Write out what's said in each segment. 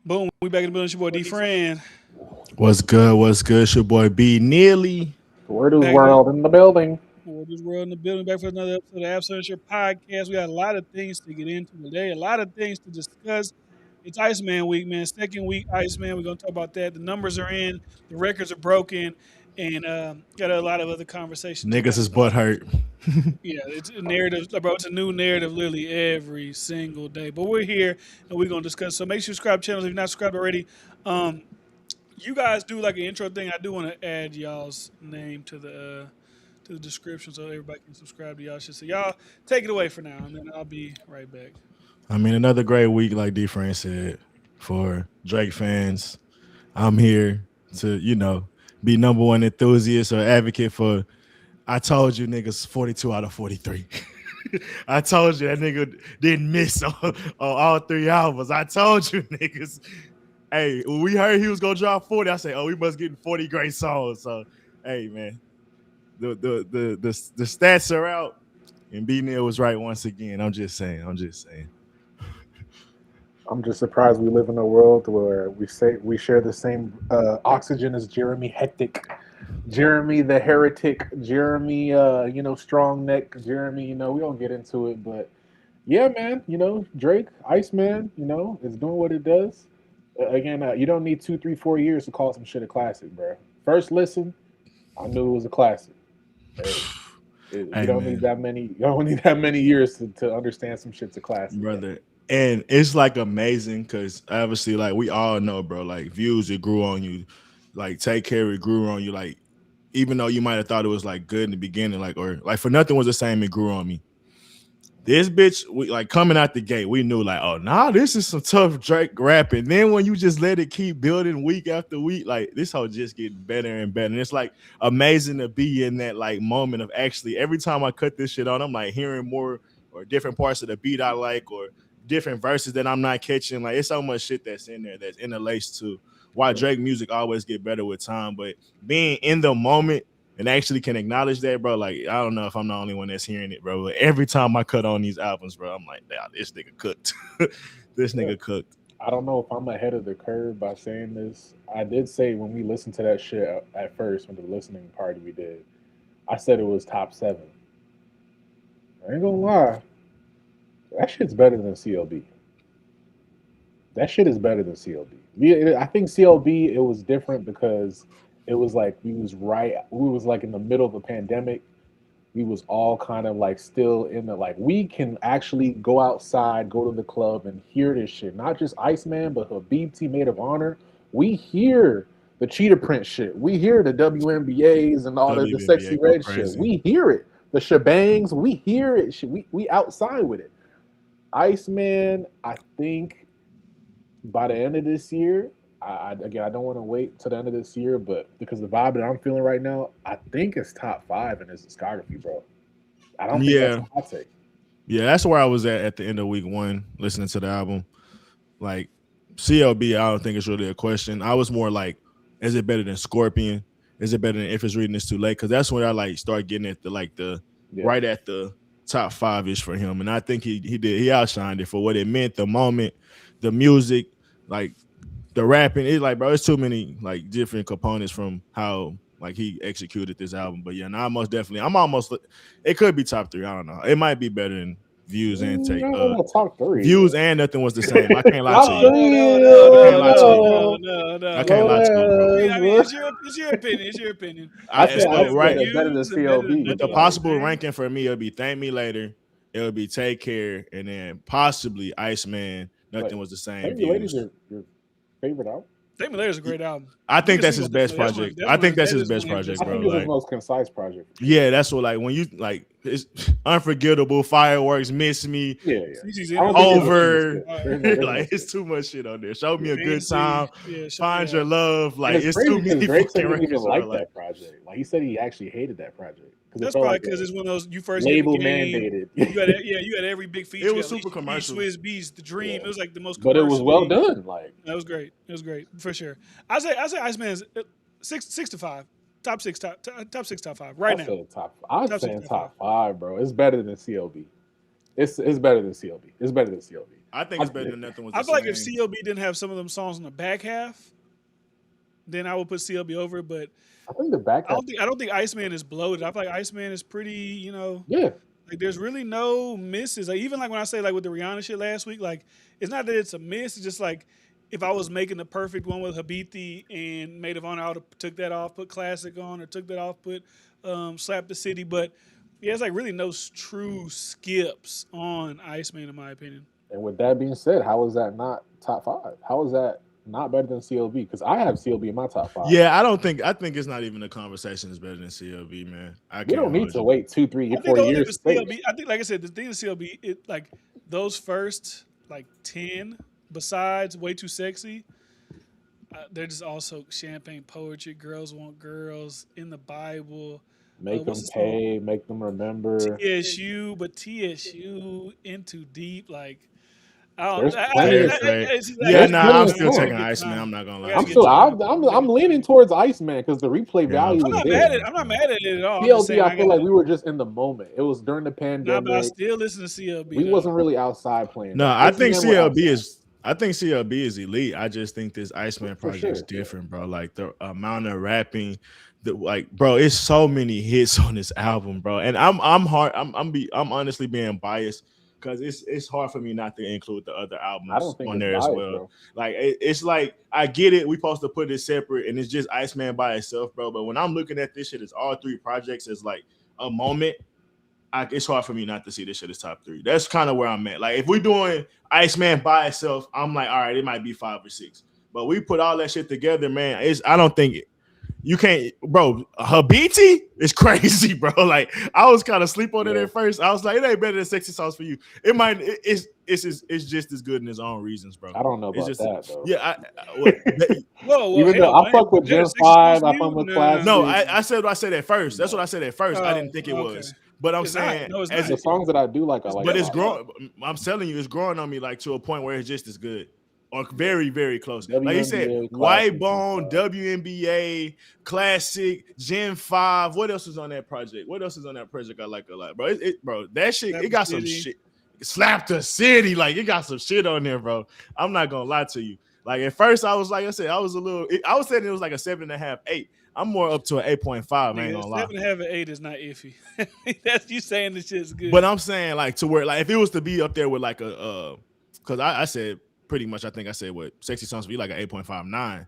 Boom, we back in the building. It's your boy D Friend. What's good? What's good? It's your boy B Nearly. Word is Back to world in the building. this world in the building. Back for another episode of the Absence Podcast. We got a lot of things to get into today, a lot of things to discuss. It's Iceman week, man. Second week, Iceman. We're going to talk about that. The numbers are in, the records are broken, and got a lot of other conversation to Niggas wrap is up. butt hurt. Yeah, it's a narrative, bro. It's a new narrative literally every single day. But we're here and we're going to discuss. So make sure you subscribe to channels if you're not subscribed already. Um, you guys do like an intro thing. I do want to add y'all's name to the description so everybody can subscribe to y'all shit. So y'all take it away for now, and then I'll be right back. I mean, another great week, like D Friend said, for Drake fans. I'm here to, be number one enthusiast or advocate for. I told you niggas 42 out of 43. I told you that nigga didn't miss on all three albums. I told you niggas. Hey, when we heard he was gonna drop 40, I said, oh, we must get 40 great songs. So, hey, man, the stats are out, and B Neil was right once again. I'm just saying. I'm just surprised we live in a world where we share the same oxygen as Jeremy Hectic, Jeremy the Heretic, Jeremy Strong Neck, Jeremy. We don't get into it, but yeah, man. Drake, Iceman. It's doing what it does. Again, you don't need 2, 3, 4 years to call some shit a classic, bro. First listen, I knew it was a classic. Hey, you Hey, don't need man, that many. You don't need that many years to understand some shit's a classic. brother. And it's like amazing because obviously, like we all know, bro, like views it grew on you, like take care it grew on you, like even though you might have thought it was like good in the beginning, like or like for nothing was the same, it grew on me. This bitch, we like coming out the gate, we knew like, oh nah, this is some tough Drake rapping. Then when you just let it keep building week after week, like this whole just getting better and better. And it's like amazing to be in that like moment of actually every time I cut this shit on, I'm like hearing more or different parts of the beat I like or different verses that I'm not catching. Like it's so much shit that's in there that's interlaced to why Drake music always get better with time. But being in the moment and actually can acknowledge that, bro. Like, I don't know if I'm the only one that's hearing it, bro. But every time I cut on these albums, bro, I'm like, nah, this nigga cooked. This Yeah. nigga cooked. I don't know if I'm ahead of the curve by saying this. I did say when we listened to that shit at first, when the listening party we did, I said it was top seven. I ain't gonna lie, that shit's better than CLB. That shit is better than CLB. I think CLB it was different because it was like we was like in the middle of a pandemic. We was all kind of like still in the like we can actually go outside, go to the club and hear this shit. Not just Iceman, but Habibti Maid of Honor. We hear the cheetah print shit. We hear the WNBAs and all the sexy WNBA go red shit. crazy. We hear it. The shebangs, we hear it. We outside with it. Iceman, I think by the end of this year, again I don't want to wait till the end of this year, but because the vibe that I'm feeling right now, I think it's top five in his discography, bro. I don't think that's Yeah. a hot take. Yeah, that's where I was at the end of week one, listening to the album. Like, CLB, I don't think it's really a question. I was more like, is it better than Scorpion? Is it better than If It's Reading This Too Late? Because that's when I like start getting at the Yeah, right at the top five ish for him. And I think he outshined it for what it meant, the moment, the music, like the rapping. It's like, bro, it's too many like different components from how like he executed this album. But yeah, no, I most definitely I'm almost it could be top three. I don't know. It might be better than views and take no, no, top three. views and nothing was the same. I can't lie to Top you. No, no, three. no, I no, can't lie to no, you. no, no, I no, can't no. lie to you, bro. I mean, it's your opinion. It's your opinion. I Is said it better than Right better than views and better than CLB. with the nothing was the Like, possible same? ranking for me, it'll be Thank Me Later, it'll be Take Care, and then possibly Iceman. but Nothing was the same. Thank You Lady's Views. your favorite album. Take Me Later is a great album. I You think can that's speak his on Take Me best Later. project. I think that's That his is one best of his best project, I bro. think it's his Like, most concise project for sure. yeah, that's what like when you like it's unforgettable, fireworks, miss me, Yeah, yeah. CC's I don't think there's interview. no single over. skip. There's no Like skip. it's too much shit on there. Show me Yeah. a good time, Fancy. Yeah, find yeah. your love. And Like it's it's too crazy because many Drake said fucking he didn't even records, bro. like Like that project. Like he said he actually hated that project because it That's felt probably like because a it's one of those you first get in the label game. mandated. You had every big it feature. You was got super Alicia Keys, commercial. Swizz Beats, The Dream. Yeah, It was like the most but it was well commercially. done. Like That was great. It was great for sure. I say Iceman's six to five, top six, top six, top five right I now. said top. I'd Top say six, in top five. top five, bro. It's better than CLB. It's better than CLB. It's better than CLB. I think I, it's better than Nothing Was I the feel like if Same. CLB didn't have some of them songs on the back half, then I would put CLB over. But I think the back half. I don't think Iceman is bloated. I feel like Iceman is pretty, Yeah, like there's really no misses. Like even like when I say like with the Rihanna shit last week, like it's not that it's a miss. It's just like if I was making the perfect one with Habiti and Maid of Honor, I would have took that off, put Classic on, or took that off, put Slap the City. But yeah, it's like really no true skips on Iceman in my opinion. and with that being said, how is that not top five? How is that not better than CLB? Because I have CLB in my top five. Yeah, I don't think. I think it's not even a conversation is better than CLB, man. I We can't don't need hold to you. wait 2, 3, I think four the only thing years to with say it. CLB, I think like I said, the thing with CLB, it like those first like 10, besides Way Too Sexy, they're just also champagne poetry. Girls want girls in the Bible. Make What's them the song? pay, make them remember. TSU, but TSU into deep. Like I don't. There's plenty of Yeah, I there's nah, plenty I'm of still gotta taking songs. get Iceman. I'm time. not gonna I lie gotta I'm to get still you. time. I I'm gotta get leaning time. towards Iceman because the replay Yeah, value was there. I'm not mad at it at all. I'm just CLB, saying I I feel like gotta. we were just in the moment. It was during the Nah, but I pandemic. still listen to CLB We though. wasn't really outside playing no, that. I think ICEMAN were CLB outside is. I think CLB is elite. I just think this Iceman for project's sure. different, bro. Like the amount of rapping, the like, bro, it's so many hits on this album, bro. And I'm honestly being biased because it's hard for me not to include the other I albums don't think on it's there as biased, well. bro. Like it's like I get it. We supposed to put it separate, and it's just Iceman by itself, bro. But when I'm looking at this shit, it's all three projects as like a moment. It's hard for me not to see this shit as top three. That's kind of where I'm at. Like if we're doing Iceman by itself, I'm like, all right, it might be 5 or 6. But we put all that shit together, man. I don't think you can't, bro. Habiti is crazy, bro. Like I was kind of sleep on it Yeah, at first. I was like, it ain't better than Sexy Sauce for you. It might. It's just as good in its own reasons, bro. I don't know It's about just that though. yeah. What? Whoa, Even though hell, I man. fuck with There's Gen a sexy sauce 5, for I fuck you? with No, Classic. I said what I said at first. That's what I No, said at first. I Oh, didn't think it okay. was, but I'm It's not. saying No, it's as not. the songs that I do like, I It's like a but it's lot. definitely not. growing. I'm telling you, it's growing on me like to a point where it's just as good or very, very close. Like he said, WNBA White Classic Gen Bone, 5. WNBA, Classic, Gen 5. What else is on that project? What else is on that project I like a lot, bro? Bro, that shit, Slap it the got some city. shit. Slap the city. Like, it got some shit on there, bro. I'm not going to lie to you. Like, at first, I was like I said, I was a little, I was saying it was like a 7.5, 8. I'm more up to an 8.5. I ain't Nigga, gonna lie. 7.5 and 8 is not iffy. That's you saying this shit's But good. I'm saying like to where like if it was to be up there with like a because I said pretty much I think I said what Sexy Songs be like an 8.59.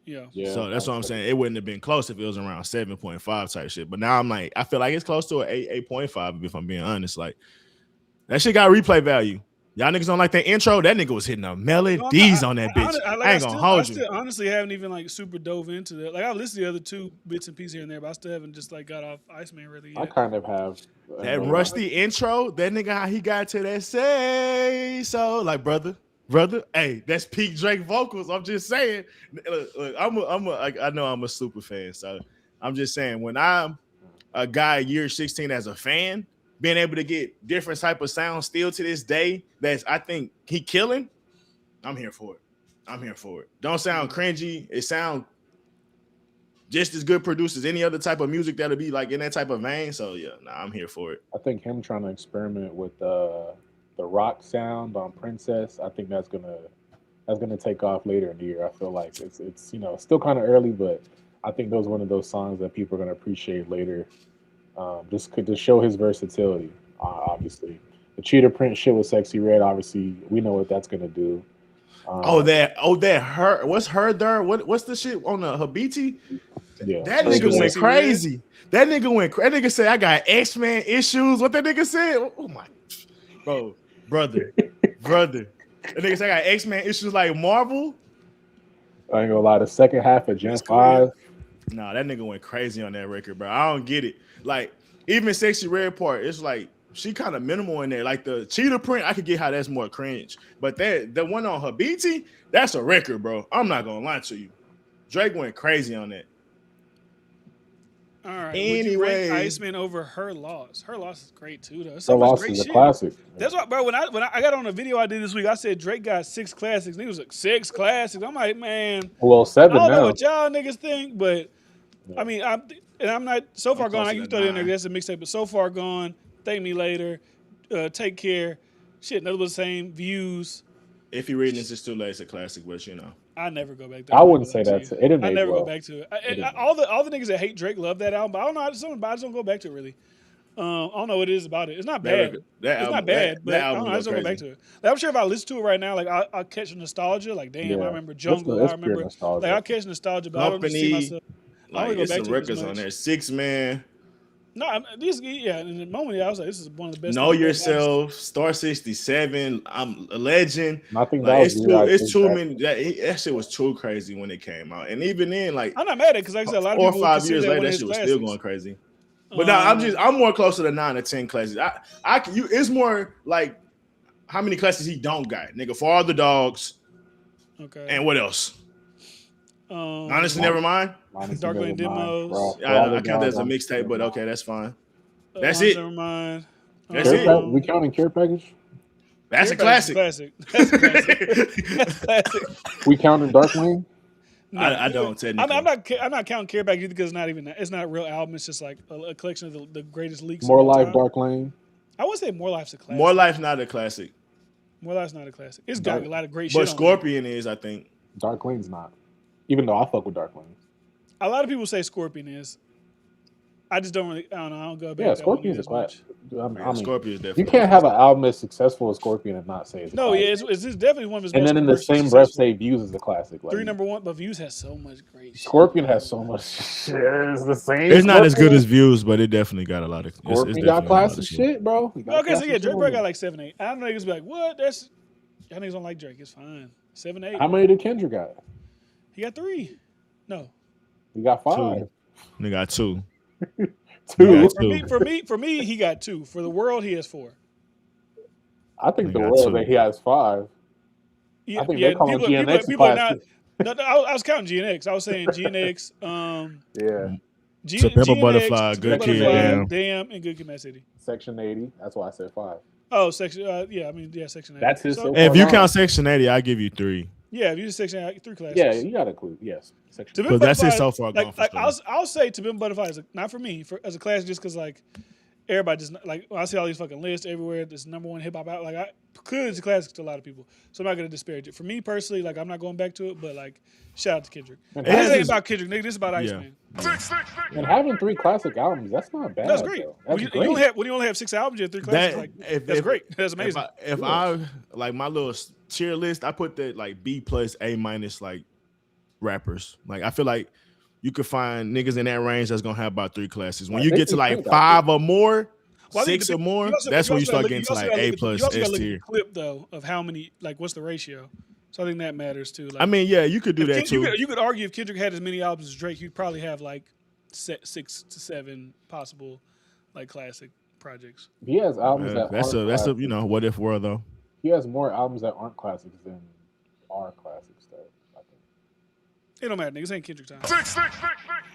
Yeah. Yeah, So that's I'll what I'm say. saying. It wouldn't have been close if it was around 7.5 type shit. But now I'm like, I feel like it's close to an 8.5 if I'm being honest. Like that shit got replay value. Y'all niggas don't like that intro. That nigga was hitting the No, I'm not. melodies on that bitch. Like I ain't gonna I hold you. still honestly haven't even like super dove into that. Like I listened to the other two bits and pieces here and there, but I still haven't just like got off Iceman really I yet. kind of have. That But rusty intro, that nigga how he got to that say so, like brother, hey, that's peak Drake vocals. I'm just saying. Look, I know I'm a super fan, so I'm just saying when I'm a guy year 16 as a fan, being able to get different type of sounds still to this day, that's I think he killing. I'm here for it. I'm here for it. Don't sound cringy. It sound just as good produced as any other type of music that'll be like in that type of vein. So yeah, nah, I'm here for it. I think him trying to experiment with the rock sound on Princess, I think that's gonna take off later in the year. I feel like it's still kind of early, but I think those one of those songs that people are gonna appreciate later. Just could just show his versatility. Obviously, the Cheetah Print shit with Sexy Red. Obviously, we know what that's gonna do. Oh, Um, that her. What's her there? What's the shit on the Habiti? yeah, That This shit nigga was went Sexy Red. crazy. That nigga said I got X-Men issues. What that nigga said? Oh my bro, brother. That nigga said I got X-Men issues like Marvel. I ain't gonna lie. The second half of Gen That's cool, yeah. 5, Nah, that nigga went crazy on that record, bro. I don't get it. Like, even Sexy Red part, it's like she kind of minimal in there. Like the Cheetah Print, I could get how that's more cringe. But that the one on Habiti, that's a record, bro. I'm not gonna lie to you. Drake went crazy on that. All right. Would you rank Anyway, Iceman over Her Loss? Her Loss is great too, though. Her So much Loss great is a shit. classic. That's why, bro. When I got on a video I did this week, I said Drake got 6 classics. Niggas was like 6 classics. I'm like, man, Well, I 7 don't know now. what y'all niggas think, but Yeah. I mean, I'm not so far I'm gone. closer You to can throw it in there. 9. That's a mixtape, but so far gone. Thank me later. Take care. Shit, that was the same views. If you're reading this, it's too late. It's a classic, but you know. I never go back to. I I'm not wouldn't gonna lie say to that's you. it. Didn't I age never go well. back to it. It didn't. All the niggas that hate Drake love that album, but I don't know. I just don't go back to it really. I don't know what it is about it. It's not bad. That It's not album, bad, but that I don't album know. I go just don't go back crazy. to it. Like, I'm sure if I listen to it right now, like I'll catch nostalgia. Like damn, I Yeah, remember Jungle. I it's pure remember like nostalgia. I'll catch nostalgia, but I don't see Company, myself. I don't like really go it's back some to it as records on much. there. 6 Man, No, these yeah. In the moment, yeah, I was like, this is one of the best Know things ever. Honestly. Yourself, Star 67. I'm a Legend. And I think that Like was really like it's his too best. many. That shit was too crazy when it came out, and even then, like I'm not mad at it because, like I said, a lot of 4 or people would 5 years consider that later, one of that his shit was still going classics. crazy. But now Um, I'm more closer to 9 or 10 classics. It's more like how many classics he don't got, nigga. For all the dogs, okay. and what else? Honestly, Um, never mind. Honestly, Dark never Lane mind. Demos. For all I the count that as dogs, a honestly, mixtape, never but mind. okay, that's fine. That's Honestly, it. never mind. That's it. We counting Care Package? That's Care a Package is classic. That's a classic. That's classic. We counting Dark Lane? No, I don't technically. I'm not counting Care Package either because it's not a real album. It's just like a collection of the greatest leaks of More all Life, time. Dark Lane. I would say More Life's a classic. More Life not a classic, More Life's not a classic. It's got a lot of great shit but on there. Scorpion is, I think. Dark Lane's not. Even though I fuck with Dark Lane. A lot of people say Scorpion is. I just don't really. I don't know. I don't go back. Yeah, to that one Scorpion's a as much. classic. I mean, Scorpion is you definitely. can't have an album as successful as Scorpion and not say it's a No, classic. yeah, it's definitely one of his And most then in the commercially same breath successful. say Views is a classic. Like 3 number one, but Views has so much great shit. Scorpion has so much shit. It's the same. It's not as good Scorpion. as Views, but it definitely got a lot of. Scorpion got classic shit, bro. He got Okay, so classic yeah, shit Drake on probably there. got like 7, 8. I know niggas be like, what? Y'all niggas don't like Drake. It's fine. 7, 8. How many did Kendrick got? He got 3. No. He got 5. They got 2. Two. Yeah, For me, he got 2. For the world, he has 4. I think He the got world 2. that he has 5. Yeah, I think they call him GNX people are not. classic. No, I was counting GNX. I was saying GNX. Yeah. To Pimp a Butterfly, To Good Pimp a Kid, Butterfly, Damn. Damn, and Good Kid, Mad City. Section 80. That's why I said 5. Oh, section. Yeah, I mean, yeah, section 8. That's his So, so If you far count on. Section 80, I give you 3. yeah, if you just section 8, 3 classes. Yeah, you got to include. Yes. Section To 80. Pimp Because that's it Butterfly, so far gone for sure. I'll say To Pimp Butterfly is not for me, as a class, just because like everybody just like when I see all these fucking lists everywhere. This number one hip hop out, like clearly it's a classic to a lot of people. So I'm not gonna disparage it. For me personally, like I'm not going back to it, but like shout out to Kendrick. And This ain't having, about Kendrick, nigga. This is about ICEMAN. and having 3 classic albums, that's not bad. That's great. Though. That's When great. you only have 6 albums, you have 3 classes. That's great. That's amazing. If I like my little tier list, I put that like B plus A minus like rappers. Like I feel like you could find niggas in that range that's gonna have about 3 classes. When you get to like 5 or more, Well, I think 6 or more, that's when you start getting to like A plus You also got S to look at the tier. clip though of how many, like what's the ratio. So I think that matters too. Like, I mean, yeah, you could do that too. You could argue if Kendrick had as many albums as Drake, you'd probably have like 6 to 7 possible like classic projects. He has albums that That's aren't a classics. you know what if world though. He has more albums that aren't classics than are classics, though. I think. It don't matter, niggas. Ain't Kendrick time.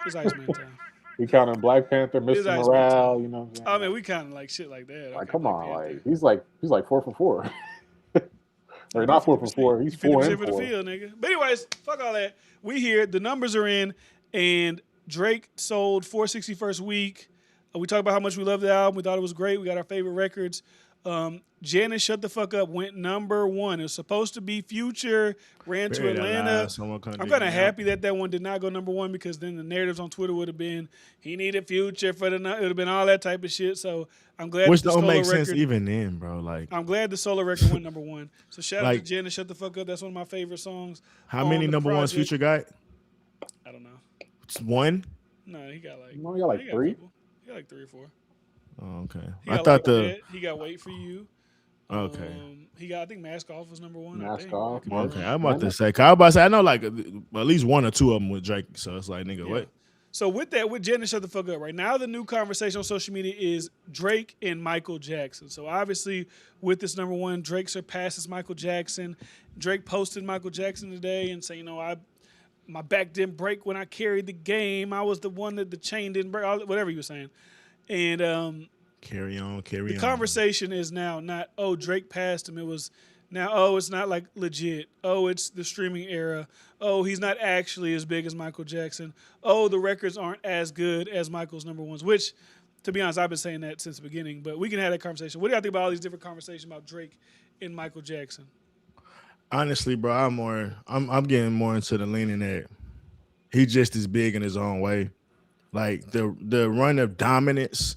It's Iceman time. We counting Black Panther, It's Mr. Iceman Morale. You know what I'm saying? I mean, we kind of like shit like that. like, Okay, come Black on, Panther. like he's like 4 for 4. Or not 4 for 4. He's 4 50% and for the 4. field, nigga. But anyways, fuck all that. We here. The numbers are in, and Drake sold 461st week. We talked about how much we love the album. We thought it was great. We got our favorite records. Janice Shut the Fuck Up went number 1. It was supposed to be Future, ran to Atlanta. I'm kind of happy that one did not go number 1 because then the narratives on Twitter would have been he needed Future for the night. It would have been all that type of shit. So I'm glad Which that the don't solo make record, sense even then, bro. Like, I'm glad the solo record went number 1. So shout out to Like- Janice Shut the Fuck Up. That's one of my favorite songs. how on many the number ones project. Future got? I don't know. It's 1. No, he got like. No, he got like he 3. people. He got like 3 or 4. Oh, okay. He I got thought Like That. He got Wait for You. okay. He got, I think Mask Off was number 1. Mask I think. Off, Could be Mark. Okay, wrong. I'm about to say. 'Cause I was about to say I know like at least 1 or 2 of them with Drake. So it's like nigga, Yeah. what? So with that, with Janice Shut the Fuck Up, right now the new conversation on social media is Drake and Michael Jackson. So obviously with this number 1, Drake surpasses Michael Jackson. Drake posted Michael Jackson today and saying, my back didn't break when I carried the game. I was the one that the chain didn't break, whatever he was saying. And Carry on. the conversation is now not, Drake passed him. It was now, it's not like legit. It's the streaming era. He's not actually as big as Michael Jackson. The records aren't as good as Michael's number 1s, which To be honest, I've been saying that since the beginning, but we can have that conversation. What do y'all think about all these different conversations about Drake and Michael Jackson? Honestly, bro, I'm getting more into the leaning that he just as big in his own way. Like the run of dominance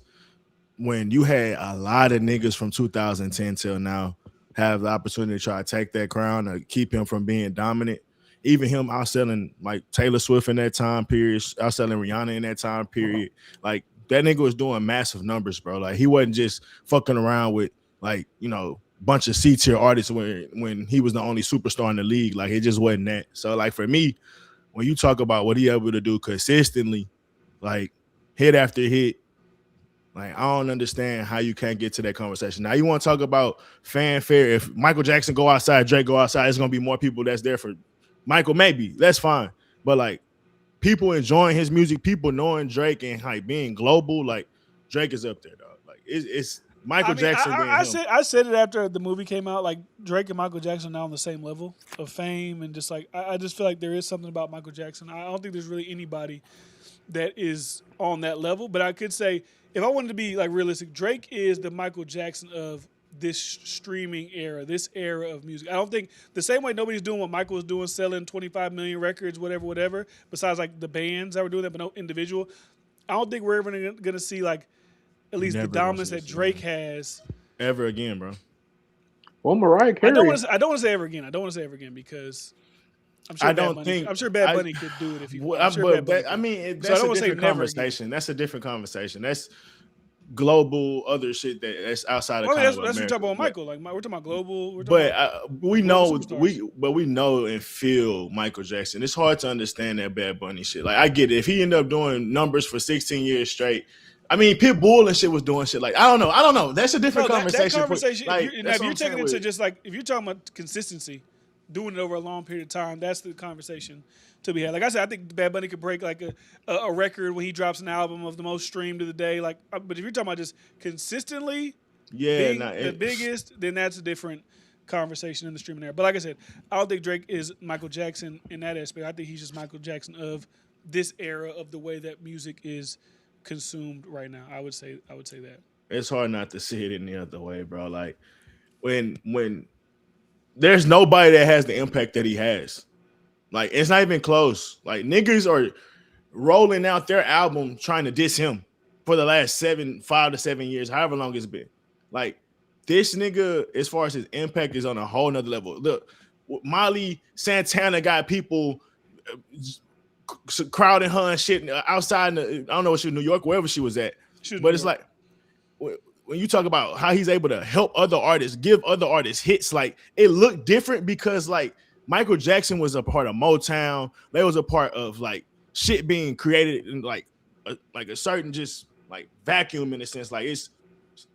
when you had a lot of niggas from 2010 till now have the opportunity to try to take that crown or keep him from being dominant. Even him outselling like Taylor Swift in that time period, outselling Rihanna in that time period. Like that nigga was doing massive numbers, bro. Like he wasn't just fucking around with like, bunch of C tier artists when he was the only superstar in the league. Like it just wasn't that. So like for me, when you talk about what he able to do consistently, like hit after hit, like I don't understand how you can't get to that conversation. Now you want to talk about fanfare. If Michael Jackson go outside, Drake go outside, it's gonna be more people that's there for Michael. Maybe that's fine, but like people enjoying his music, people knowing Drake and like being global, like Drake is up there, dog. Like it's I Michael mean, Jackson than him. I said it after the movie came out. Like Drake and Michael Jackson are now on the same level of fame, and just like I just feel like there is something about Michael Jackson. I don't think there's really anybody that is on that level. But I could say if I wanted to be like realistic, Drake is the Michael Jackson of this streaming era, this era of music. I don't think the same way nobody's doing what Michael was doing, selling 25 million records, whatever. Besides like the bands that were doing that, but no individual. I don't think we're ever going to see like at least the Never gonna dominance see that this Drake again. has. Ever again, bro. Well, Mariah I don't Carey. want to. I don't want to say ever again. I don't want to say ever again because I'm sure I Bad don't Bunny. think I'm sure Bad I. Bunny could do it if he. Well, I'm sure Bad but Bunny that, I could. mean, So I that's don't a want to say different never again. conversation. That's a different conversation. That's global other shit that's outside of Well, I mean, kind of that's what we're America. talking about, But Michael. Like we're talking about global. We're talking but about we global know superstars. we know and feel Michael Jackson. It's hard to understand that Bad Bunny shit. Like I get it. If he ended up doing numbers for 16 years straight, I mean Pitbull and shit was doing shit. Like I don't know. That's a different No, that conversation. conversation. If Like you're now that's if what you're I'm taking saying it to with. just like if you're talking about consistency, doing it over a long period of time, that's the conversation to be had. Like I said, I think Bad Bunny could break like a record when he drops an album of the most streamed of the day. Like, but if you're talking about just consistently Yeah, being nah, the biggest, then that's a different conversation in the streaming era. But like I said, I don't think Drake is Michael Jackson in that aspect. I think he's just Michael Jackson of this era of the way that music is consumed right now. I would say that. it's hard not to see it in the other way, bro. Like when there's nobody that has the impact that he has. Like it's not even close. Like niggas are rolling out their album trying to diss him for the last 5 to 7 years, however long it's been. Like this nigga, as far as his impact, is on a whole nother level. Look, Molly Santana got people crowding her and shit outside. I don't know what she was, New York, wherever she was at. She was in But New it's York. like when you talk about how he's able to help other artists, give other artists hits, like it looked different because like Michael Jackson was a part of Motown. They was a part of like shit being created in like a certain just like vacuum in a sense. Like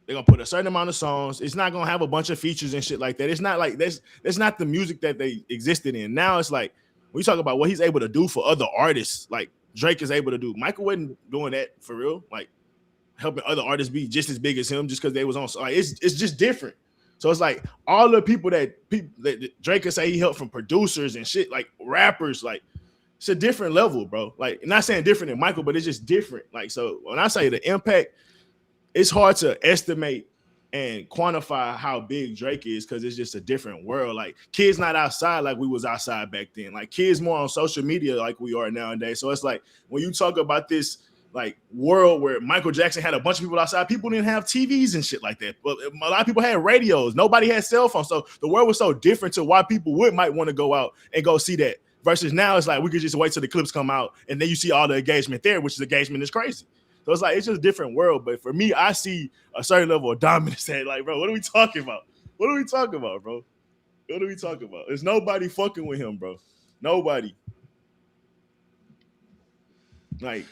they're gonna put a certain amount of songs. It's not gonna have a bunch of features and shit like that. It's not like that's not the music that they existed in. Now it's like when you talk about what he's able to do for other artists, like Drake is able to do. Michael wasn't doing that for real. Like helping other artists be just as big as him just because they was on. Like it's just different. So it's like all the people that Drake could say he helped from producers and shit, like rappers, like it's a different level, bro. Like not saying different than Michael, but it's just different. Like so when I say the impact, it's hard to estimate and quantify how big Drake is because it's just a different world. Like kids not outside like we was outside back then. Like kids more on social media like we are nowadays. So it's like when you talk about this like world where Michael Jackson had a bunch of people outside, people didn't have TVs and shit like that. But a lot of people had radios. Nobody had cell phones. So the world was so different to why people might want to go out and go see that. Versus now it's like we could just wait till the clips come out and then you see all the engagement there, which is engagement is crazy. So it's like it's just a different world. But for me, I see a certain level of dominance that, like, bro, what are we talking about? What are we talking about, bro? What are we talking about? There's nobody fucking with him, bro. Nobody. Like,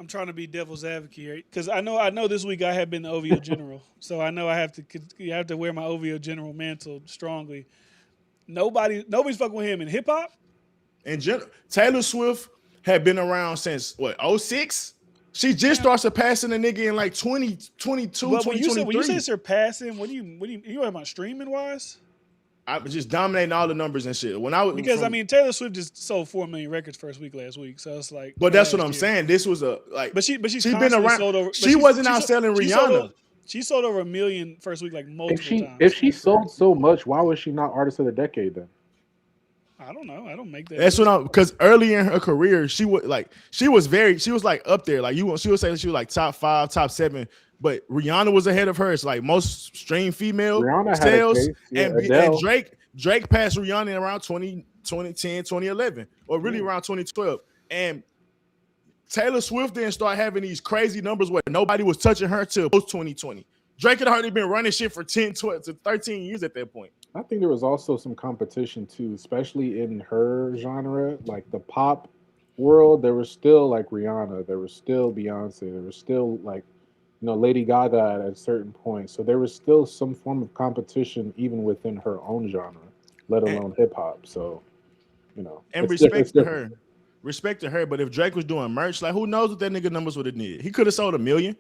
I'm trying to be devil's advocate here because I know this week I have been the OVO general, so I know I have to wear my OVO general mantle strongly. Nobody's fucking with him in hip hop. in general, Taylor Swift had been around since what, '06? She just started surpassing the nigga in like 2022, But when you say 2023. surpassing, what do you talking about streaming wise? I was just dominating all the numbers and shit. When I was Because I from, mean, Taylor Swift just sold 4 million records first week last week, so it's like but or that's what last I'm year. saying. This was a like But she's she been constantly around. sold over. But She wasn't out selling she sold over Rihanna. she sold over 1 million first week like If multiple she if times in she her career. sold so much, why was she not artist of the decade then? I don't know. I don't make that That's what list. I'm because early in her career, she was like up there. Like she would say she was like top 5, top 7. But Rihanna was ahead of her. It's like most stream female Rihanna had a sales, case. Yeah, and Adele. Drake passed Rihanna in around 2010, 2011, or really Yeah. around 2012. And Taylor Swift didn't start having these crazy numbers where nobody was touching her till post 2020. Drake had already been running shit for 10, 12 to 13 years at that point. I think there was also some competition too, especially in her genre, like the pop world. There was still like Rihanna, there was still Beyonce, there was still like Lady Gaga at a certain point. So there was still some form of competition even within her own genre, let And, alone hip hop. So and it's different. It's respect to different. her. Respect to her, but if Drake was doing merch, like who knows what that nigga numbers would have did? He could have sold 1 million,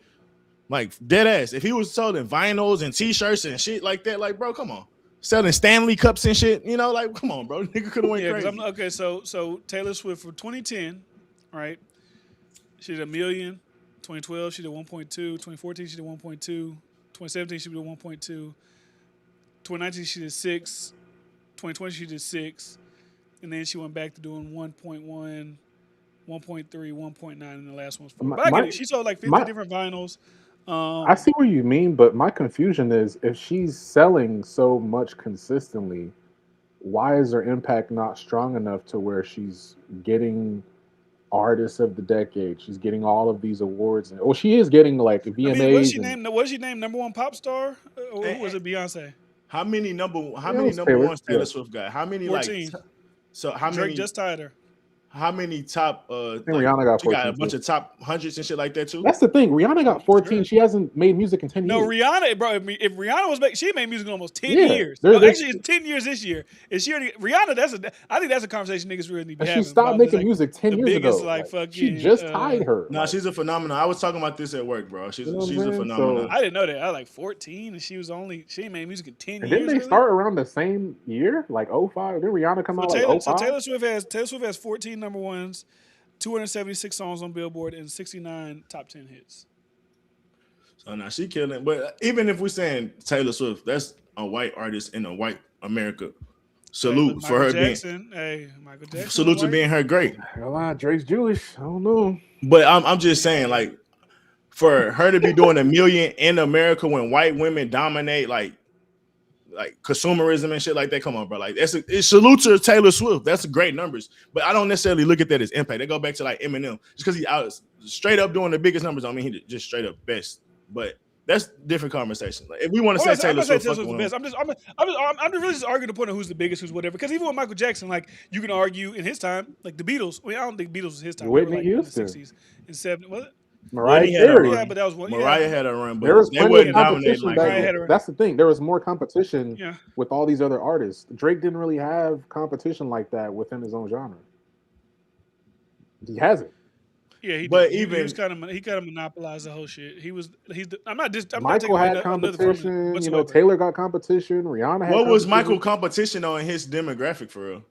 like dead ass. If he was selling vinyls and t-shirts and shit like that, like bro, come on, selling Stanley cups and shit, like come on, bro, nigga could have went Yeah, because I'm crazy. okay. So Taylor Swift for 2010, right? She did 1 million. 2012 she did 1.2. 2014 she did 1.2. 2017 she did 1.2. 2019 she did 6. 2020 she did 6, and then she went back to doing 1.1, 1.3, 1.9, and the last one's 4. My, But I get my, it. She sold like 50 my different vinyls. I Um, see what you mean, but my confusion is if she's selling so much consistently, why is her impact not strong enough to where she's getting artist of the decade? She's getting all of these awards, and she is getting like I mean, was VMAs, she and named? Was she named number one pop star? Or who And, was it? Beyonce. how yeah, it many was number Taylor. ones Yeah, Taylor Swift got? How many like 14. so Drake just tied her. how many top I think like Rihanna got she got a 14 bunch too. of top hundreds and shit like that too? That's the thing. Rihanna got 14. Sure. She hasn't made music in 10 No, years. Rihanna, bro. If Rihanna was making, she made music in almost 10 Yeah, years. there, Oh, there's actually, it's 10 years this year. Is she already Rihanna? I think that's a conversation niggas really need to be she having stopped about this. making Like music 10 the years biggest, ago. like Like she fucking. just tied her. No, Like she's a phenomenon. I was talking about this at work, bro. you know what I'm She's a saying? So phenomenon. I didn't know that. I was like 14, and she ain't made music in 10 and didn't years, they really. start around the same year, like '05? Didn't Rihanna come So out like Taylor, so '05? Taylor Swift has 14 number ones, 276 songs on Billboard, and 69 top 10 hits. So now she killing. But even if we're saying Taylor Swift, that's a white artist in a white America. Hey, look, Salute for her being Michael Jackson was salute to white. being her great. Hell, Drake's Jewish. I don't know. But I'm just saying, Yeah, like, for her to be doing 1 million in America when white women dominate like consumerism and shit like that. Come on, bro. Like it's salute to Taylor Swift. That's great numbers. But I don't necessarily look at that as impact. They go back to like Eminem. Just because he out straight up doing the biggest numbers, I mean he just straight up best. But that's different conversation. Like if we want to say I'm Taylor not saying Swift Taylor fucking Swift's the with him, best. I'm just really just arguing the point of who's the biggest, who's whatever. Because even with Michael Jackson, like you can argue in his time, like the Beatles. I mean, I don't think Beatles was his time. They were Whitney like in the Houston, '60s and '70s. Was it? Mariah Whitney had a Carey. Yeah, run. but that was one. Yeah, Mariah had a run, There but was they plenty of wasn't yeah. dominating competition like back Mariah her. then. had a That's the thing. There was more competition yeah. with all these other artists. Drake didn't really have competition like that within his own genre. He hasn't. Yeah, he But did. He was even kind of monopolized the whole shit. I'm not taking Michael away had nothing from it competition. whatsoever. Taylor got competition. Rihanna had what was Michael competition. competition on his demographic for real?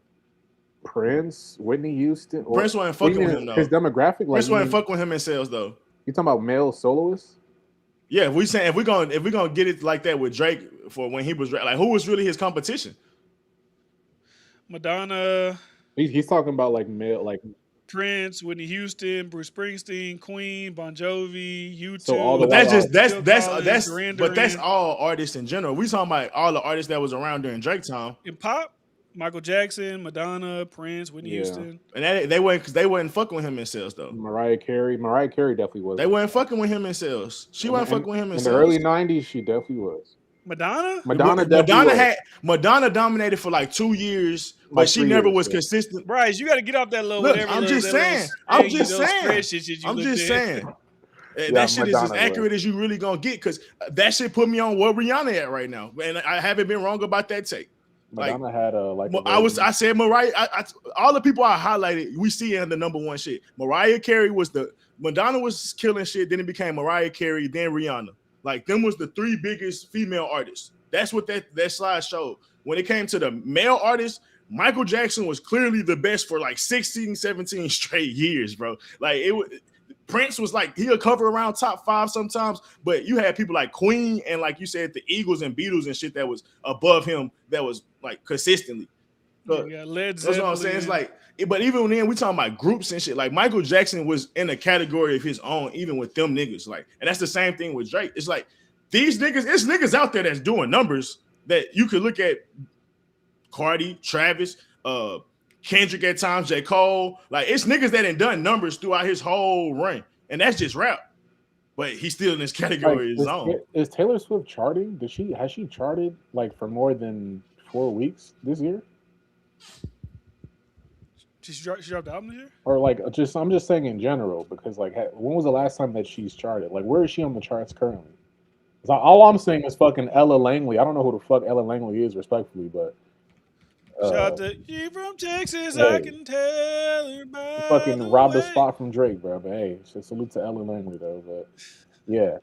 Prince, Whitney Houston, or Prince wasn't what do fucking you with mean him his though. demographic? Like Prince you wasn't mean fucking with him in sales though. you talking about male soloists? Yeah, if we gonna get it like that with Drake for when he was like who was really his competition? Madonna, He's talking about like male, like Prince, Whitney Houston, Bruce Springsteen, Queen, Bon Jovi, so all the But white U2, that's just artists. Phil Collins, Duran that's Duran. all artists in general. We talking about all the artists that was around during Drake time, In pop, Michael Jackson, Madonna, Prince, Whitney Yeah, Houston. and they weren't because they wasn't fucking with him in sales though. Mariah Carey. Mariah Carey definitely They wasn't. weren't fucking with him in sales. She In, wasn't in, fucking with him in in the early sales. '90s, she definitely was. Madonna? Madonna definitely Madonna was, had Madonna dominated for like 2 years, but like she 3 never years. was Yeah. consistent. Bryce, you got to get off that little Look, whatever I'm little just that little saying. I'm thing, just those saying. spreadsheets that you I'm looked just at. saying. Yeah, That shit is as Madonna was. accurate as you really gonna get because that shit put me on where Rihanna at right now, and I haven't been wrong about that take. Like Madonna had a like a very I said Mariah. All the people I highlighted, we see in the number one shit. Mariah Carey was Madonna was killing shit. Then it became Mariah Carey, then Rihanna. Like them was the three biggest female artists. That's what that slide showed. When it came to the male artists, Michael Jackson was clearly the best for like 16, 17 straight years, bro. Like Prince was like he'll cover around top 5 sometimes, but you had people like Queen and like you said, the Eagles and Beatles and shit that was above him that was like consistently. So Yeah, Led that's what I'm saying. It's like, but even then, we talking about groups and shit. Like Michael Jackson was in a category of his own, even with them niggas. Like, and that's the same thing with Drake. It's like these niggas, it's niggas out there that's doing numbers that you could look at. Cardi, Travis, Kendrick at times, J. Cole. Like it's niggas that ain't done numbers throughout his whole run, and that's just rap. But he's still in this category of his own. Is Taylor Swift charting? Has she charted like for more than 4 weeks this year? She dropped the album this year? Or like I'm just saying in general because like when was the last time that she's charted? Like where is she on the charts currently? All I'm saying is fucking Ella Langley. I don't know who the fuck Ella Langley is, respectfully, but shout out to you from Texas. Hey, I can tell her by fucking the robbed a way. spot from Drake, bro. But hey, salute to Ella Langley though. But yeah,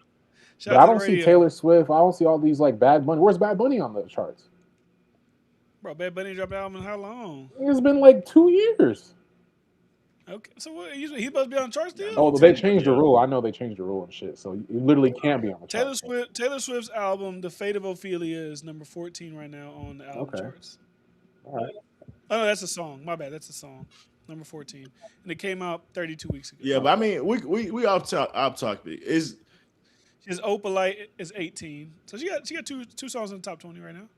Shout but I out to don't the see radio. Taylor Swift. I don't see all these like Bad Bunny. Where's Bad Bunny on the charts? Bro, Bad Bunny dropped the album in how long? It's been like 2 years. Okay, so what? He's supposed to be on the charts still? Oh, they changed the rule. I know they changed the rule and shit. So you literally can't be on the charts. Taylor Swift's album, The Fate of Ophelia, is number 14 right now on the album Okay. charts. All right. Oh, no, that's a song. My bad. That's a song. Number 14. And it came out 32 weeks ago. Yeah, but I mean, we off topic. Is His Opalite is 18. So she got two songs in the top 20 right now.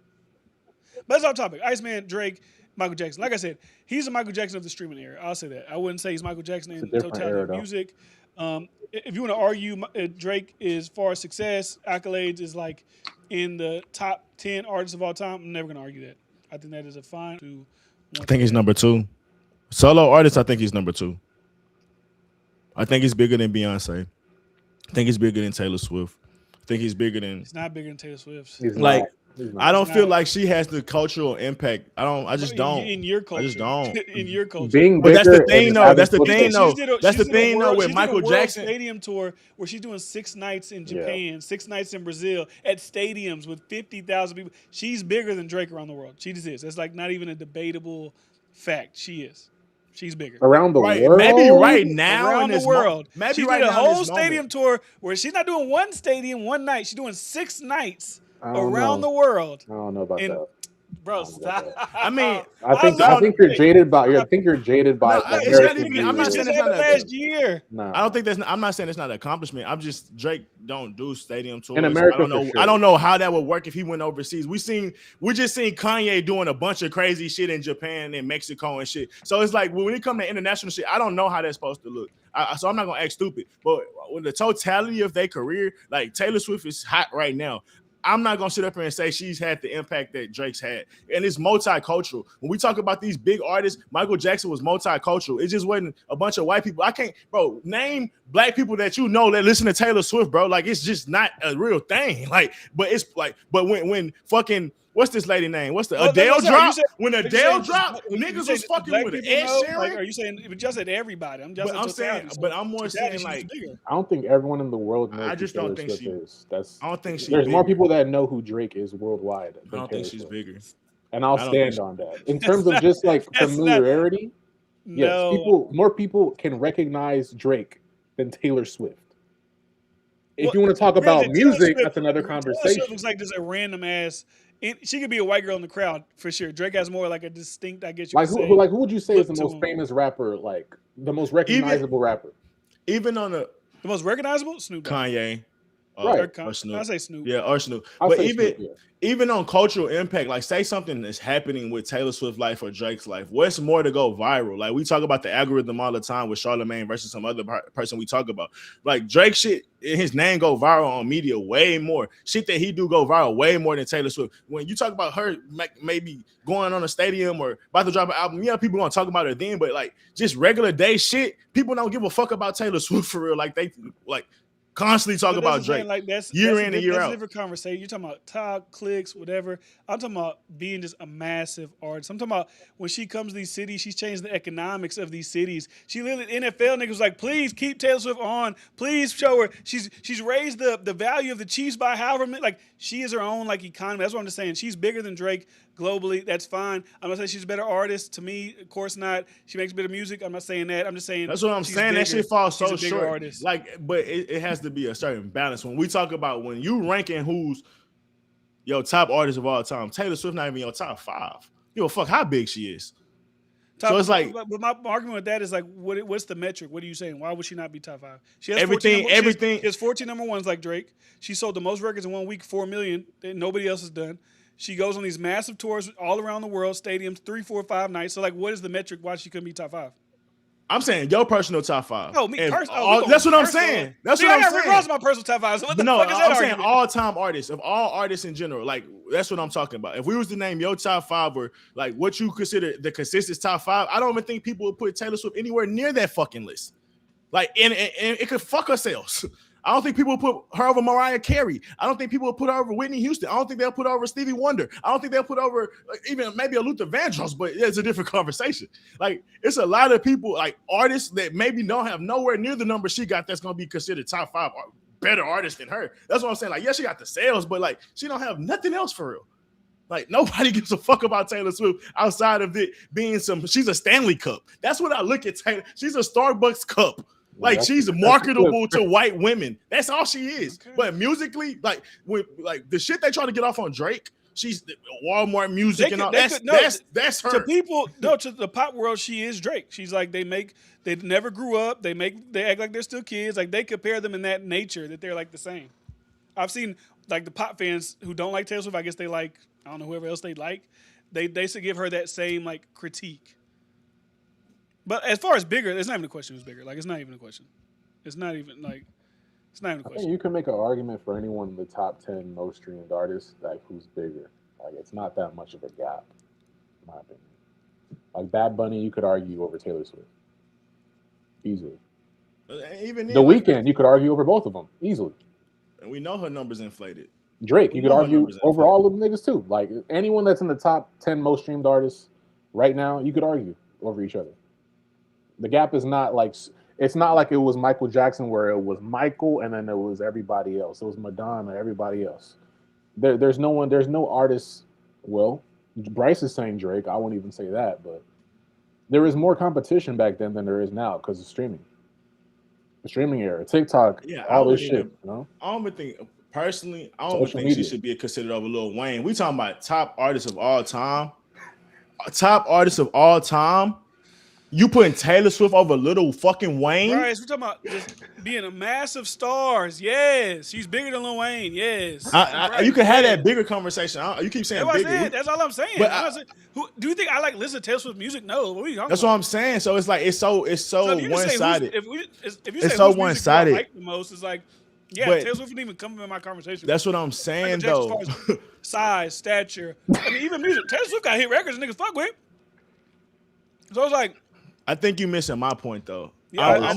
But that's off topic. Iceman, Drake, Michael Jackson. Like I said, he's a Michael Jackson of the streaming era. I'll say that. I wouldn't say he's Michael Jackson in different totality era, of though. music. If you want to argue Drake is far success, accolades is like in the top 10 artists of all time, I'm never going to argue that. I think that is a fine. I think he's number 2. Solo artist, I think he's number 2. I think he's bigger than Beyonce. I think he's bigger than Taylor Swift. I think he's bigger than. He's not bigger than Taylor Swift. Like, I don't He's feel not. like she has the cultural impact. I just don't. In your culture. I just don't. In your culture. Being But that's bigger the thing, and though. having That's the football- thing, though. That's the she's did a thing, though. world- With she's did a Michael world Jackson, stadium tour where she's doing 6 nights in Japan, 6 nights in Brazil at stadiums with 50,000 people. She's bigger than Drake around the world. She just is. That's like not even a debatable fact. She is. She's bigger. around the right? world. Maybe right now in Around the this world. maybe She right did a now in whole this moment. stadium tour where she's not doing one stadium one night. She's doing 6 nights I don't around know. the world. I don't know about And that. bro, stop. I mean, I think you're jaded by. I think you're jaded by. No, it's not even- I'm not saying it's not a- last year. Nah. I don't think I'm not saying it's not an accomplishment. I'm just Drake don't do stadium tours. In America, I don't know. for sure. I don't know how that would work if he went overseas. We just seen Kanye doing a bunch of crazy shit in Japan and Mexico and shit. So it's like when it comes to international shit, I don't know how that's supposed to look. So I'm not gonna act stupid. But with the totality of their career, like Taylor Swift is hot right now. I'm not gonna sit up here and say she's had the impact that Drake's had, and it's multicultural. When we talk about these big artists, Michael Jackson was multicultural. It just wasn't a bunch of white people. I can't, bro, name black people that you know that listen to Taylor Swift, bro. Like it's just not a real thing. Like, but it's like, but when fucking what's this lady name? What's the Adele drop? When Adele dropped, niggas was fucking with Ed Sheeran. Like, are you saying? But just said everybody. I'm saying, but I'm more saying like. I don't think everyone in the world knows I just who don't Taylor think Swift is. That's. I don't think she's There's more bigger. people that know who Drake is worldwide. I Than don't Taylor think she's Swift. bigger. And I'll I don't stand think on that. In terms of just like familiarity, yes, No. more people can recognize Drake than Taylor Swift. If Well, you want to talk about granted, Taylor music, Swift- that's another Taylor conversation. Swift looks like just a random ass. She could be a white girl in the crowd for sure. Drake has more like a distinct. I guess you Like could say. who would you say is the look to most him. famous rapper? Like the most recognizable rapper? Even on the The most recognizable Snoop Dogg. Kanye, Right. or Snoop. I say Snoop. Yeah, or Snoop. I'll But say even Snoop, yeah. even on cultural impact, like say something that's happening with Taylor Swift's life or Drake's life, what's more to go viral? Like we talk about the algorithm all the time with Charlamagne versus some other person we talk about. Like Drake shit, his name go viral on media way more. Shit that he do go viral way more than Taylor Swift. When you talk about her maybe going on a stadium or about to drop an album, yeah, people gonna talk about her then, but like just regular day shit, people don't give a fuck about Taylor Swift for real. Like they like Constantly talk But that's about what I'm saying. Drake Like year in and year that's a out. different conversation. You're talking about top clicks, whatever. I'm talking about being just a massive artist. I'm talking about when she comes to these cities, she's changed the economics of these cities. She literally NFL niggas was like, please keep Taylor Swift on. Please show her. She's raised the value of the Chiefs by however many. Like she is her own like economy. That's what I'm just saying. She's bigger than Drake globally. That's fine. I'm not saying she's a better artist. To me, of course not. She makes better music. I'm not saying that. I'm just saying That's what I'm she's saying. That bigger. shit falls She's so a bigger short. artist. Like, but it has to be a certain balance. When we talk about when you ranking who's your top artist of all time, Taylor Swift not even your top five. You know, fuck how big she is. So Top, it's like but my argument with that is like, what's the metric? What are you saying? Why would she not be top five? She has 14 everything, number. everything. She has 14 number ones like Drake. She sold the most records in 1 week, 4 million that nobody else has done. She goes on these massive tours all around the world, stadiums, 3, 4, 5 nights. So like, what is the metric? Why she couldn't be top five? I'm saying your personal top five. Oh, me And personal. Oh, we going that's what I'm personal. saying. That's See, what I I'm got Rick saying. Ross in my personal top five. So what But the no, fuck is that I'm saying argument? all time artists of all artists in general. Like that's what I'm talking about. If we was to name your top five or like what you consider the consistent top five, I don't even think people would put Taylor Swift anywhere near that fucking list. Like, and it could fuck ourselves. I don't think people will put her over Mariah Carey. I don't think people will put her over Whitney Houston. I don't think they'll put her over Stevie Wonder. I don't think they'll put over even maybe a Luther Vandross, but it's a different conversation. Like, it's a lot of people, like artists that maybe don't have nowhere near the number she got that's going to be considered top five better artists than her. That's what I'm saying. Like, yeah, she got the sales, but like, she don't have nothing else for real. Like nobody gives a fuck about Taylor Swift outside of it being she's a Stanley Cup. That's what I look at Taylor. She's a Starbucks cup. Like she's marketable to white women. That's all she is. Okay. But musically, like with like the shit they try to get off on Drake, she's Walmart music and all. That's her. To people, no, to the pop world, she is Drake. She's like they never grew up. They act like they're still kids. Like they compare them in that nature that they're like the same. I've seen like the pop fans who don't like Taylor Swift. I guess they like, I don't know, whoever else they like. They should give her that same like critique. But as far as bigger, it's not even a question who's bigger. Like, it's not even a question. It's not even a I question. think you can make an argument for anyone in the top 10 most streamed artists, like who's bigger. Like, it's not that much of a gap, in my opinion. Like Bad Bunny, you could argue over Taylor Swift easily. Even The Weeknd, you could argue over both of them easily. And we know her numbers inflated. Drake, you could argue over all of the niggas too. Like anyone that's in the top 10 most streamed artists right now, you could argue over each other. The gap is not like, it's not like it was Michael Jackson where it was Michael and then it was everybody else. It was Madonna, everybody else. There's no artist. Well, Bryce is saying Drake. I won't even say that, but there was more competition back then than there is now because of streaming. The streaming era, TikTok, all this shit. You know? I don't even think personally. I don't think she should be considered over Lil Wayne. We talking about top artists of all time. Top artists of all time. You putting Taylor Swift over Lil fucking Wayne? Right, we're talking about just being a massive stars. Yes, she's bigger than Lil Wayne. Yes, you can have that bigger conversation. You keep saying bigger. That's all I'm saying. But do you think I like listen to Taylor Swift music? No. What are you talking That's about? what I'm saying. So it's like it's so one sided. If you it's say so whose one music I sided. like the most, it's like Taylor Swift didn't even come in my conversation. That's what I'm saying though. As far as size, stature, I mean even music. Taylor Swift got hit records niggas fuck with. So it's like. I think you're missing my point though. Yeah,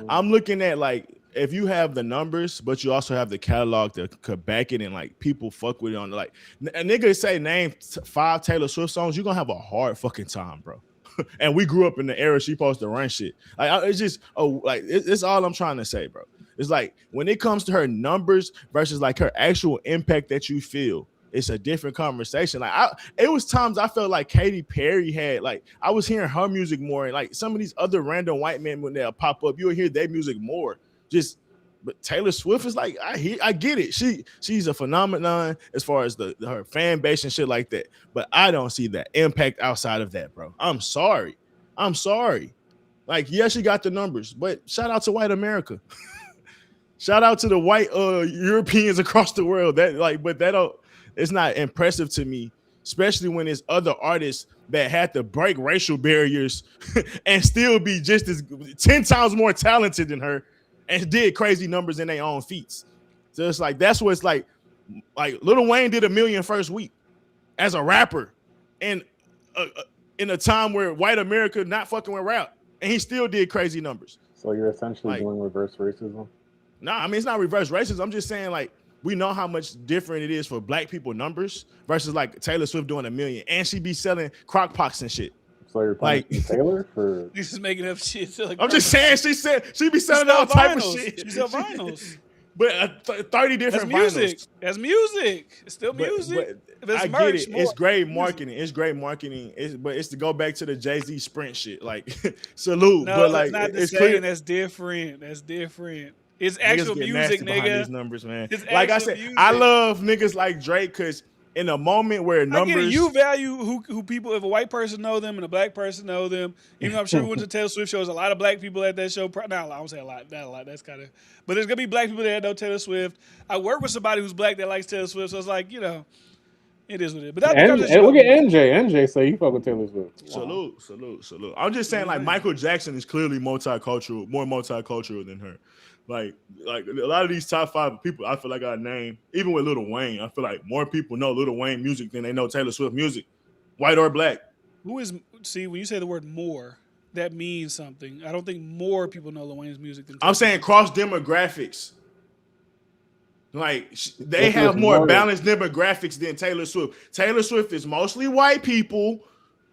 I'm looking at like if you have the numbers, but you also have the catalog to could back it and like people fuck with it on like a nigga say name 5 Taylor Swift songs, you're gonna have a hard fucking time, bro. And we grew up in the era she supposed to run shit. Like it's just it's all I'm trying to say, bro. It's like when it comes to her numbers versus like her actual impact that you feel. It's a different conversation. Like it was times I felt like Katy Perry had like I was hearing her music more, and like some of these other random white men when they'll pop up, you'll hear their music more. But Taylor Swift is like I get it. She's a phenomenon as far as her fan base and shit like that. But I don't see that impact outside of that, bro. I'm sorry. Like yeah, she got the numbers, but shout out to white America. Shout out to the white Europeans across the world. It's not impressive to me, especially when there's other artists that had to break racial barriers and still be just as 10 times more talented than her and did crazy numbers in their own feats. So it's like, that's what it's like Lil Wayne did 1 million first week as a rapper and in a time where white America not fucking with rap and he still did crazy numbers. So you're essentially doing reverse racism? No, I mean it's not reverse racism. I'm just saying like we know how much different it is for black people numbers versus like Taylor Swift doing 1 million, and she be selling crock pots and shit. So you're Like punishing Taylor for He's just making up shit. I'm just saying, she said she be She selling sell all type of vinyls. shit. She sell vinyls. But 30 That's different music. vinyls. That's music. It's still But music. If it's I merch, get it. more It's great music. marketing. It's great marketing. But it's to go back to the Jay-Z Sprint shit. Like salute. No, But it's like not the it's same. clear. That's different. That's different. It's Niggas actual get music, nasty behind nigga. these numbers, man. It's Like I actual said, I music. love niggas like Drake because in a moment where I get it. numbers You value who people. If a white person know them and a black person know them, even though I'm sure we went to Taylor Swift shows, a lot of black people at that show. Not a lot. I won't say a lot. Not a lot. That's kind of. But there's gonna be black people that know Taylor Swift. I work with somebody who's black that likes Taylor Swift, so it's like it is what it is. But that's because and, of the and show. look at NJ. NJ say you fuck with Taylor Swift. Wow. salute. I'm just saying, like Michael Jackson is clearly multicultural, more multicultural than her. Like a lot of these top 5 people, I feel like I name, even with Lil Wayne, I feel like more people know Lil Wayne music than they know Taylor Swift music, white or black. Who is see when you say the word more, that means something. I don't think more people know Lil Wayne's music than Taylor I'm saying Swift. cross demographics. Like they What's have more more balanced demographics than Taylor Swift. Taylor Swift is mostly white people,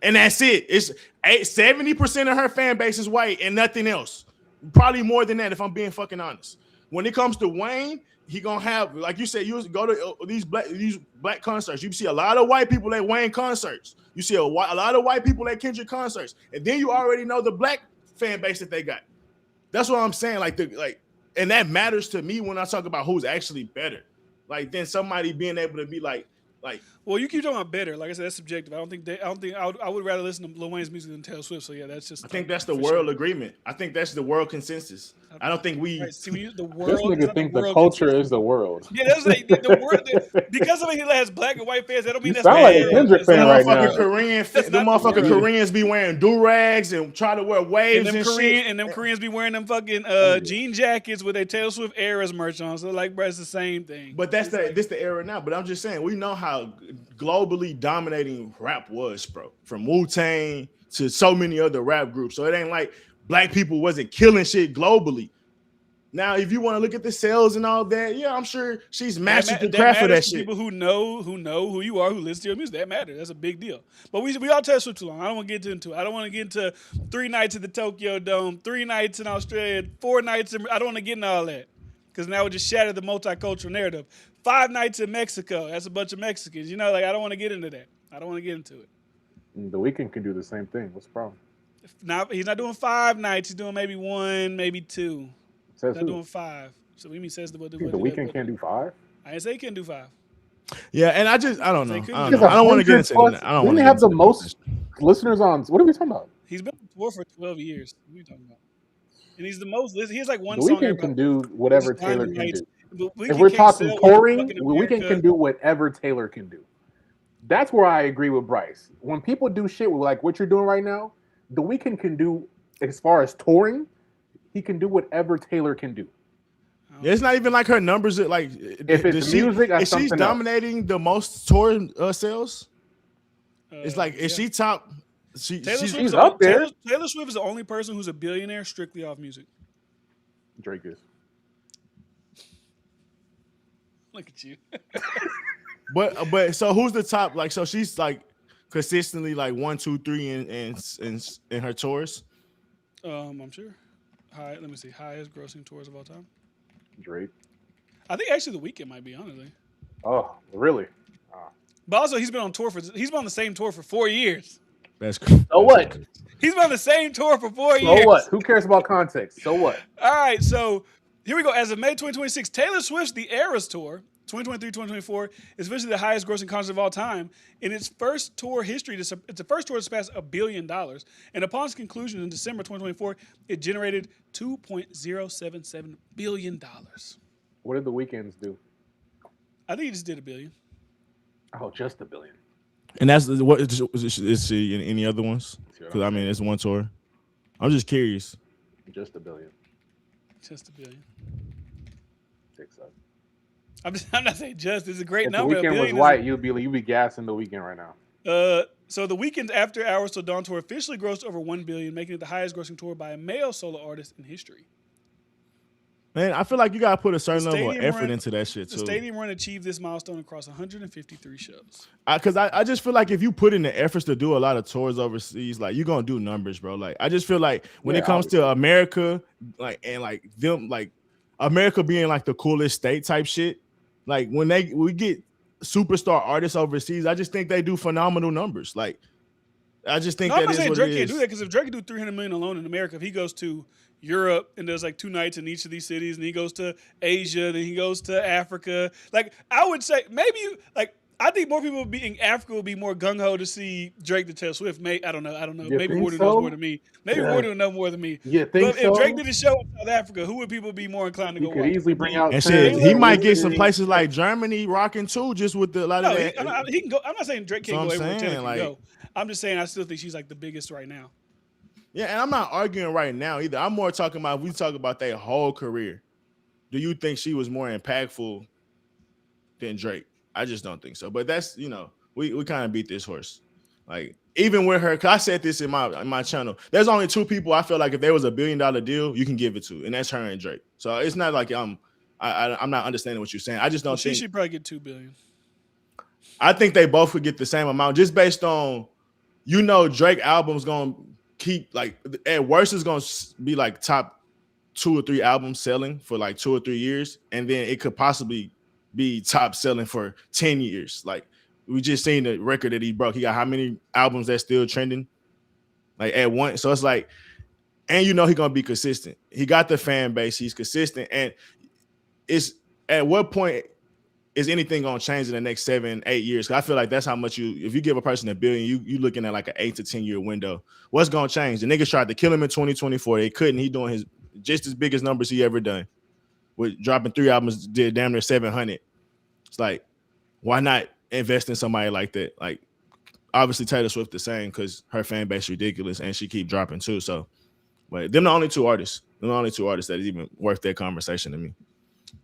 and that's it. It's 70% of her fan base is white and nothing else. Probably more than that if I'm being fucking honest. When it comes to Wayne, he gonna have, like you said, you go to these black concerts. You see a lot of white people at Wayne concerts. You see a lot of white people at Kendrick concerts, and then you already know the black fan base that they got. That's what I'm saying. And that matters to me when I talk about who's actually better. Like then somebody being able to be like. Well, you keep talking about better. Like I said, that's subjective. I would rather listen to Lil Wayne's music than Taylor Swift. So yeah, that's just. I think that's the world agreement. I think that's the world consensus. I don't think we. Right, see, when you, the This world. nigga think the culture is the world. Yeah, that's like the word. Because of it, he has black and white fans. That don't mean You that's sound the like a world. Kendrick That's fan not right the now. world. Korean, That's the not the motherfucking world. Koreans be wearing do-rags and try to wear waves And them shit. Koreans be wearing them fucking jean jackets with a Taylor Swift Eras merch on. So like, bro, it's the same thing. But this the era now. But I'm just saying, we know how globally dominating rap was, bro. From Wu-Tang to so many other rap groups. So it ain't like black people wasn't killing shit globally. Now, if you want to look at the sales and all that, yeah, I'm sure she's mastered the craft of that shit. People who know who you are, who listen to your music, that matters. That's a big deal. But we all Taylor Swift too long. I don't want to get into it. I don't want to get into 3 nights at the Tokyo Dome, 3 nights in Australia, 4 nights in. I don't want to get into all that because now it just shattered the multicultural narrative. 5 nights in Mexico. That's a bunch of Mexicans. Like I don't want to get into that. I don't want to get into it. The Weeknd can do the same thing. What's the problem? Now he's not doing 5 nights. He's doing maybe 1, maybe 2. Says Not who? doing 5. So we mean says the Weeknd can't do 5. I didn't say he can't do 5. Yeah, and I don't know. They I couldn't don't do know. I don't want to get into Plus, that. I don't we want to have get the into most listeners on. What are we talking about? He's been on tour for 12 years. What are you talking about? And he's the most. He has like one The song. Weeknd can do whatever Just Diamond Taylor can Nights. do. But If Weeknd we're can't talking sell touring, fucking the Weeknd America. can do whatever Taylor can do. That's where I agree with Bryce. When people do shit with like what you're doing right now, the Weeknd can do, as far as touring, he can do whatever Taylor can do. Yeah, it's not even like her numbers. Like If it's music, that's is she something dominating the most tour sales? It's like is yeah. she top? She's She's up there. Taylor Swift is the only person who's a billionaire strictly off music. Drake is. Look at you. But so who's the top? Like so she's like consistently like 1, 2, 3 in her tours. I'm sure. Let me see. Highest grossing tours of all time. Drake. I think actually the Weeknd might be, honestly. Oh, really? But also he's been on the same tour for 4 years. That's cool. So what? He's been on the same tour for 4 years. So what? Who cares about context? So what? All right, so here we go. As of May 2026, Taylor Swift's The Eras Tour, 2023-2024, is officially the highest grossing concert of all time. In its first tour history, it's the first tour to surpass $1 billion. And upon its conclusion in December 2024, it generated $2.077 billion. What did the Weekends do? I think he just did $1 billion. Oh, just $1 billion. And that's what is she in any other ones? Because I mean, it's one tour. I'm just curious. Just $1 billion. Just $1 billion. Six up. I'm not saying just. It's a great If the number. Weekend was white, you'd be gassing the Weekend right now. So the Weeknd's After Hours Till Dawn tour officially grossed over $1 billion, making it the highest grossing tour by a male solo artist in history. Man, I feel like you gotta put a The certain level of stadium effort run, into that shit the too. stadium run achieved this milestone across 153 shows. Because I just feel like if you put in the efforts to do a lot of tours overseas, like you're gonna do numbers, bro. Like I just feel like when Yeah, it comes to obviously. America, like and like them, like America being like the coolest state type shit, like when we get superstar artists overseas, I just think they do phenomenal numbers. Like I just think No, I'm that not is saying what it Drake can't do that is. because if Drake could do 300 million alone in America, if he goes to Europe and does like 2 nights in each of these cities, and he goes to Asia, then he goes to Africa, like I would say maybe like I think more people being Africa would be more gung ho to see Drake than Taylor Swift. I don't know. I don't know. You Maybe think Wardu knows more so? than me. Maybe Yeah. Wardu would know more than me. You think But if Drake so? did a show in South Africa, who would people be more inclined to He go could watch? easily Would it bring be out And shit, he Taylor? Trez, Would might it get some Winston. be places like Germany rocking too, just with the, a lot of no? that. He can go. I'm not saying Drake So can't I'm go everywhere Taylor saying, can like, go. I'm just saying I still think she's like the biggest right now. yeah, and I'm not arguing right now either. I'm more talking about if we talk about their whole career. Do you think she was more impactful than Drake? I just don't think so. But that's we kind of beat this horse. Like even with her, cause I said this in my channel. There's only two people I feel like if there was $1 billion deal, you can give it to, and that's her and Drake. So it's not like I'm not understanding what you're saying. I just Well, don't she think. should probably get 2 billion. I think they both could get the same amount just based on Drake album's gonna keep like at worst is gonna be like top 2 or 3 albums selling for like 2 or 3 years, and then it could possibly be top selling for 10 years. Like we just seen the record that he broke. He got how many albums that's still trending like at once. So it's like, and he gonna be consistent. He got the fan base. He's consistent, and it's at what point is anything gonna change in the next 7, 8 years? Because I feel like that's how much if you give a person $1 billion, you looking at like an 8 to 10 year window. What's gonna change? The niggas tried to kill him in 2024. They couldn't. He doing his just as big as numbers he ever done. With dropping 3 albums, did damn near 700. It's like, why not invest in somebody like that? Like, obviously Taylor Swift the same because her fan base is ridiculous and she keep dropping too. So, but them the only two artists. Them the only two artists that is even worth that conversation to me.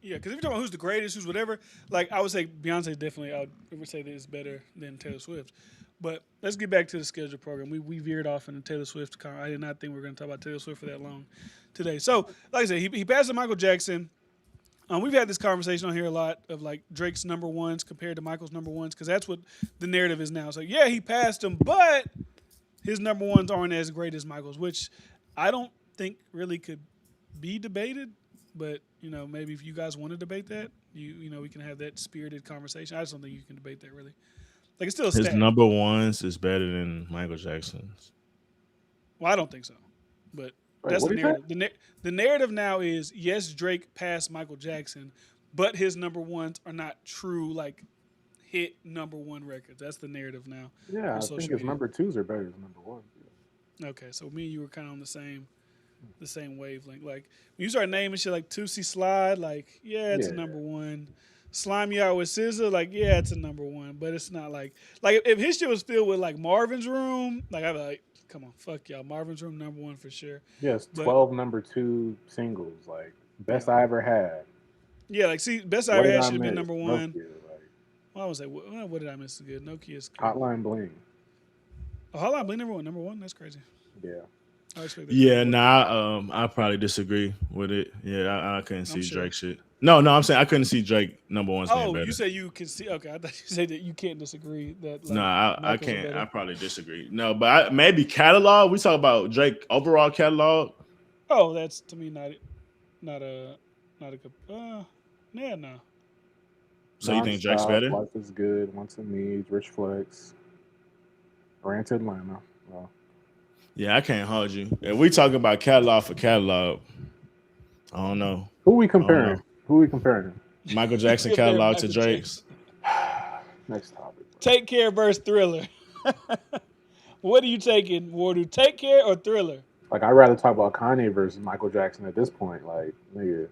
Yeah, because if you're talking about who's the greatest, who's whatever, like I would say Beyonce definitely. I would say that it's better than Taylor Swift. But let's get back to the schedule program. We veered off into Taylor Swift. I did not think we were going to talk about Taylor Swift for that long today. So, like I said, he passed to Michael Jackson. We've had this conversation on here a lot of like Drake's number ones compared to Michael's number ones because that's what the narrative is now. So yeah, he passed him, but his number ones aren't as great as Michael's, which I don't think really could be debated. But maybe if you guys want to debate that, we can have that spirited conversation. I just don't think you can debate that really. Like it's still a His stat. number ones is better than Michael Jackson's. Well, I don't think so, but Wait, that's what the is that? narrative. The narrative now is yes, Drake passed Michael Jackson, but his number ones are not true like hit number one records. That's the narrative now Yeah, on I think social his media. number twos are better than number ones. Okay, so me and you were kind of on the same wavelength. Like when you start naming shit like Tootsie Slide, like yeah, it's Yeah. a number one. Slime You Out with SZA, like yeah, it's a number one, but it's not like if his shit was filled with like Marvin's Room, like I'd be like, come on, fuck y'all, Marvin's Room number one for sure. Yes, But 12 number two singles. Like, yeah, best I ever had. yeah, like see, Best I What Ever did Had I should have been miss? number one. Nokia. Like, Well, I was like, what did I miss? Good, Nokia is good. Hotline Bling. Oh, hold on, Blink number one. That's crazy. Yeah. I expect that to be Yeah, more. nah, I probably disagree with it. Yeah, I couldn't I'm see sure. Drake shit. No, I'm saying I couldn't see Drake number ones being Oh, you better. say you can see? Okay, I thought you said that you can't disagree that No, like I Michael's are can't. I better. probably disagree. No, but maybe catalog. We talk about Drake overall catalog. Oh, that's to me not a not a good. Yeah, no. So you think Drake's Nonstop, better? Life is Good, Once and Needs, Rich Flex, Ran to Atlanta. Well, Yeah, I can't hold you. If we talk about catalog for catalog, I don't know. who we I don't know. comparing? Who we comparing? Michael Jackson Compare catalog to Michael Drake's. Jackson. Next topic. Take Care versus Thriller. What are you taking, Wardu? Take Care or Thriller? Like, I'd rather talk about Kanye versus Michael Jackson at this point. Like, nigga,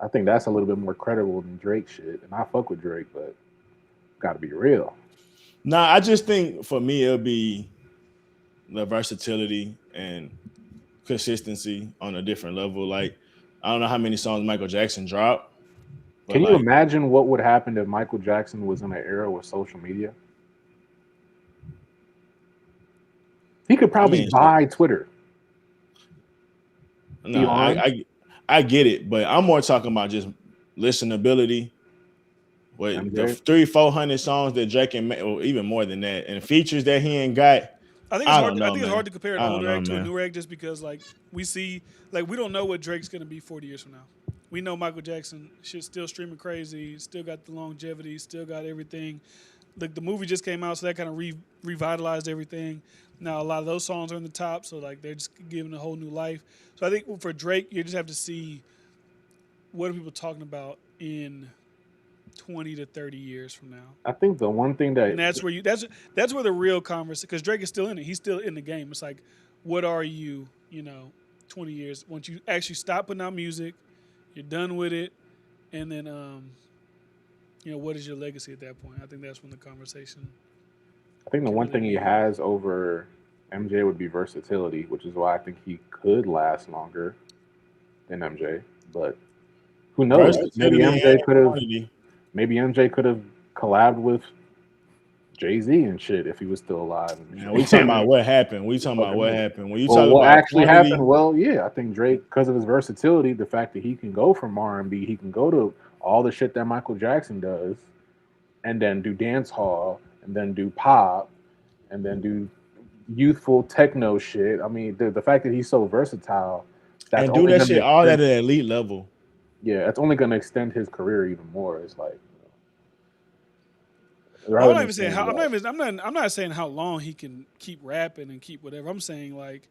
I think that's a little bit more credible than Drake shit. And I fuck with Drake, but gotta be real. Nah, I just think for me it'll be the versatility and consistency on a different level. Like I don't know how many songs Michael Jackson dropped, but Can you like imagine what would happen if Michael Jackson was in an era with social media? He could I probably mean, shit. buy Twitter. No, Elon. I get it, but I'm more talking about just listenability. What the MJ. 300-400 songs that Drake and or even more than that, and features that he ain't got. I think it's I hard. don't I know, think it's hard man. to compare an I don't older know, act to a man. newer act just because like we see like we don't know what Drake's gonna be 40 years from now. We know Michael Jackson shit still streaming crazy, still got the longevity, still got everything. Like the movie just came out, so that kind of revitalized everything. Now a lot of those songs are in the top, so like they're just giving a whole new life. So I think for Drake, you just have to see what are people talking about in 20 to 30 years from now. I think the one thing And that that's where the real conversation, because Drake is still in it. He's still in the game. It's like, what are you? 20 years once you actually stop putting out music, you're done with it, and then what is your legacy at that point? I think that's when the conversation I think the can one really thing he begin. has over MJ would be versatility, which is why I think he could last longer than MJ. But who knows? Maybe Versatility and MJ could have. quantity. Maybe MJ could have collabed with Jay-Z and shit if he was still alive and Man, we shit. talking about what happened. We talking about Fucking what knows. happened. When you Well, talk what about actually happened? quantity, Well, yeah, I think Drake, because of his versatility, the fact that he can go from R&B, he can go to all the shit that Michael Jackson does, and then do dance hall, and then do pop, and then do youthful techno shit. I mean, the fact that he's so versatile, that's and do only that going to shit all extend. at an elite level. Yeah, that's only going to extend his career even more. It's like I'm rather not than even saying saying how. I'm not like, even. I'm not saying how long he can keep rapping and keep whatever. I'm saying like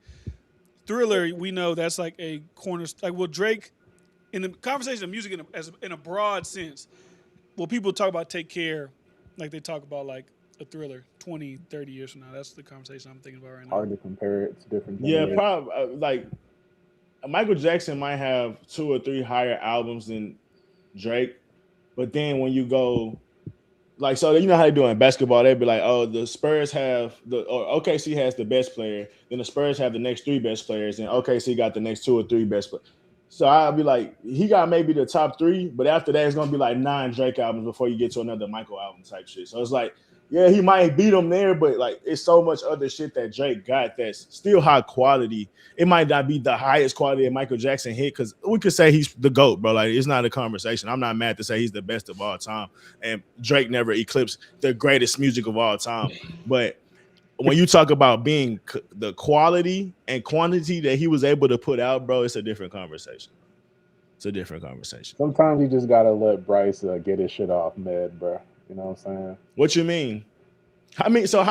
Thriller. We know that's like a corner. Like, will Drake in the conversation of music in a broad sense? Will people talk about Take Care like they talk about like a Thriller 20, 30 years from now? That's the conversation I'm thinking about right now. hard to compare it to different Yeah, generations. probably like Michael Jackson might have two or three higher albums than Drake, but then when you go like so you know how they do in basketball, they'd be like, oh, the Spurs have the or OKC has the best player, then the Spurs have the next three best players, and OKC got the next two or three best players. So I'll be like, he got maybe the top three, but after that, it's gonna be like 9 Drake albums before you get to another Michael album type shit. So it's like, yeah, he might beat him there, but like it's so much other shit that Drake got that's still high quality. It might not be the highest quality that Michael Jackson hit because we could say he's the GOAT, bro. Like it's not a conversation. I'm not mad to say he's the best of all time, and Drake never eclipsed the greatest music of all time. But when you talk about being the quality and quantity that he was able to put out, bro, it's a different conversation. It's a different conversation. Sometimes you just gotta let Bryce get his shit off mid, bro. You know what I'm saying? What you mean? How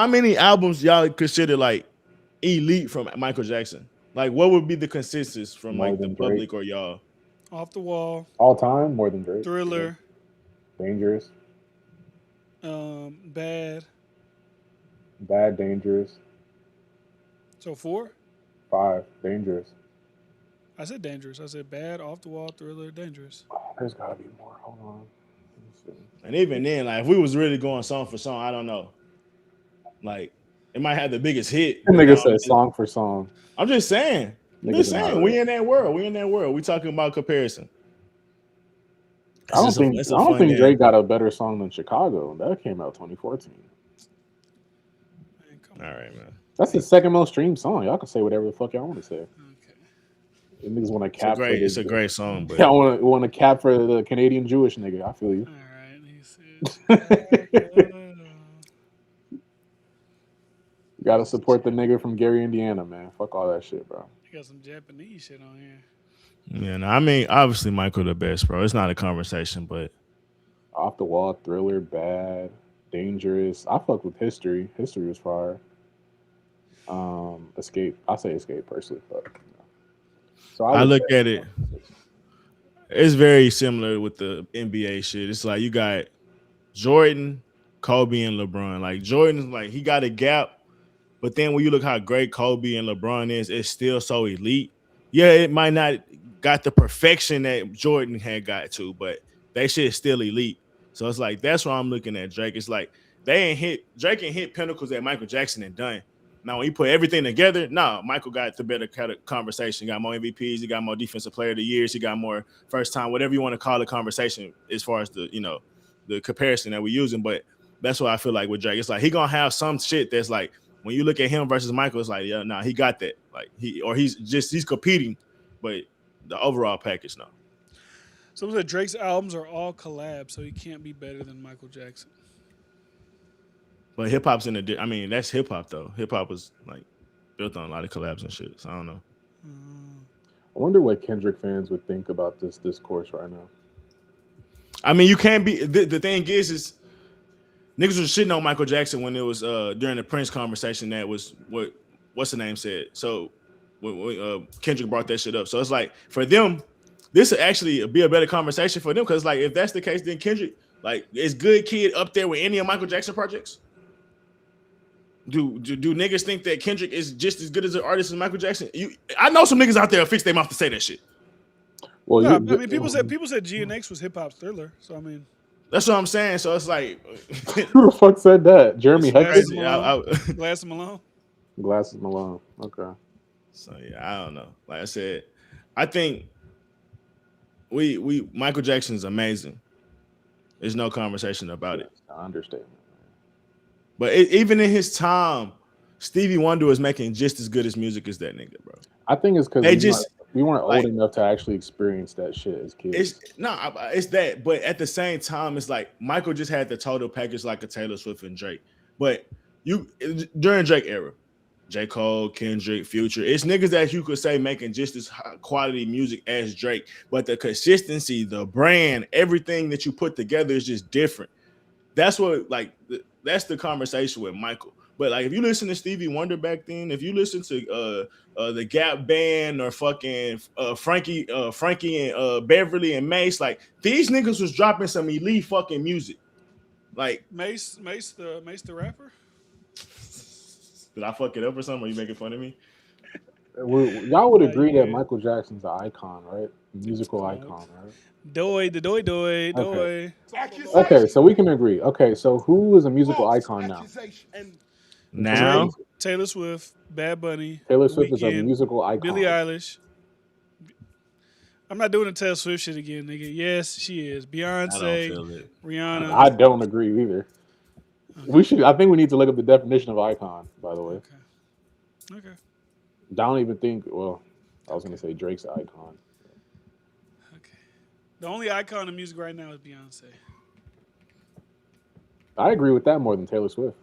many albums y'all consider like elite from Michael Jackson? Like, what would be the consensus from More like the than Drake. public or y'all? Off the Wall, All time, more than Drake. Yeah. Thriller, Dangerous, Bad. bad, dangerous. So four. Five, dangerous. I said Dangerous. I said Bad, Off the Wall, Thriller, Dangerous. Oh, there's gotta be more. Hold on. Let me And even then, like, if we was really going song for song, I don't know. Like, it might have the biggest hit, see. but Nigga now said song for song. I'm just saying. I'm Niggas just are not saying. real. We in that world. We in that world. We talking about comparison. I It's don't just a, think it's I a don't fun think game. Drake got a better song than Chicago. That came out 2014. Man, come All on. right, man. That's the second most streamed song. Y'all can say whatever the fuck y'all want to say. Okay. You niggas want to cap for It's a the great song, but y'all want to cap for the Canadian Jewish nigga. I feel you. All right. He said Chicago. You gotta support the nigga from Gary, Indiana, man. Fuck all that shit, bro. You got some Japanese shit on here. yeah, no, I mean, obviously Michael the best, bro. It's not a conversation, but Off the wall, thriller, bad, dangerous. I fucked with history. History was fire. Escape. I say escape personally, but so I I would look say at it. It's very similar with the NBA shit. It's like you got Jordan, Kobe, and LeBron. Like Jordan's like he got a gap, but then when you look how great Kobe and LeBron is, it's still so elite. Yeah, it might not got the perfection that Jordan had got to, but they shit is still elite. So it's like that's why I'm looking at Drake. It's like they ain't hit Drake ain't hit pinnacles that Michael Jackson had done. Now when you put everything together, nah, Michael got the better conversation. He got more MVPs, he got more defensive player of the years, he got more first time, whatever you want to call the conversation as far as the comparison that we're using. But that's what I feel like with Drake. It's like he gonna have some shit that's like when you look at him versus Michael, it's like, yeah, nah, he got that. Like he's competing, but the overall package, no. Someone said Drake's albums are all collabs, so he can't be better than Michael Jackson. But hip hop's in a. I mean, that's hip hop though. Hip hop was like built on a lot of collabs and shit. So I don't know. I wonder what Kendrick fans would think about this discourse right now. I mean, you can't be. The thing is niggas was shitting on Michael Jackson when it was during the Prince conversation. That was what's the name said. So when Kendrick brought that shit up, so it's like for them, this would actually be a better conversation for them because like if that's the case, then Kendrick like is Good Kid up there with any of Michael Jackson projects? Do niggas think that Kendrick is just as good as an artist as Michael Jackson? I know some niggas out there fix their mouth to say that shit. Well, No, I mean people said GNX was hip hop's Thriller, so I mean that's what I'm saying. So it's like, who the fuck said that? Jeremy Heckler? Glass Malone. Glasses Malone. Okay. So yeah, I don't know. Like I said, I think we Michael Jackson's amazing. There's no conversation about it. I understand. But even in his time, Stevie Wonder was making just as good as music as that nigga, bro. I think it's because we weren't like, old enough to actually experience that shit as kids. It's that. But at the same time, it's like Michael just had the total package like a Taylor Swift and Drake. But during Drake era, J. Cole, Kendrick, Future, it's niggas that you could say making just as high quality music as Drake. But the consistency, the brand, everything that you put together is just different. That's what that's the conversation with Michael. But like if you listen to Stevie Wonder back then, if you listen to the Gap Band or fucking Frankie and Beverly and Mace, like these niggas was dropping some elite fucking music. Like Mace the rapper. Did I fuck it up or something? Are you making fun of me? Y'all would agree that Michael Jackson's an icon, right? Musical icon, right? Doy. Okay, so we can agree. Okay, so who is a musical icon now? Now Taylor Swift, Bad Bunny. Taylor Swift is a Weeknd, musical icon. Billie Eilish. I'm not doing the Taylor Swift shit again, nigga. Yes, she is. Beyonce, Rihanna. I don't agree either. Okay. I think we need to look up the definition of icon, by the way. Okay. I don't even think, well, I was going to say Drake's an icon. Okay. The only icon of music right now is Beyonce. I agree with that more than Taylor Swift.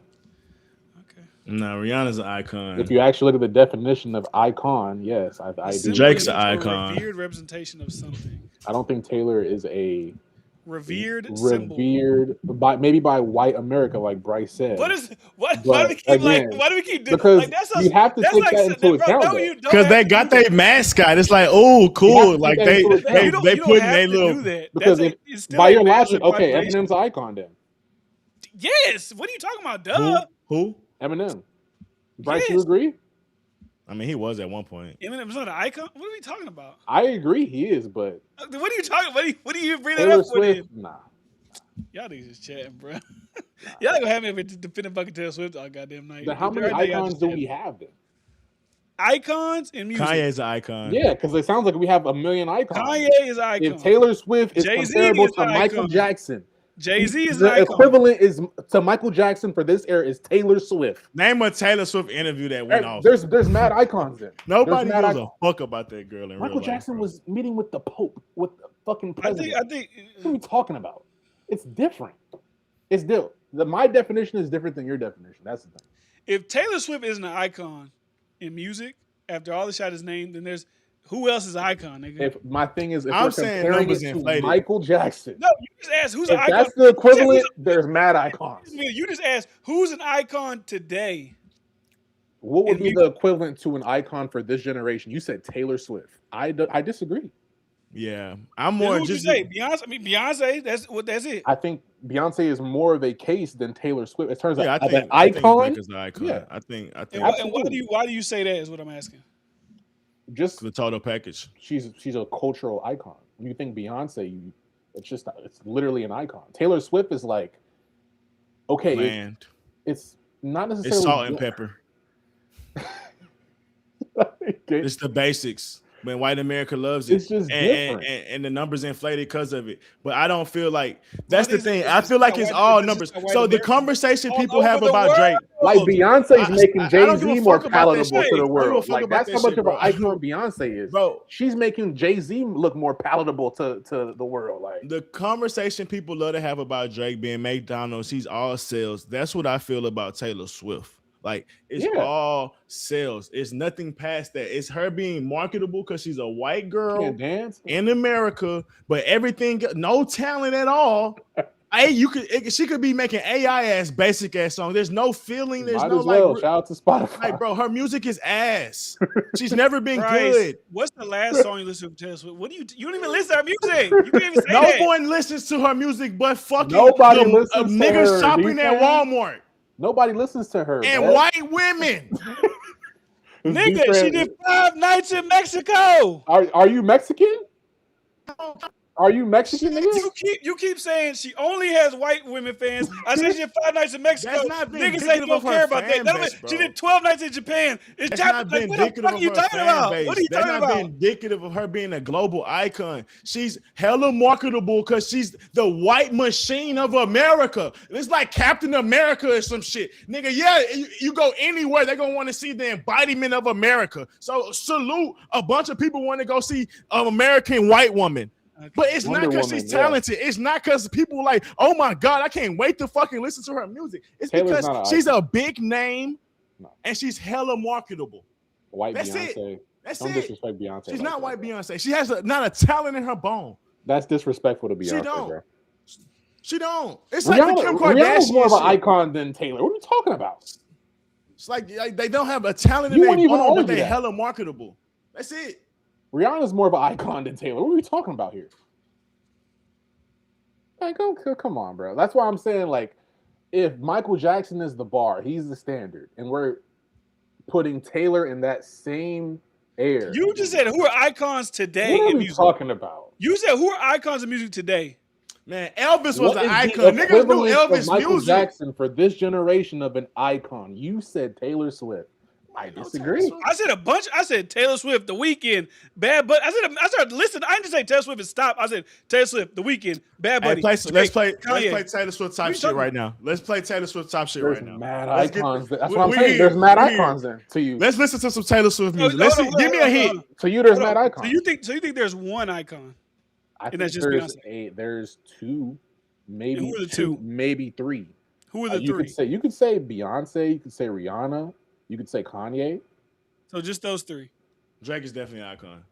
Okay. No, Rihanna's an icon. If you actually look at the definition of icon, yes, I do. Drake's an icon. Revered representation of something. I don't think Taylor is a revered maybe by white America, like Bryce said. Why do we keep doing? Because like, that's you have to take that into account. Because they got their mascot. It's like, oh, cool. Like they put in their little. Because by your logic, okay, Eminem's an icon then. Yes. What are you talking about? Duh. Who? Eminem. Bryce, you agree? I mean, he was at one point. Eminem's not an icon. What are we talking about? I agree, he is, but what are you talking? What do you bring Taylor that up Swift? With? Nah. Y'all niggas just chatting, bro. Y'all gonna have me defending fucking Taylor Swift all goddamn night. But how many icons do we have then? Icons in music. Kanye's an icon. Yeah, because it sounds like we have a million icons. Kanye is an icon. If Taylor Swift is comparable to Michael Jackson, Jay-Z is the an icon. equivalent is to Michael Jackson for this era is Taylor Swift. Name a Taylor Swift interview that went off. There's mad icons there. Nobody gives a fuck about that girl in Michael real Jackson life, was meeting with the Pope, with the fucking president. I think what are we talking about? It's different. It's different. My definition is different than your definition. That's the thing. If Taylor Swift isn't an icon in music, after all the shot is named, then there's who else is an icon, nigga? If my thing is, if I'm we're saying comparing numbers it to inflated. Michael Jackson, no, you just asked who's an if icon. that's the equivalent, there's mad icons. You just asked who's an icon today. What would be the equivalent to an icon for this generation? You said Taylor Swift. I disagree. Yeah, I'm more just say Beyonce. I mean, Beyonce. That's it. I think Beyonce is more of a case than Taylor Swift. It turns out I think icon. is an icon. Yeah. I think. And why do you say that? Is what I'm asking. Just the total package. She's a cultural icon. When you think Beyonce, it's literally an icon. Taylor Swift is like, okay, it's not necessarily it's salt and pepper. It's the basics. when white America loves it, It's just different. and the numbers inflated because of it. But I don't feel like Well, that's the thing. I feel like it's all numbers. So the conversation all people over have the about Drake, Like Beyonce's making I Jay don't give a Z more fuck about that palatable shit. to the I don't give a world. fuck Like about that's that how much shit, of an bro. icon Beyonce is. Bro. She's making Jay Z look more palatable to the world. Like The conversation people love to have about Drake being McDonald's, he's all sales. That's what I feel about Taylor Swift. Like it's all sales. It's nothing past that. It's her being marketable because she's a white girl can't dance. in America, but everything, no talent at all. Hey, she could be making AI ass basic ass song. There's no feeling. There's Might no as well. like. Shout out to Spotify. Like, bro, her music is ass. She's never been Bryce, good. what's the last song you listened to Taylor Swift? What do you don't even listen to her music. You can't even say No that. one listens to her music but fucking Nobody listens to niggas her, shopping at D-Fan. Walmart Nobody listens to her. and man. white women. Nigga, she did 5 nights in Mexico. Are you Mexican? Are you Mexican, nigga? You keep saying she only has white women fans. I said she did 5 nights in Mexico. That's not been Niggas say you indicative don't of her care about that. fan That base, she bro. did 12 nights in Japan. It's That's Japan. not been Like, what the indicative fuck are of you her talking fan about? base. What are you That's talking not been about? indicative of her being a global icon. She's hella marketable because she's the white machine of America. It's like Captain America or some shit. Nigga, yeah, you go anywhere, they're going to want to see the embodiment of America. So salute, a bunch of people want to go see an American white woman. Okay. But it's Wonder not because Woman, she's talented. It's not because people like, oh my God, I can't wait to fucking listen to her music. It's Taylor's because not an she's icon. a big name and she's hella marketable. White That's Beyonce. it. That's Don't it. disrespect Beyonce. She's like not that, white bro. Beyonce. She has not a talent in her bone. That's disrespectful to Beyonce, She don't. bro. She don't. It's like the Kim Rihanna's more of an Kardashian shit. icon than Taylor. What are you talking about? It's like they don't have a talent in You their wouldn't even bone, but argue they that. hella marketable. That's it. Rihanna's more of an icon than Taylor. What are we talking about here? Like, come on, bro. That's why I'm saying, like, if Michael Jackson is the bar, he's the standard, and we're putting Taylor in that same air. You just said who are icons today What are in we music? talking about? You said who are icons in music today? Man, Elvis was What an is icon. the Niggas knew equivalent of Elvis Michael music. Jackson for this generation of an icon? You said Taylor Swift. I disagree. I said a bunch. I said Taylor Swift, The Weeknd, Bad Bunny. I started listening. I didn't just say Taylor Swift and stop. I said Taylor Swift, The Weeknd, Bad Hey, Bunny. let's play Taylor Swift top you shit talking right now. Let's play Taylor Swift top shit There's right now. mad Let's get- icons. That's we- what I'm we saying. here. There's mad We here. icons then to you. Let's listen to some Taylor Swift music. Hold Let's on, see. hold Give me on, a hold hit. on. To you, there's Hold mad on. icons. So you think there's one icon? I and that's think just there's two, maybe And who are the two, two? maybe three. Who are the You three? could say Beyonce, you could say Rihanna, you could say Kanye. So just those three. Drake is definitely an icon.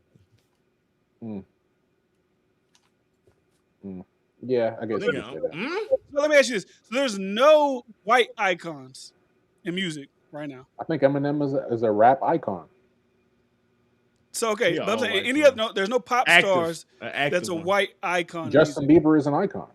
Yeah, I guess. You Nigga, could say that. So let me ask you this: so there's no white icons in music right now. I think Eminem is a rap icon. So okay, He but I'm all saying white, any bro. other no, there's no pop Active. stars An active that's a one. white icon. in Justin music. Bieber is an icon.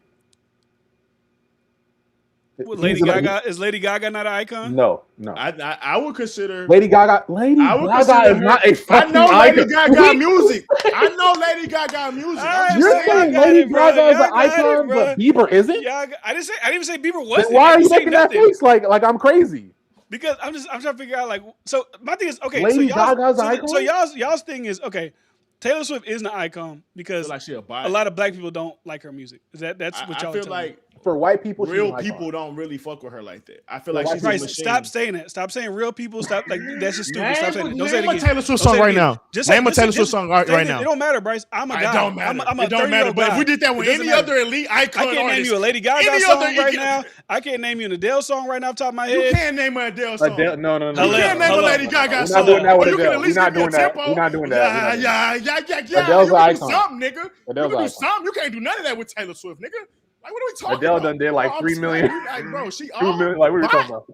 What, He's Lady an- Gaga is Lady Gaga not an icon? No. I would consider. Lady Gaga I would Gaga consider is her- not a I fucking know Lady icon. Gaga music. I know Lady Gaga music. I'm Alright, just You're bro, saying. saying y'all got Lady it, bro. Gaga is an Y'all got it, icon, bro. but Bieber isn't? Yeah, I didn't say Bieber Then wasn't. why I are you didn't say making that nothing. face like I'm crazy? Because I'm trying to figure out like so my thing is okay. Lady so y'all's, Gaga's an so icon? y'all's thing is okay. Taylor Swift isn't an icon I because feel like she a a bias. lot of black people don't like her music. Is that's what y'all I feel telling me? like For white people, she's real an icon. people don't really fuck with her like that. I feel Well, like she's a Bryce, machine. stop saying that. Stop saying real people. Stop like that's just stupid. Stop saying that. Don't say it Name a again. Taylor Swift Don't song say it right again. now. Just Name a Taylor just Swift song right say now. It don't matter, Bryce. I'm a guy. It don't matter. I'm a It don't matter. 30-year-old But if guy. we did that It with doesn't any matter. other elite icon I can't name artist, you a Lady Gaga any song other- right now. I can't name you an Adele song right now off the top of my you head. can't name an Adele song. Adele, no. You Hello. can't name a Hello. Lady Gaga We're not song. doing that Or with you can Adele. at least We're not give me a doing that. tempo. We're not doing that. We're not doing Yeah. Adele's You an can do icon. something, nigga. Adele's You can an do icon. something. You can't do none of that with Taylor Swift, nigga. Like, what are we talking Adele about? done did like I'm 3 saying, million. like, bro, she 2 million. Like, what are we talking about?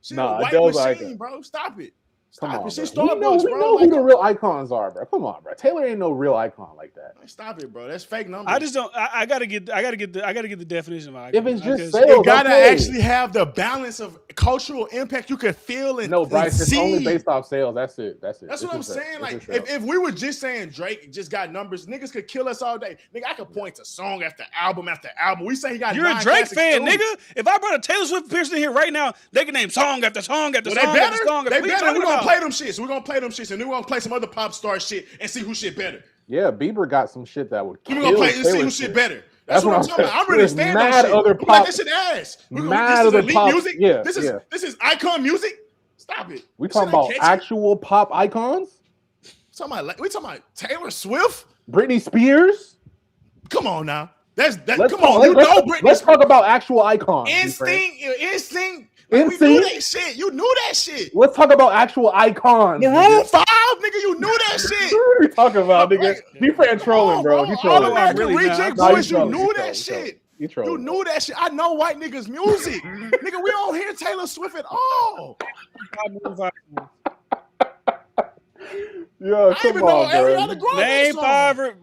She Nah, a white Adele's an machine, icon. bro. Stop it. Come Stop on, it. She's bro. Starbucks, We bro. know Like, who the real icons are, bro. Come on, bro. Taylor ain't no real icon like that. stop it, bro. That's fake numbers. I just don't. I gotta get the definition of icon. If it's just It sales, gotta okay. actually have the balance of cultural impact you can feel and No, Bryce, and it's see. only based off sales. That's it. That's It's what I'm just saying. it's Like, just sales. if we were just saying Drake just got numbers, niggas could kill us all day. Nigga, I could point to song after album after album. We say he got. You're a 9 Drake classics fan, too. nigga. If I brought a Taylor Swift person in here right now, they can name song after song after Well, song they after better. song. They What are you better. talking We're gonna play them shits. We're gonna play them shits, and then we're gonna play some other pop star shit and see who shit better. Yeah, Bieber got some shit that would kill. We're gonna play and see who shit better. That's what I'm talking about. I'm really standing on shit. Other I'm pop, like, this shit ass. Mad this is other elite pop music. Yeah, this is icon music. Stop it. We talking about actual pop icons. We talking about Taylor Swift, Britney Spears. Come on now. Come on. Britney. Let's talk about actual icons. Instinct. We knew that shit. You knew that shit. Let's talk about actual icons. Maroon 5, nigga. You knew that shit. What are you talking about, nigga? He trolling, bro. He trolling. All American Reject Boys, you knew that shit. You knew that shit. I know white niggas' music. Nigga, we don't hear Taylor Swift at all. Yo, come on, bro.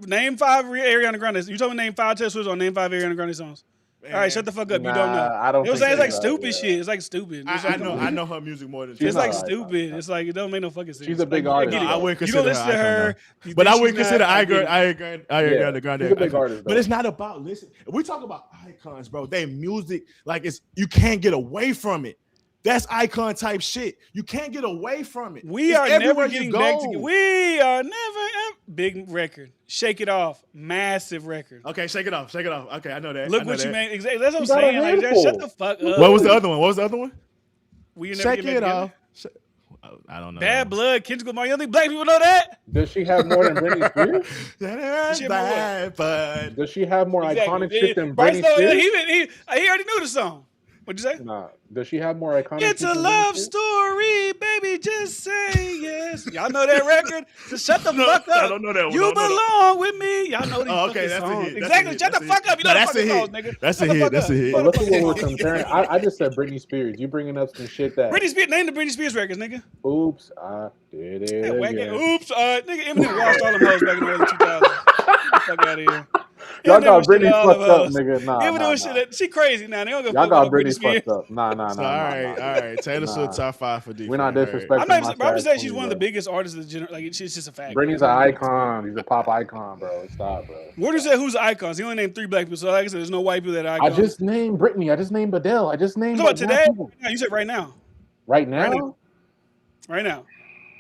Name five Ariana Grande. You told me name 5 Taylor Swift on name 5 Ariana Grande songs. Man. All right, shut the fuck up. You don't know. I don't. It's like stupid shit. It's like stupid. I know her music more than. It's like stupid. It's like it don't make no fucking sense. She's a big artist. I wouldn't consider you don't listen to her, but I wouldn't consider Ariana Grande. She's a big artist, but it's not about listen. We talk about icons, bro. They music like you can't get away from it. That's icon type shit. You can't get away from it. We are never getting back together. We are never big record. Shake It Off, massive record. Okay, Shake It Off. Okay, I know that. Look what you made. Exactly. That's what I'm saying. Like, shut the fuck up. What was the other one? We never Shake It Off. I don't know. Bad Blood, Kendrick Lamar. You don't think black people know that? Does she have more than Britney Spears? Does she have more iconic shit than Britney Spears? He already knew the song. What'd you say? Nah. Does she have more iconic? It's a love story, baby. Just say yes. Y'all know that record? Just shut the fuck up. I don't know that one. You belong with me. Y'all know these okay, that's songs. a hit. Exactly. Shut the fuck up. You know that's the a hit. songs, nigga. That's a hit. That's a hit. Well, look at what we're comparing. I just said Britney Spears. You bringing up some shit that Britney Spears. Name the Britney Spears records, nigga. Oops, I did it. Oops, nigga. Eminem lost all the hoes back in the early 2000s. Get the fuck out of here. Y'all got Britney fucked up, nigga. Nah. Shit. She crazy now. They don't go y'all got Britney fucked up. Nah. All right. Taylor Swift top 5 for defense. We're not disrespecting. I'm just saying she's one of the biggest artists of the generation. Like, she's just a fact. Britney's an icon. He's a pop icon, bro. Stop, bro. What do you say? Who's icons? He only named 3 black people. So like I said, there's no white people that are icons. I just named Britney. I just named Adele. I just named. What today? No, you said right now. Right now. Right now.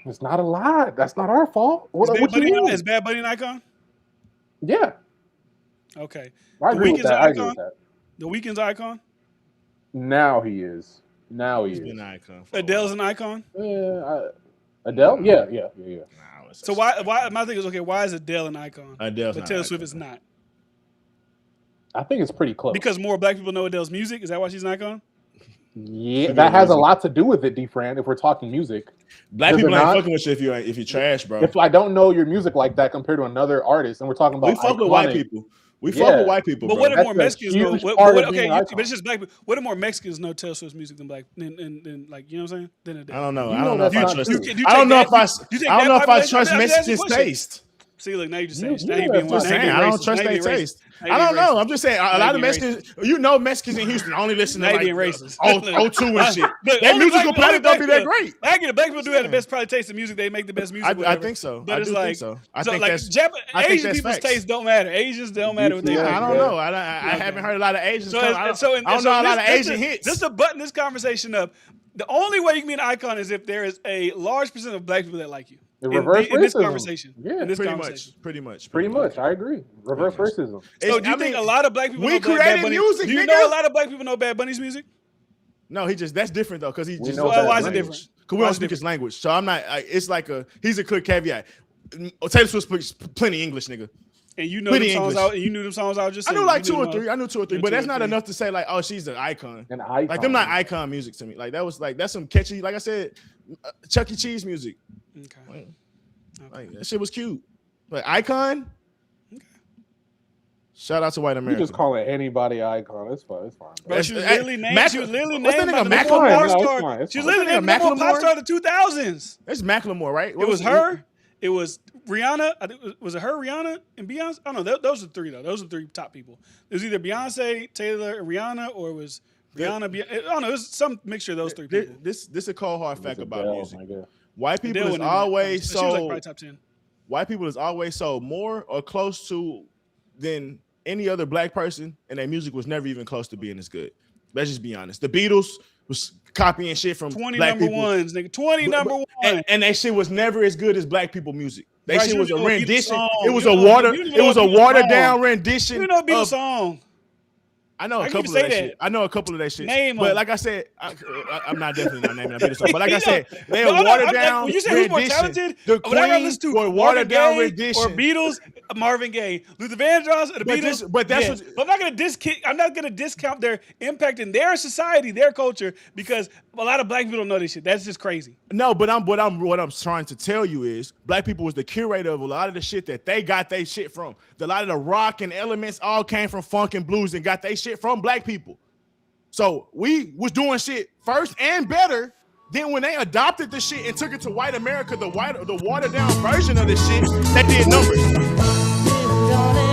It's not a lot. That's not our fault. What you mean? Is Bad Bunny an icon? Yeah. Okay. I agree with that. The Weeknd's icon? Now he is. He's been an icon. Adele's an icon? Adele? Yeah. So why my thing is, okay, why is Adele an icon? Adele's but Taylor Swift is not. I think it's pretty close. Because more black people know Adele's music? Is that why she's an icon? Yeah, that has a lot to do with it, D-Fran, if we're talking music. Black people ain't fucking with you if you trash, bro. If I don't know your music like that compared to another artist, and we're talking about we fuck with white people. We fuck with white people, but bro. what do more Mexicans know? But it's just black people. What do more Mexicans know Taylor Swift's music than black? Than like, you know what I'm saying? Than Adele. I don't know. I don't know if I trust. I don't know if I trust Mexicans' taste. See, look, now you just saying. Now you being I don't trust their taste. I don't know. I'm just saying a lot of Mexicans. Mexicans in Houston only listen to like racist. O2 and shit. Their musical probably don't be that great. I get it. Black people do have the best probably taste of music. They make the best music. I think so. But it's like I think that's Asian people's taste don't matter. Asians don't matter what they think. I don't know. I haven't heard a lot of Asians. I don't know a lot of Asian hits. Just to button this conversation up, the only way you can be an icon is if there is a large percent of black people that like you. In this conversation. Yeah, pretty much. I agree. Reverse racism. So do you think a lot of black people know Bad Bunny? Music, do you know a lot of black people know Bad Bunny's music? No, that's different though, because why is it different? Because we don't speak his language. So I'm not. It's like he's a clear caveat. Taylor Swift speaks plenty English, nigga. And you know them songs out. And you knew them songs out. Just I knew like 2 or 3. I knew 2 or 3, but that's not enough to say like, oh, she's an icon. An icon. Like them not icon music to me. Like that's some catchy. Like I said, Chuck E. Cheese music. Okay. Like, that shit was cute. But icon? Okay. Shout out to white America. You just calling anybody icon. It's fine. Bro, she was literally named. She was literally named by the number one pop star. She was literally named the number one pop star of the 2000s. It's Macklemore, right? It was her. It was Rihanna. I think was it her, Rihanna, and Beyonce? I don't know. Those are 3 though. Those are 3 top people. It was either Beyonce, Taylor, and Rihanna, or it was Rihanna. I don't know. It was some mixture of those 3 people. This is a cold hard fact about music. White people is always so. She was like probably top 10. White people is always so more or close to than any other black person, and their music was never even close to being as good. Let's just be honest. The Beatles was copying shit from 20 black number people. ones, nigga. 20 But, number but, one. and that shit was never as good as black people music. That Bryce, shit you was don't a know a Beatles rendition. song. It was You a don't know- water. you don't It know was a a Beatles watered song. down rendition. You know a Beatles of, song. I know I a can couple say of that that. shit. I know a couple of that shit. Name but 'em. like I said, I'm not definitely not naming a Beatles song. But like You I know, said, they no, a no, watered like, down when you say who's more rendition. talented, The when I gotta Queen listen to for a Marvin watered down Gaye rendition. or Beatles, Marvin Gaye, Luther Vandross, or the Beatles. But that's yeah. what. But I'm not gonna discount their impact in their society, their culture, because a lot of black people don't know this shit. That's just crazy. No, but what I'm trying to tell you is black people was the curator of a lot of the shit that they got their shit from. A lot of the rock and elements all came from funk and blues and got their shit from black people. So we was doing shit first and better. Then when they adopted the shit and took it to white America, the watered down version of the shit, they did numbers.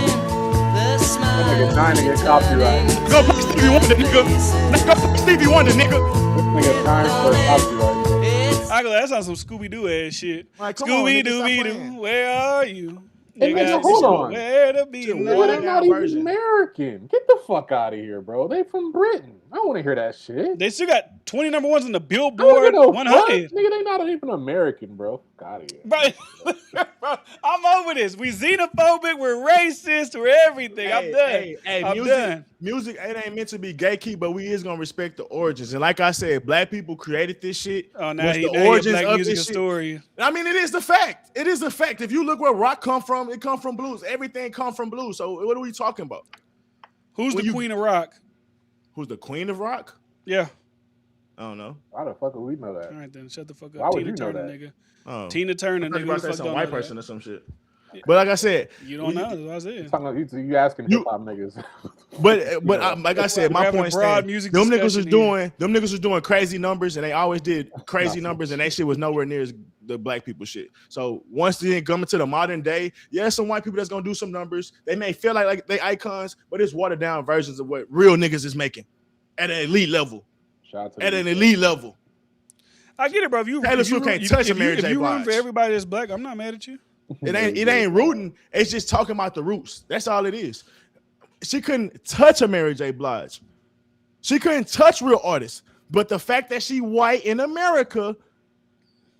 That nigga trying to get copyright. Go play Stevie Wonder, nigga. Go play Stevie Wonder, nigga. This nigga trying for copyright. I go, that sounds some Scooby Doo ass shit. Like, come on, Scooby nigga, stop Dooby playing. Doo, where are you? Hey, nigga, hold on. Where to be Shit, now? Boy, they're down not even version. American. Get the fuck out of here, bro. They from Britain. I don't want to hear that shit. They still got 20 number ones in the I don't Billboard give no 100. fuck. Nigga, they not even American, bro. Fuck out of here. Bro, I'm over this. We xenophobic, we're racist, we're everything. I'm done. I'm done. Music, it ain't meant to be gatekeep, but we is gonna respect the origins. And like I said, black people created this shit. Oh, now What's he the now he a origins black of music this shit? historian. I mean, it is the fact. It is the fact. If you look where rock come from, it come from blues. Everything come from blues. So what are we talking about? Who's When the queen of rock? Who's the queen of rock? Yeah. I don't know. Why the fuck would we know that? All right, then. Shut the fuck up. Why would Tina you know Turner, that? nigga. Oh. Tina Turner, I nigga. thought you Who about the to fuck say some don't white know person that? or some shit. But like I said, You don't know. That's what I said. You asking You- hip hop niggas. like I said, We're my having a point broad is music them niggas was discussion doing crazy numbers, and they always did crazy numbers, and that shit was nowhere near as the black people shit. So once they come into the modern day, yeah, some white people that's gonna do some numbers. They may feel like they icons, but it's watered down versions of what real niggas is making at an elite level. Shout out to At the an elite level. I get it, bro. If you Taylor Swift can't touch a Mary J. If you rooting Blige. for everybody that's black, I'm not mad at you. It ain't rooting. It's just talking about the roots. That's all it is. She couldn't touch a Mary J. Blige. She couldn't touch real artists. But the fact that she white in America,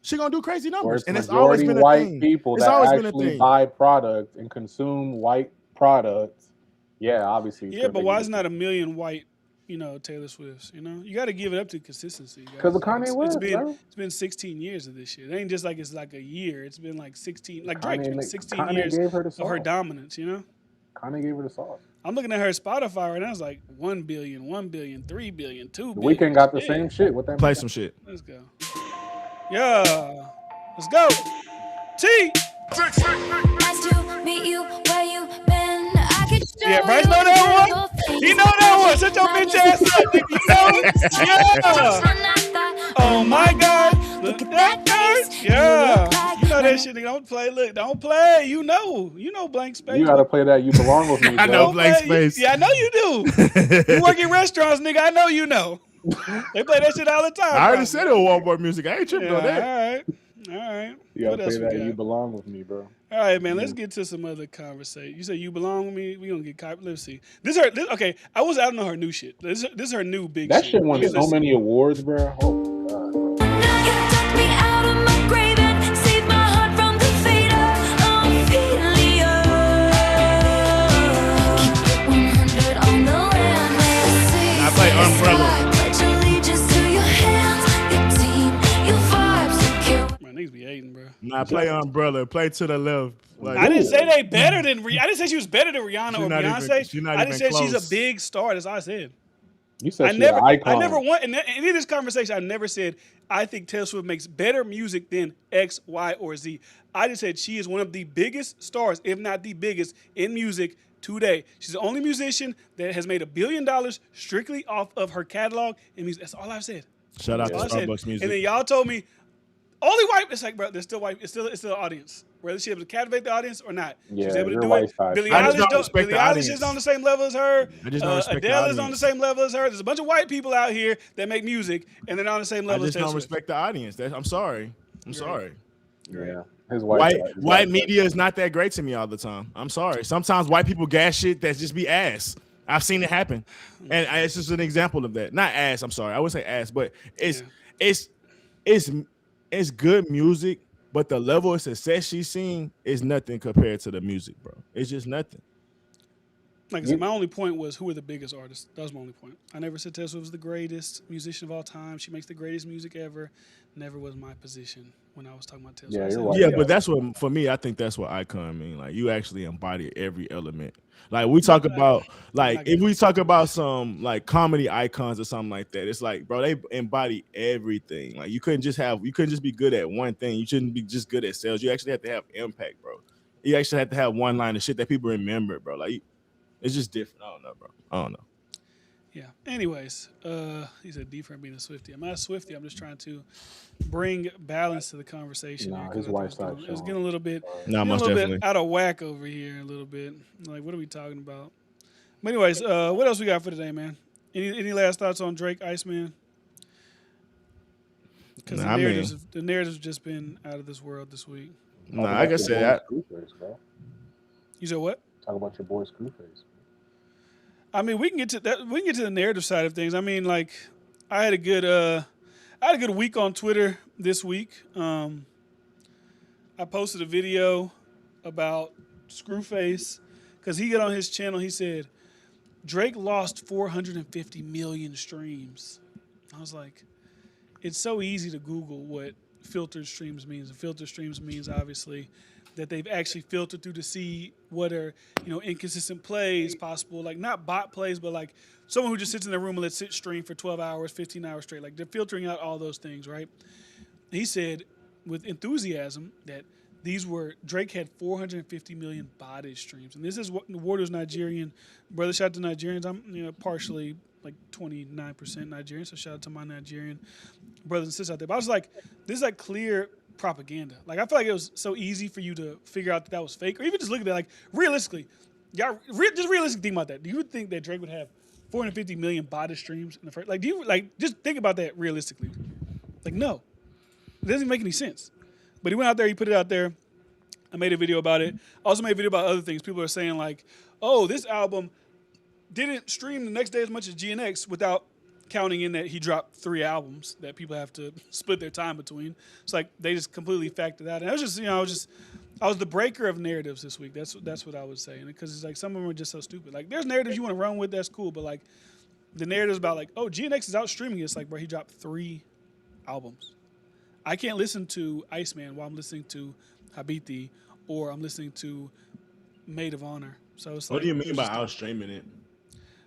she gonna do crazy Or numbers. it's And it's always majority been a white thing. people It's that always been a actually thing. buy product and consume white products. Yeah, obviously. Yeah, but why is not a million white, Taylor Swifts? You got to give it up to consistency. guys. Because of Kanye West, bro. It's been 16 years of this shit. It ain't just like it's like a year. It's been like 16, like Drake. Kanye, It's been 16 Kanye years gave her the of her sauce. dominance. Kanye gave her the sauce. I'm looking at her Spotify right now. It's like 1 billion, 1 billion, 3 billion, 2 The billion. Weeknd got the Shit. same shit with that. Play some shit. Let's go. Yeah. Let's go. T. Nice to meet you where you been. I could show Yeah, Bryce you know that little one. things. He know that one. Shut your bitch ass up, nigga. Yeah. Oh my God. Look at that face. Yeah. You know that shit, nigga. Don't play. Look, don't play. You know blank space. You gotta play that. You belong with me. I bro. know Don't blank play. space. Yeah, I know you do. You work in restaurants, nigga. I know you know. They play that shit all the time. I already probably. said it was Walmart music. I ain't tripping Yeah, on that. all right. All right. You gotta What else play we that. got? You belong with me, bro. All right, man. Let's get to some other conversation. You say you belong with me. We gonna get copy. Let's see. Okay. I don't know her new shit. This is her new big That shit. shit won Let me so listen. many awards, bro. Oh my god. Bro. You took me out of my grave and saved my heart from the fate of Ophelia. Keep it 100 on the land. I play Umbrella. Pledge allegiance to your hands, your team, your vibes, secure. Man, niggas be hating, bro. Nah, play Umbrella. Play to the left. Like, I didn't say they better than. I didn't say she was better than Rihanna She or not even- Beyonce. she not I just even said she's close. a big star. That's all I said. You said she's an icon. I never want in any of this conversation. I never said I think Taylor Swift makes better music than X, Y, or Z. I just said she is one of the biggest stars, if not the biggest, in music today. She's the only musician that has made $1 billion strictly off of her catalog and music. That's all I've said. shout out All to I said. Starbucks music. And then y'all told me only white. It's like, bro, there's still white. It's still an audience. Whether she's able to captivate the audience or not, Yeah, she's able to you're do white it. side. Billie I just Eilish, don't respect Billie the Eilish audience. is on the same level as her. I just don't respect the Adele is on the audience. same level as her. There's a bunch of white people out here that make music, and they're not on the same I level as just Taylor don't Swift. respect the audience. I'm sorry. I'm sorry. Yeah. His White side. white media is not that great to me all the time. I'm sorry. Sometimes white people gas shit that just be ass. I've seen it happen, and it's just an example of that. Not ass. I'm sorry, I would say ass, but Yeah. it's it's it's good music, but the level of success she's seen is nothing compared to the music, bro. It's just nothing. Like I said, my only point was who are the biggest artists. That was my only point. I never said Taylor Swift was the greatest musician of all time. She makes the greatest music ever. Never was my position when I was talking about Taylor Swift. Yeah, I you're said right. Yeah, who's but the that's best. what for me. I think that's what icon mean. Like you actually embody every element. Like we talk about, I'm like not if gonna. we talk about some like comedy icons or something like that, it's like, bro, they embody everything. Like you couldn't just be good at one thing. You shouldn't be just good at sales. You actually have to have impact, bro. You actually have to have one line of shit that people remember, bro. Like it's just different. I don't know, bro. I don't know. Yeah. Anyways, he said D from being a Swiftie. I'm not a Swiftie. I'm just trying to bring balance to the conversation here Nah, because his I thought wife's not it was showing. getting a little bit, Sorry. Nah, most definitely. out of whack over here a little bit. Like, what are we talking about? But anyways, what else we got for today, man? Any last thoughts on Drake, Iceman? Because Nah, I mean, the narratives have just been out of this world this week. nah, Talk like I about your said, boy Screwface, bro. You said what? Talk about your boy Screwface. I mean, we can get to that. We can get to the narrative side of things. I mean, like, I had a good week on Twitter this week. I posted a video about Screwface because he got on his channel. He said Drake lost 450 million streams. I was like, it's so easy to Google what filtered streams means. And filtered streams means obviously that they've actually filtered through to see what are inconsistent plays possible, like not bot plays, but like someone who just sits in their room and lets it stream for 12 hours, 15 hours straight. Like they're filtering out all those things, right? He said with enthusiasm that Drake had 450 million botted streams, and this is what Wardo's Nigerian brother. Shout out to Nigerians. I'm partially like 29% Nigerian, so shout out to my Nigerian brothers and sisters out there. But I was like, this is like clear propaganda. Like I feel like it was so easy for you to figure out that was fake, or even just look at that. Like realistically, just realistically think about that. Do you think that Drake would have 450 million botted streams in the first? Like, do you like just think about that realistically? Like, no, it doesn't make any sense. But he went out there, he put it out there. I made a video about it. I also made a video about other things. People are saying like, oh, this album didn't stream the next day as much as GNX without counting in that he dropped 3 albums that people have to split their time between. It's like they just completely factored that. And I was just, I was the breaker of narratives this week. That's what I would say. And because it's like some of them are just so stupid. Like there's narratives you want to run with, that's cool. But like the narratives about like, oh, GNX is out streaming. It's like, bro, he dropped 3 albums. I can't listen to Iceman while I'm listening to Habiti or I'm listening to Maid of Honor. So it's what like, do you mean there's by just out streaming it?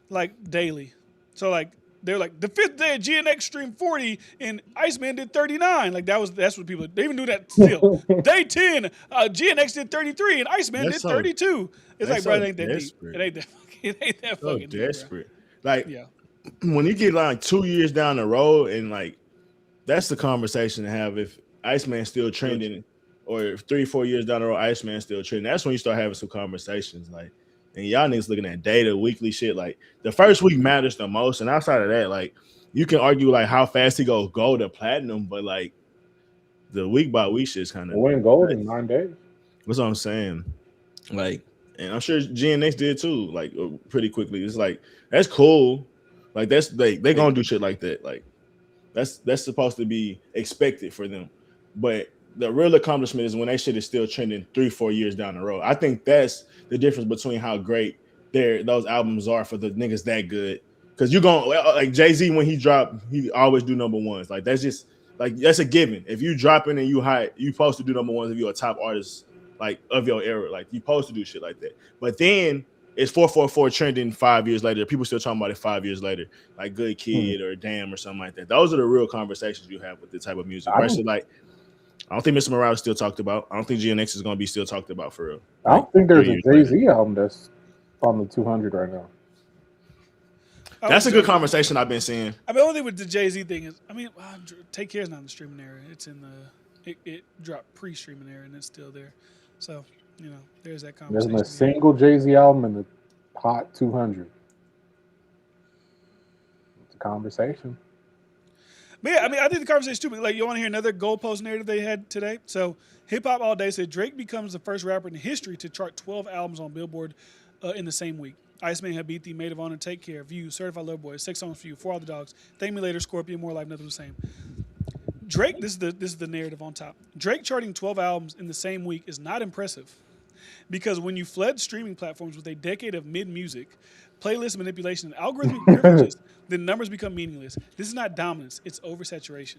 like daily. So like they're like the 5th day of GNX streamed 40 and Iceman did 39. Like that's what people they even do that still. Day 10, GNX did 33 and Iceman That's did so 32. It's like, that's bro, so it ain't that deep. desperate. It ain't that fucking, it ain't that So fucking deep, bro. desperate. Like Yeah. when you get like 2 years down the road and like that's the conversation to have if Iceman's still trending or if 3-4 years down the road Iceman's still trending. That's when you start having some conversations like and y'all niggas looking at data, weekly shit. Like the first week matters the most, and outside of that, like you can argue like how fast he goes gold to platinum, but like the week by week shit's kind It of went gold in 9 days. that's what I'm saying. Like, and I'm sure GNX did too. Like pretty quickly. It's like that's cool. Like that's they gonna do shit like that. Like that's supposed to be expected for them. But the real accomplishment is when that shit is still trending 3-4 years down the road. I think that's the difference between how great those albums are for the niggas that good. Because you're going like Jay-Z when he dropped, he always do number ones. Like that's just like that's a given. If you dropping and you high, you supposed to do number ones if you're a top artist like of your era. Like you supposed to do shit like that. But then it's 444 trending 5 years later. People still talking about it 5 years later, like Good Kid or Damn or something like that. Those are the real conversations you have with this type of music. Versus like I don't think Mr. Morale is still talked about. I don't think GNX is going to be still talked about for real. I don't think there's 3 a years Jay-Z later. album that's on the 200 right now. That's a good conversation I've been seeing. I mean, the only thing with the Jay-Z thing is, I mean, Take Care is not in the streaming era. It's in the it dropped pre-streaming era and it's still there. So there's that There's conversation. a single Jay-Z album in the hot 200. It's a conversation. But yeah, I mean, I think the conversation is stupid. Like, you want to hear another goalpost narrative they had today? So, Hip Hop All Day said Drake becomes the first rapper in history to chart 12 albums on Billboard in the same week. Iceman, Habiti, Maid of Honor, Take Care, View, Certified Lover Boy, 6 Songs for You, For All the Dogs, Thank Me Later, Scorpion, More Life, Nothing the Same. Drake, this is the narrative on top. Drake charting 12 albums in the same week is not impressive. Because when you flood streaming platforms with a decade of mid music, playlist manipulation, and algorithmic privileges, then numbers become meaningless. This is not dominance, it's oversaturation.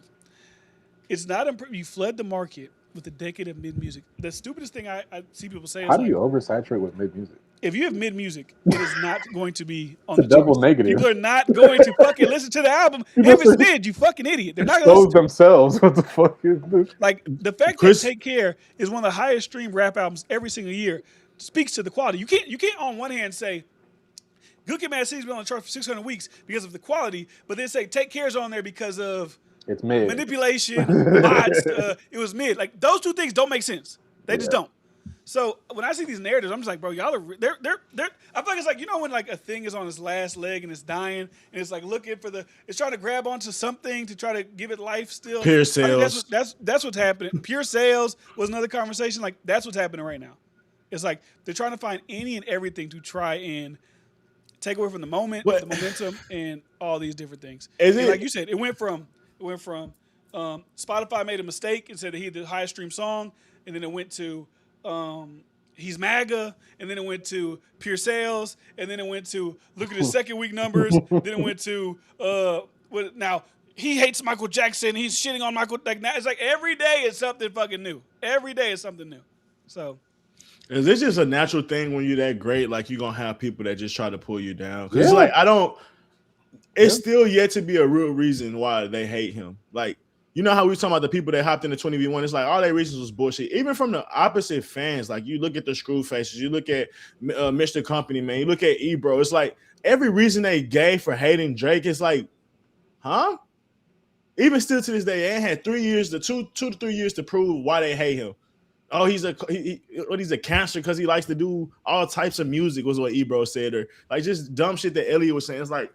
It's not, you flood the market with a decade of mid music. The stupidest thing I see people say How is do like, you oversaturate with mid music? if you have mid music, it is not going to be on It's a the double charts. negative. People are not going to fucking listen to the album People if it's say- mid, you fucking idiot. They're not going to Expose listen to it. themselves. What the fuck is this? Like the fact Chris- that Take Care is one of the highest streamed rap albums every single year speaks to the quality. You can't on one hand say Good Kid, Mad City's been on the chart for 600 weeks because of the quality, but then say Take Care's on there because of It's mid. manipulation, bots. It was mid. Like those two things don't make sense. They just don't. So when I see these narratives, I'm just like, bro, y'all are they're. I feel like it's like, you know when like a thing is on its last leg and it's dying and it's like looking for it's trying to grab onto something to try to give it life still. Pure I think sales. that's what's happening. Pure sales was another conversation. Like that's what's happening right now. It's like they're trying to find any and everything to try and take away from the moment, What- the momentum, and all these different things. Is And it- like you said, it went from Spotify made a mistake and said that he had the highest stream song, and then it went to he's MAGA, and then it went to pure sales, and then it went to look at his second week numbers, then it went to now he hates Michael Jackson, he's shitting on Michael. Like now it's like every day is something fucking new. Every day is something new. So Is this just a natural thing when you're that great? Like you're gonna have people that just try to pull you down? Because Yeah. like I don't. It's still yet to be a real reason why they hate him. Like you know how we were talking about the people that hopped into 20v1. It's like all their reasons was bullshit. Even from the opposite fans, like you look at the Screw Faces, you look at Mr. Company Man, you look at Ebro. It's like every reason they gave for hating Drake. It's like, huh? Even still to this day, they had 3 years, two to 3 years to prove why they hate him. Oh, he's a cancer because he likes to do all types of music, was what Ebro said, or like just dumb shit that Elliot was saying. It's like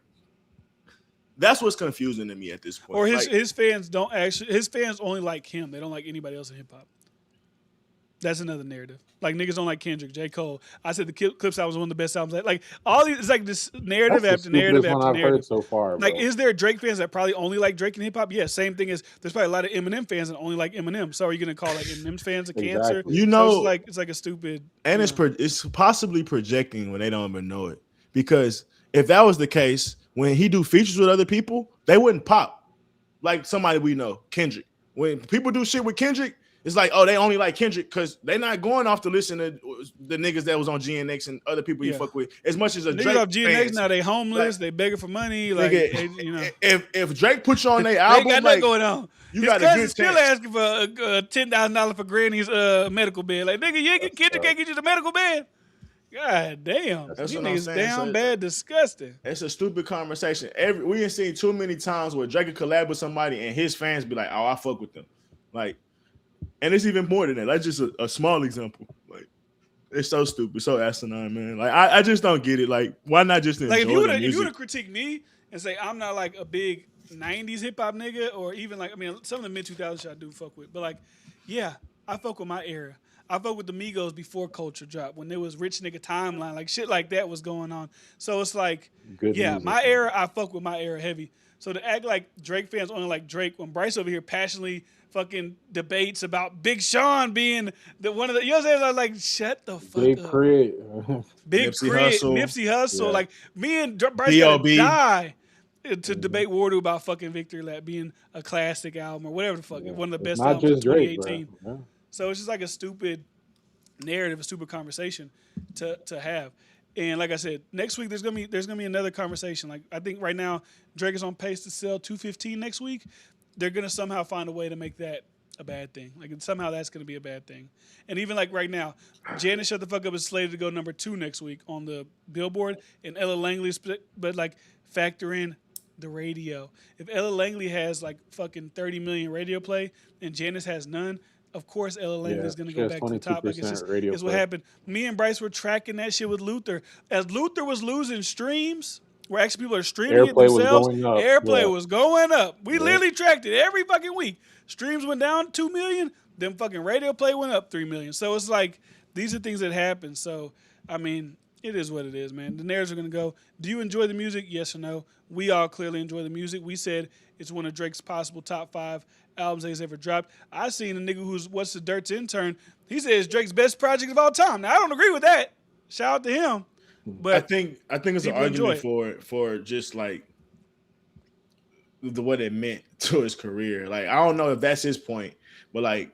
that's what's confusing to me at this point. or Like, his fans don't actually. His fans only like him. They don't like anybody else in hip hop. That's another narrative. Like niggas don't like Kendrick, J. Cole. I said the Clips album was one of the best albums. Like all these, it's like this narrative That's the after narrative stupidest after one I've narrative. heard so far. Like, bro. is there Drake fans that probably only like Drake and hip hop? Yeah, same thing as there's probably a lot of Eminem fans that only like Eminem. So are you gonna call like Eminem fans a cancer? Exactly. You So know- it's like a stupid. and it's possibly projecting when they don't even know it. Because if that was the case, when he do features with other people, they wouldn't pop. Like somebody we know, Kendrick. When people do shit with Kendrick, it's like, oh, they only like Kendrick because they're not going off to listen to the niggas that was on GNX and other people you Yeah. fuck with as much as a Niggas Drake off GNX fans. now they homeless, Like, they begging for money, like Nigga, they, you know. if Drake puts you on their They album, got like, that going on. you His got a cousin good still chance. asking for $10,000 for Granny's medical bed. Like nigga, Kendrick can't get you the medical bed. God damn, That's you what I'm niggas saying, down so- bad, disgusting. It's a stupid conversation. We ain't seen too many times where Drake could collab with somebody and his fans be like, "Oh, I fuck with them." Like, and it's even more than that. That's just a small example. Like, it's so stupid, so asinine, man. Like, I just don't get it. Like, why not just enjoy Like if you the would music? have critiqued me and say I'm not like a big '90s hip hop nigga, or even like some of the mid 2000s shit I do fuck with, but like yeah, I fuck with my era. I fuck with the Migos before Culture dropped when there was Rich Nigga Timeline, like shit like that was going on. So it's like Good yeah, music. my era, I fuck with my era heavy. So to act like Drake fans only like Drake when Bryce over here passionately fucking debates about Big Sean being the one of the, you know what I'm saying? I'm like, shut the fuck Big up. crit. Big Nipsey Crit, Hussle. Nipsey Hussle. Yeah. Like me and Bryce B.O.B. gotta die to debate Wardo about fucking Victory Lap being a classic album or whatever the fuck, one of the best It's not albums of just Drake, 2018. bro. Yeah. So it's just like a stupid narrative, a stupid conversation to have. And like I said, next week there's gonna be another conversation. Like I think right now Drake is on pace to sell 215 next week. They're gonna somehow find a way to make that a bad thing. Like somehow that's gonna be a bad thing. And even like right now, Janet Shut the Fuck Up is slated to go number 2 next week on the Billboard, and Ella Langley split, but like factor in the radio. If Ella Langley has like fucking 30 million radio play and Janice has none, of course Ella Langley is going to she go has back to the top. Like it's 22% just radio it's what play. happened. Me and Bryce were tracking that shit with Luther. As Luther was losing streams, where actually people are streaming it Airplay was themselves, going up. airplay Yeah. was going up. We literally tracked it every fucking week. Streams went down 2 million, then fucking radio play went up 3 million. So it's like these are things that happen. So I mean, It is what it is, man. The narratives are gonna go. Do you enjoy the music? Yes or no? We all clearly enjoy the music. We said it's one of Drake's possible top 5 albums that he's ever dropped. I seen a nigga who's What's the Dirt's intern. He says it's Drake's best project of all time. Now I don't agree with that. Shout out to him, I but think I think it's an people enjoy argument it. for just like what it meant to his career. Like I don't know if that's his point, but like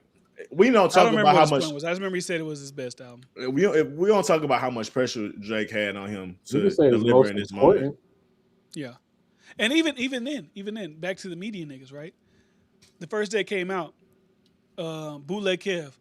we don't I don't talk remember about what how his point much was. I just remember he said it was his best album. we don't talk about how much pressure Drake had on him You could to say it's deliver most in this moment. important. Yeah, and even then, back to the media niggas, right? The first day it came out, bootleg Kev.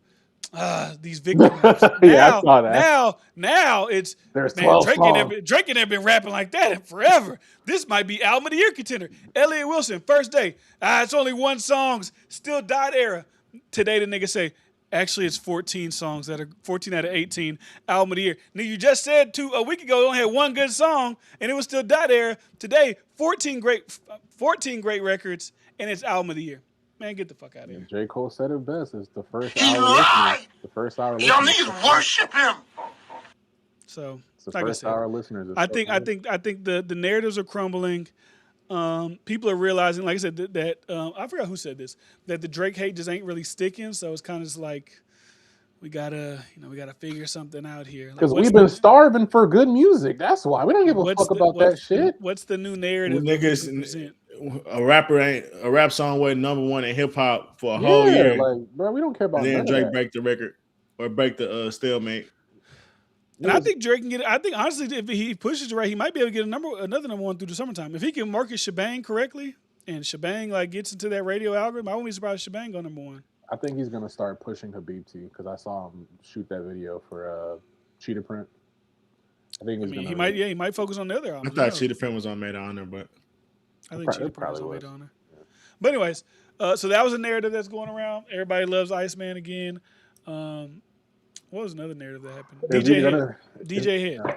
These victim raps. Yeah, I Now, saw that. now it's There's man. 12 songs. Drake ain't been rapping like that forever. This might be album of the year contender. Elliot Wilson, first day. It's only one songs. Still died era. Today the nigga say, actually it's 14 songs that are 14 out of 18 album of the year. Now you just said a week ago only had one good song and it was still died era. Today 14 great records and it's album of the year. Man, get the fuck out of here. J. Cole said it best. It's the first He hour lied. listeners. The first hour Y'all listeners. niggas worship him. So It's the like I first said, hour listeners. It's I so think the narratives are crumbling. People are realizing, like I said, that I forgot who said this, that the Drake hate just ain't really sticking. So it's kind of just like we gotta figure something out here. Like, because what's we've been the starving for good music. That's why we don't give a what's fuck the about that what's shit. what's the new narrative that we can present? A rap song wasn't number one in hip hop for a whole Yeah, year, like bro, we don't care and about then none of Drake that. break the record or break the stalemate. And I Niggas- think Drake can get. I think honestly, if he pushes it right, he might be able to get another number one through the summertime. If he can market Shebang correctly, and Shebang like gets into that radio algorithm, I wouldn't be surprised if Shebang go number one. I think he's gonna start pushing Habibti because I saw him shoot that video for Cheetah Print. I think I he's mean, gonna. he might focus on the other I albums. thought Cheetah Friend was on Made of Honor, but I think It Cheetah probably probably was was. on there. But anyways, so that was a narrative that's going around. Everybody loves Iceman again. What was another narrative that happened? Is he gonna- DJ Head. Yeah,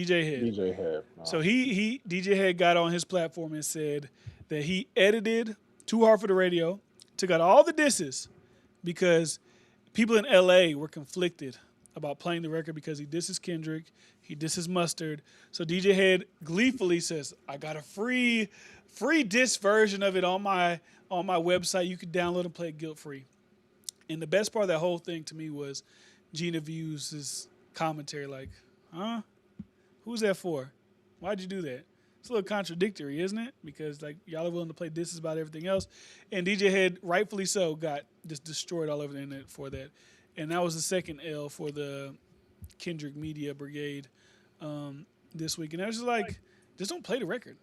DJ Head. DJ Head. So he DJ Head got on his platform and said that he edited Too Hard for the Radio, took out all the disses because people in LA were conflicted about playing the record because he disses Kendrick, he disses Mustard. So DJ Head gleefully says, "I got a free diss version of it on my website. You could download and play it guilt free." And the best part of that whole thing to me was Gina Views' commentary, like, "Huh? Who's that for? Why'd you do that?" It's a little contradictory, isn't it? Because like y'all are willing to play disses about everything else, and DJ Head, rightfully so, got just destroyed all over the internet for that. And that was the second L for the Kendrick Media Brigade this week. And I was just like, just don't play the record.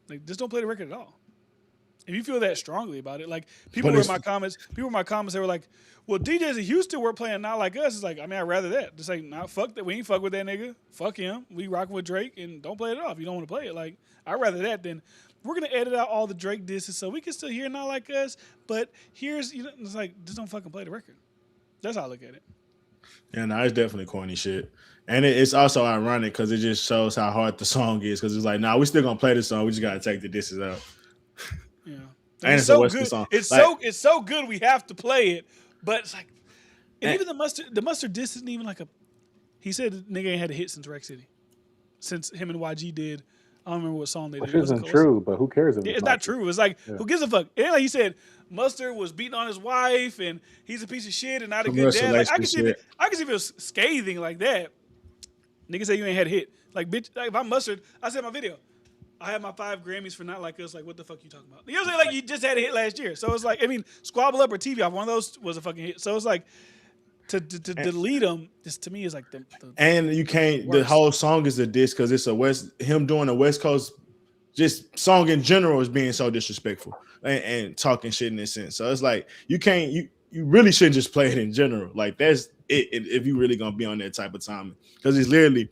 Like, just don't play the record at all. If you feel that strongly about it, like people But were in it's- my comments, they were like, "Well, DJs in Houston were playing Not Like Us." It's like, I mean, I'd rather that. Just like, nah, fuck that. We ain't fuck with that nigga. Fuck him. We rocking with Drake, and don't play it off. You don't want to play it. Like, I'd rather that than we're gonna edit out all the Drake disses so we can still hear Not Like Us. But here's, it's like, just don't fucking play the record. That's how I look at it. yeah, no, it's definitely corny shit. And it's also ironic because it just shows how hard the song is. Because it's like, nah, we still gonna play the song. We just gotta take the disses out. Yeah. And it's it's a so Western good. song. It's Like- it's so good we have to play it. But it's like, and And- even the mustard diss isn't even like a. He said the nigga ain't had a hit since Rec City, since him and YG did. I don't remember what song they Which did. It wasn't isn't close. true, but who cares if Yeah, it's not true. It's like, Yeah. who gives a fuck? And like he said, Mustard was beating on his wife, and he's a piece of shit and not a good dad. Like, I can see if it was scathing like that. Nigga say you ain't had a hit. Like, bitch, like if I'm Mustard, I said in my video, I had my 5 Grammys for Not Like Us. Like, what the fuck you talking about? You know what I'm saying? Like, you just had a hit last year. So it's like, I mean, Squabble Up or TV Off, one of those was a fucking hit. So it's like, to delete them, this to me is like the And you can't. The Worst. whole song is a diss because it's him doing a West Coast just song in general is being so disrespectful and talking shit in this sense. So it's like you can't. You really shouldn't just play it in general. Like that's it if you really gonna be on that type of time because it's literally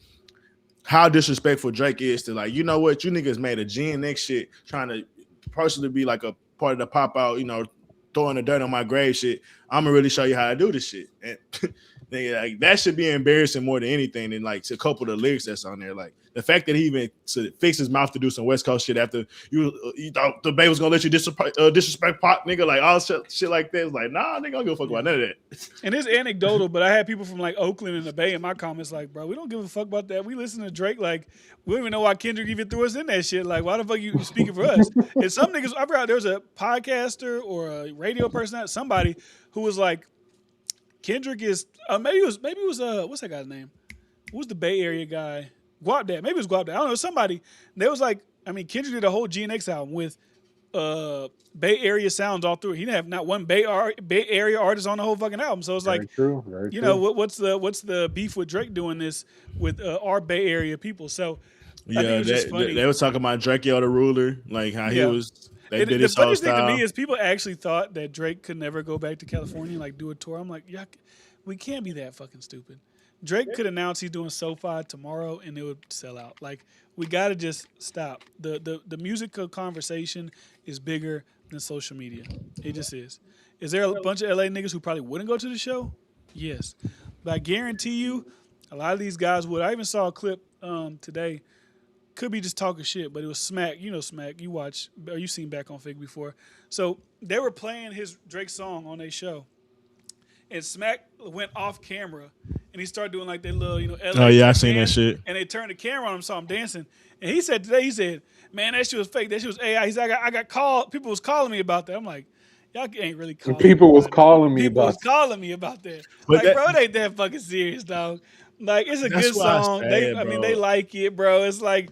how disrespectful Drake is to like, you know what, you niggas made a GNX shit trying to personally be like a part of the pop out, throwing the dirt on my grave shit. I'm gonna really show you how to do this shit. And nigga, like that should be embarrassing more than anything than like a couple of the lyrics that's on there. Like The fact that he even to fix his mouth to do some West Coast shit after you thought the Bay was gonna let you disrespect Pop, nigga, like all shit like that. It's like, nah, nigga, I don't give a fuck about none of that. And it's anecdotal, but I had people from like Oakland and the Bay in my comments like, bro, we don't give a fuck about that. We listen to Drake like we don't even know why Kendrick even threw us in that shit. Like, why the fuck you speaking for us? And some niggas, I forgot there's a podcaster or a radio person, somebody who was like, Kendrick is maybe it was what's that guy's name? Who's the Bay Area guy? Guap Dad. Maybe it was Guap Dad. I don't know. Somebody. They was like, I mean, Kendrick did a whole GNX album with Bay Area sounds all through it. He didn't have not one Bay Area artist on the whole fucking album. So it's Very like, true. Very you true. know, what's the beef with Drake doing this with our Bay Area people? So I think it Yeah, was just funny. they was talking about Drake the Ruler, like how he Yeah. was. They did The his whole funniest thing to style. me is people actually thought that Drake could never go back to California and like do a tour. I'm like, yeah, we can't be that fucking stupid. Drake could announce he's doing SoFi tomorrow and it would sell out. Like, we got to just stop. The musical conversation is bigger than social media. It just is. Is there a bunch of LA niggas who probably wouldn't go to the show? Yes. But I guarantee you, a lot of these guys would. I even saw a clip today. Could be just talking shit, but it was Smack. You know Smack. You watch, or you seen Back on Fig before. So they were playing his Drake song on their show. And Smack went off camera and he started doing like that little, LA. Oh yeah, I tap seen that dance. shit. And they turned the camera on him, saw him dancing. And he said today, man, that shit was fake. That shit was AI. He said, I got called. People was calling me about that. I'm like, y'all ain't really calling People me was about calling that. me People about was calling me about that. But Like, that- bro, it ain't that fucking serious, dog. Like, it's a That's good why I song. said, I mean, bro. they like it, bro. It's like,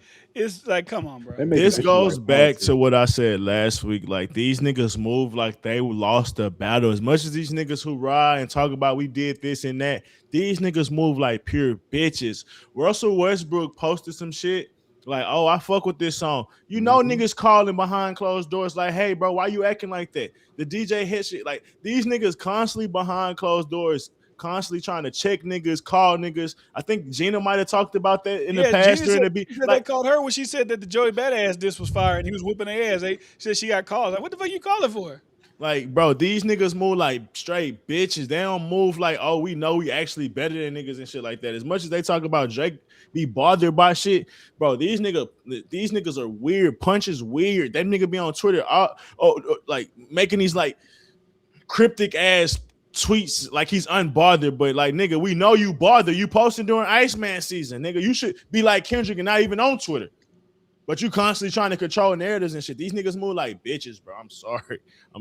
come on, bro. They make This it goes like back fancy. to what I said last week. Like these niggas move like they lost the battle. As much as these niggas who ride and talk about we did this and that, these niggas move like pure bitches. Russell Westbrook posted some shit like, "Oh, I fuck with this song." You know, niggas calling behind closed doors like, "Hey, bro, why you acting like that?" The DJ hit shit like these niggas constantly behind closed doors. Constantly trying to check niggas, call niggas. I think Gina might have talked about that in the past Gina during said, the beat. she said Like, they called her when she said that the Joey Badass disc was fired and he was whooping their ass. They said she got calls. Like, what the fuck you calling for? Like, bro, these niggas move like straight bitches. They don't move like, oh, we know we actually better than niggas and shit like that. As much as they talk about Drake be bothered by shit, bro, these niggas are weird. Punch is weird. That nigga be on Twitter, like making these like cryptic ass tweets like he's unbothered, but like nigga, we know you bother. You posting during ICEMAN season, nigga. You should be like Kendrick and not even on Twitter. But you constantly trying to control narratives and shit. These niggas move like bitches, bro. I'm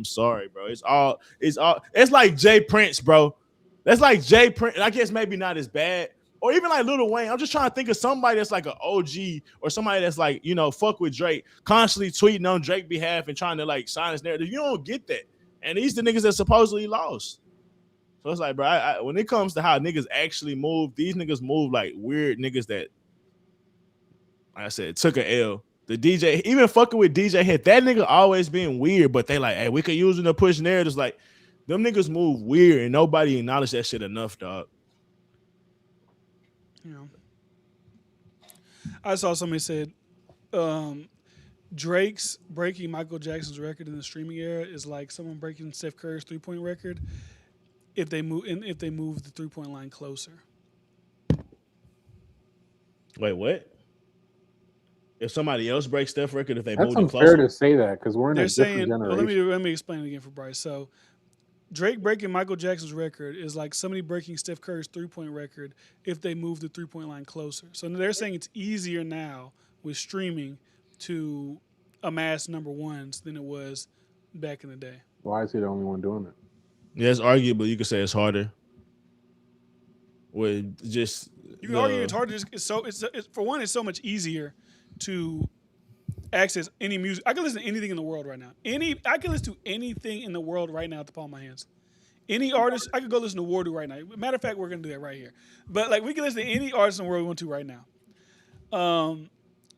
sorry, bro. It's like Jay Prince, bro. That's like Jay Prince. I guess maybe not as bad. Or even like Lil Wayne. I'm just trying to think of somebody that's like an OG or somebody that's like, fuck with Drake, constantly tweeting on Drake's behalf and trying to like sign his narrative. You don't get that. And these the niggas that supposedly lost. So it's like, bro, when it comes to how niggas actually move, these niggas move like weird niggas that, like I said, took a L. The DJ, even fucking with DJ Hit, that nigga always being weird, but they like, hey, we could use him to push narratives. Like, them niggas move weird and nobody acknowledge that shit enough, dog. I saw somebody said Drake's breaking Michael Jackson's record in the streaming era is like someone breaking Steph Curry's 3-point record if they move the 3-point line closer. Wait, what? If somebody else breaks Steph record, if they That's move it unfair closer? to say that because we're in They're a different saying, well, generation. let me explain it again for Bryce. So Drake breaking Michael Jackson's record is like somebody breaking Steph Curry's 3-point record if they move the 3-point line closer. So they're saying it's easier now with streaming to amass number ones than it was back in the day. Why is he the only one doing it? Yeah, it's arguable. You could say it's harder. With just You can argue it's harder. For one, it's so much easier to access any music. I can listen to anything in the world right now. I can listen to anything in the world right now at the palm of my hands. Any artist, I could go listen to Wardu right now. Matter of fact, we're gonna do that right here. But like, we can listen to any artist in the world we want to right now.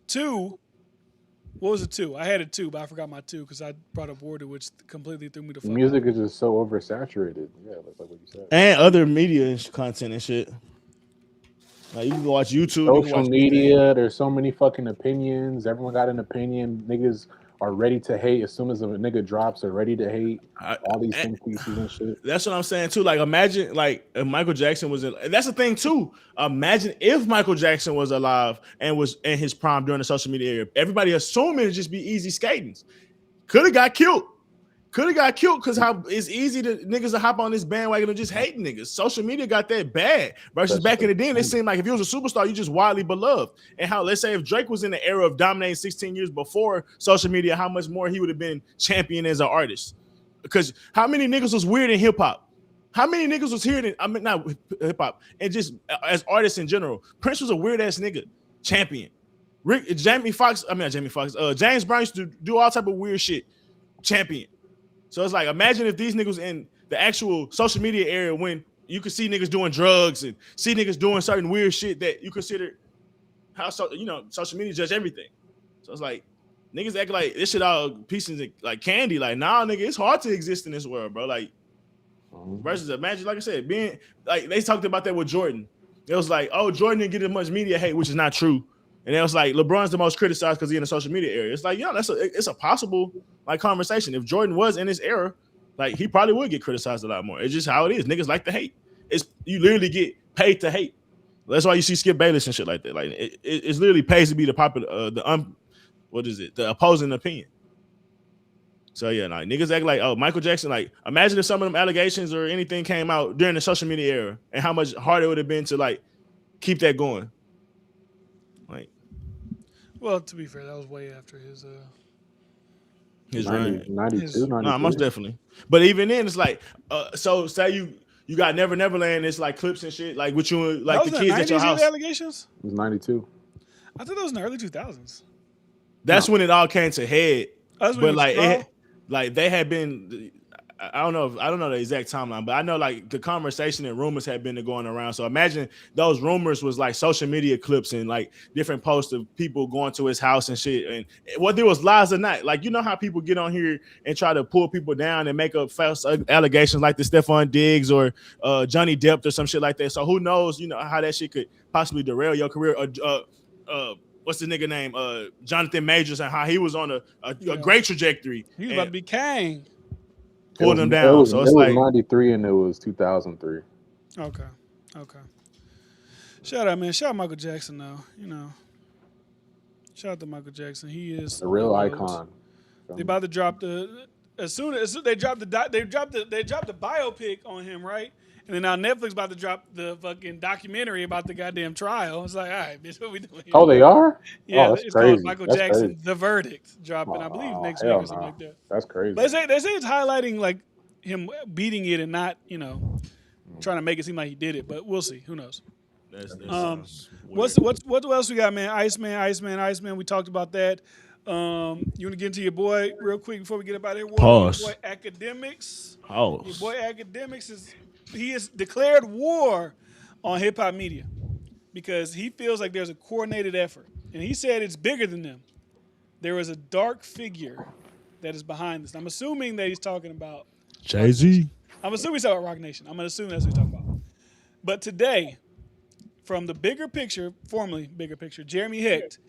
Two, what was it? Two. I had it two, but I forgot my two because I brought up Wardu, which completely threw me the fuck. Music is just so oversaturated. Yeah, that's like what you said. and other media and content and shit. Like you can watch YouTube, you can Social watch media, there's so many fucking opinions. Everyone got an opinion. Niggas are ready to hate as soon as a nigga drops. Are ready to hate I, all these I, think pieces and shit. that's what I'm saying too. Like, imagine like if Michael Jackson was in. That's the thing too. Imagine if Michael Jackson was alive and was in his prime during the social media era. Everybody assuming it'd just be easy skatings. Could have got killed. Could have got killed because how it's easy to niggas to hop on this bandwagon and just hate niggas. Social media got that bad versus back in the day. It seemed like if you was a superstar, you just widely beloved. And how let's say if Drake was in the era of dominating 16 years before social media, how much more he would have been champion as an artist. Because how many niggas was weird in hip hop? How many niggas was here? I mean, not hip hop, and just as artists in general. Prince was a weird ass nigga, champion. Jamie Foxx, I mean not Jamie Foxx. James Brown used to do all type of weird shit, champion. So it's like, imagine if these niggas in the actual social media area when you could see niggas doing drugs and see niggas doing certain weird shit that you consider how social media judge everything. So it's like niggas act like this shit all pieces of like candy. Like, nah, nigga, it's hard to exist in this world, bro. Like, versus imagine, like I said, being like they talked about that with Jordan. It was like, oh, Jordan didn't get as much media hate, which is not true. And it was like LeBron's the most criticized because he's in the social media area. It's like, it's a possible like conversation. If Jordan was in this era, like he probably would get criticized a lot more. It's just how it is. Niggas like to hate. You literally get paid to hate. That's why you see Skip Bayless and shit like that. Like it's literally pays to be the popular, the opposing opinion. So yeah, like niggas act like, oh, Michael Jackson. Like, imagine if some of them allegations or anything came out during the social media era, and how much harder it would have been to like keep that going. Like, well, to be fair, that was way after his 90, run. 92, Nah, most definitely. But even then, it's like, so say you got Never Neverland. It's like clips and shit, like with you, like the kids at your house. Allegations? It was 92. I thought that was in the early 2000s. That's when it all came to head. But like they had been. I don't know the exact timeline, but I know like the conversation and rumors had been going around. So imagine those rumors was like social media clips and like different posts of people going to his house and shit. And whether it was lies or not, like, you know how people get on here and try to pull people down and make up false allegations like the Stephon Diggs or Johnny Depp or some shit like that. So who knows, how that shit could possibly derail your career. What's the nigga name? Jonathan Majors, and how he was on a great trajectory. He was about to be Kang. Pull them down. So it's like 93 and it was 2003. Okay. Shout out, man. Shout out Michael Jackson, though. Shout out to Michael Jackson. He is a real icon. They about to drop as soon as they dropped the biopic on him, right? And then now Netflix about to drop the fucking documentary about the goddamn trial. It's like, all right, bitch, what we doing here? Oh, they are? Yeah, that's it's crazy. called Michael Jackson, The Verdict, dropping, I believe, next week or something like that. That's crazy. But they say it's highlighting like him beating it and not, trying to make it seem like he did it. But we'll see. Who knows? What else we got, man? Iceman. We talked about that. You want to get into your boy real quick before we get up out of here? Pause. Your boy Academics. Oh. Your boy Academics has declared war on hip hop media because he feels like there's a coordinated effort, and he said it's bigger than them. There is a dark figure that is behind this. I'm assuming that he's talking about Jay-Z. I'm assuming he's talking about Rock Nation. I'm going to assume that's what he's talking about. But today, from the Bigger Picture, formerly Bigger Picture, Jeremy Hecht,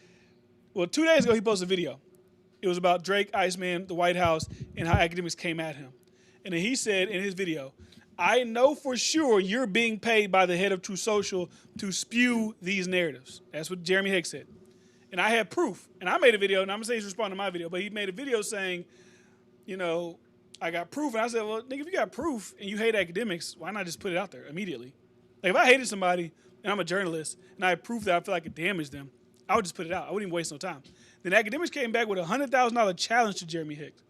2 days ago he posted a video. It was about Drake, Iceman, the White House, and how academics came at him. And then he said in his video, I know for sure you're being paid by the head of True Social to spew these narratives. That's what Jeremy Hecht said. And I have proof. And I made a video, and I'm going to say he's responding to my video, but he made a video saying, I got proof. And I said, well, nigga, if you got proof and you hate academics, why not just put it out there immediately? Like, if I hated somebody and I'm a journalist and I have proof that I feel like it damaged them, I would just put it out. I wouldn't even waste no time. Then academics came back with a $100,000 challenge to Jeremy Hecht.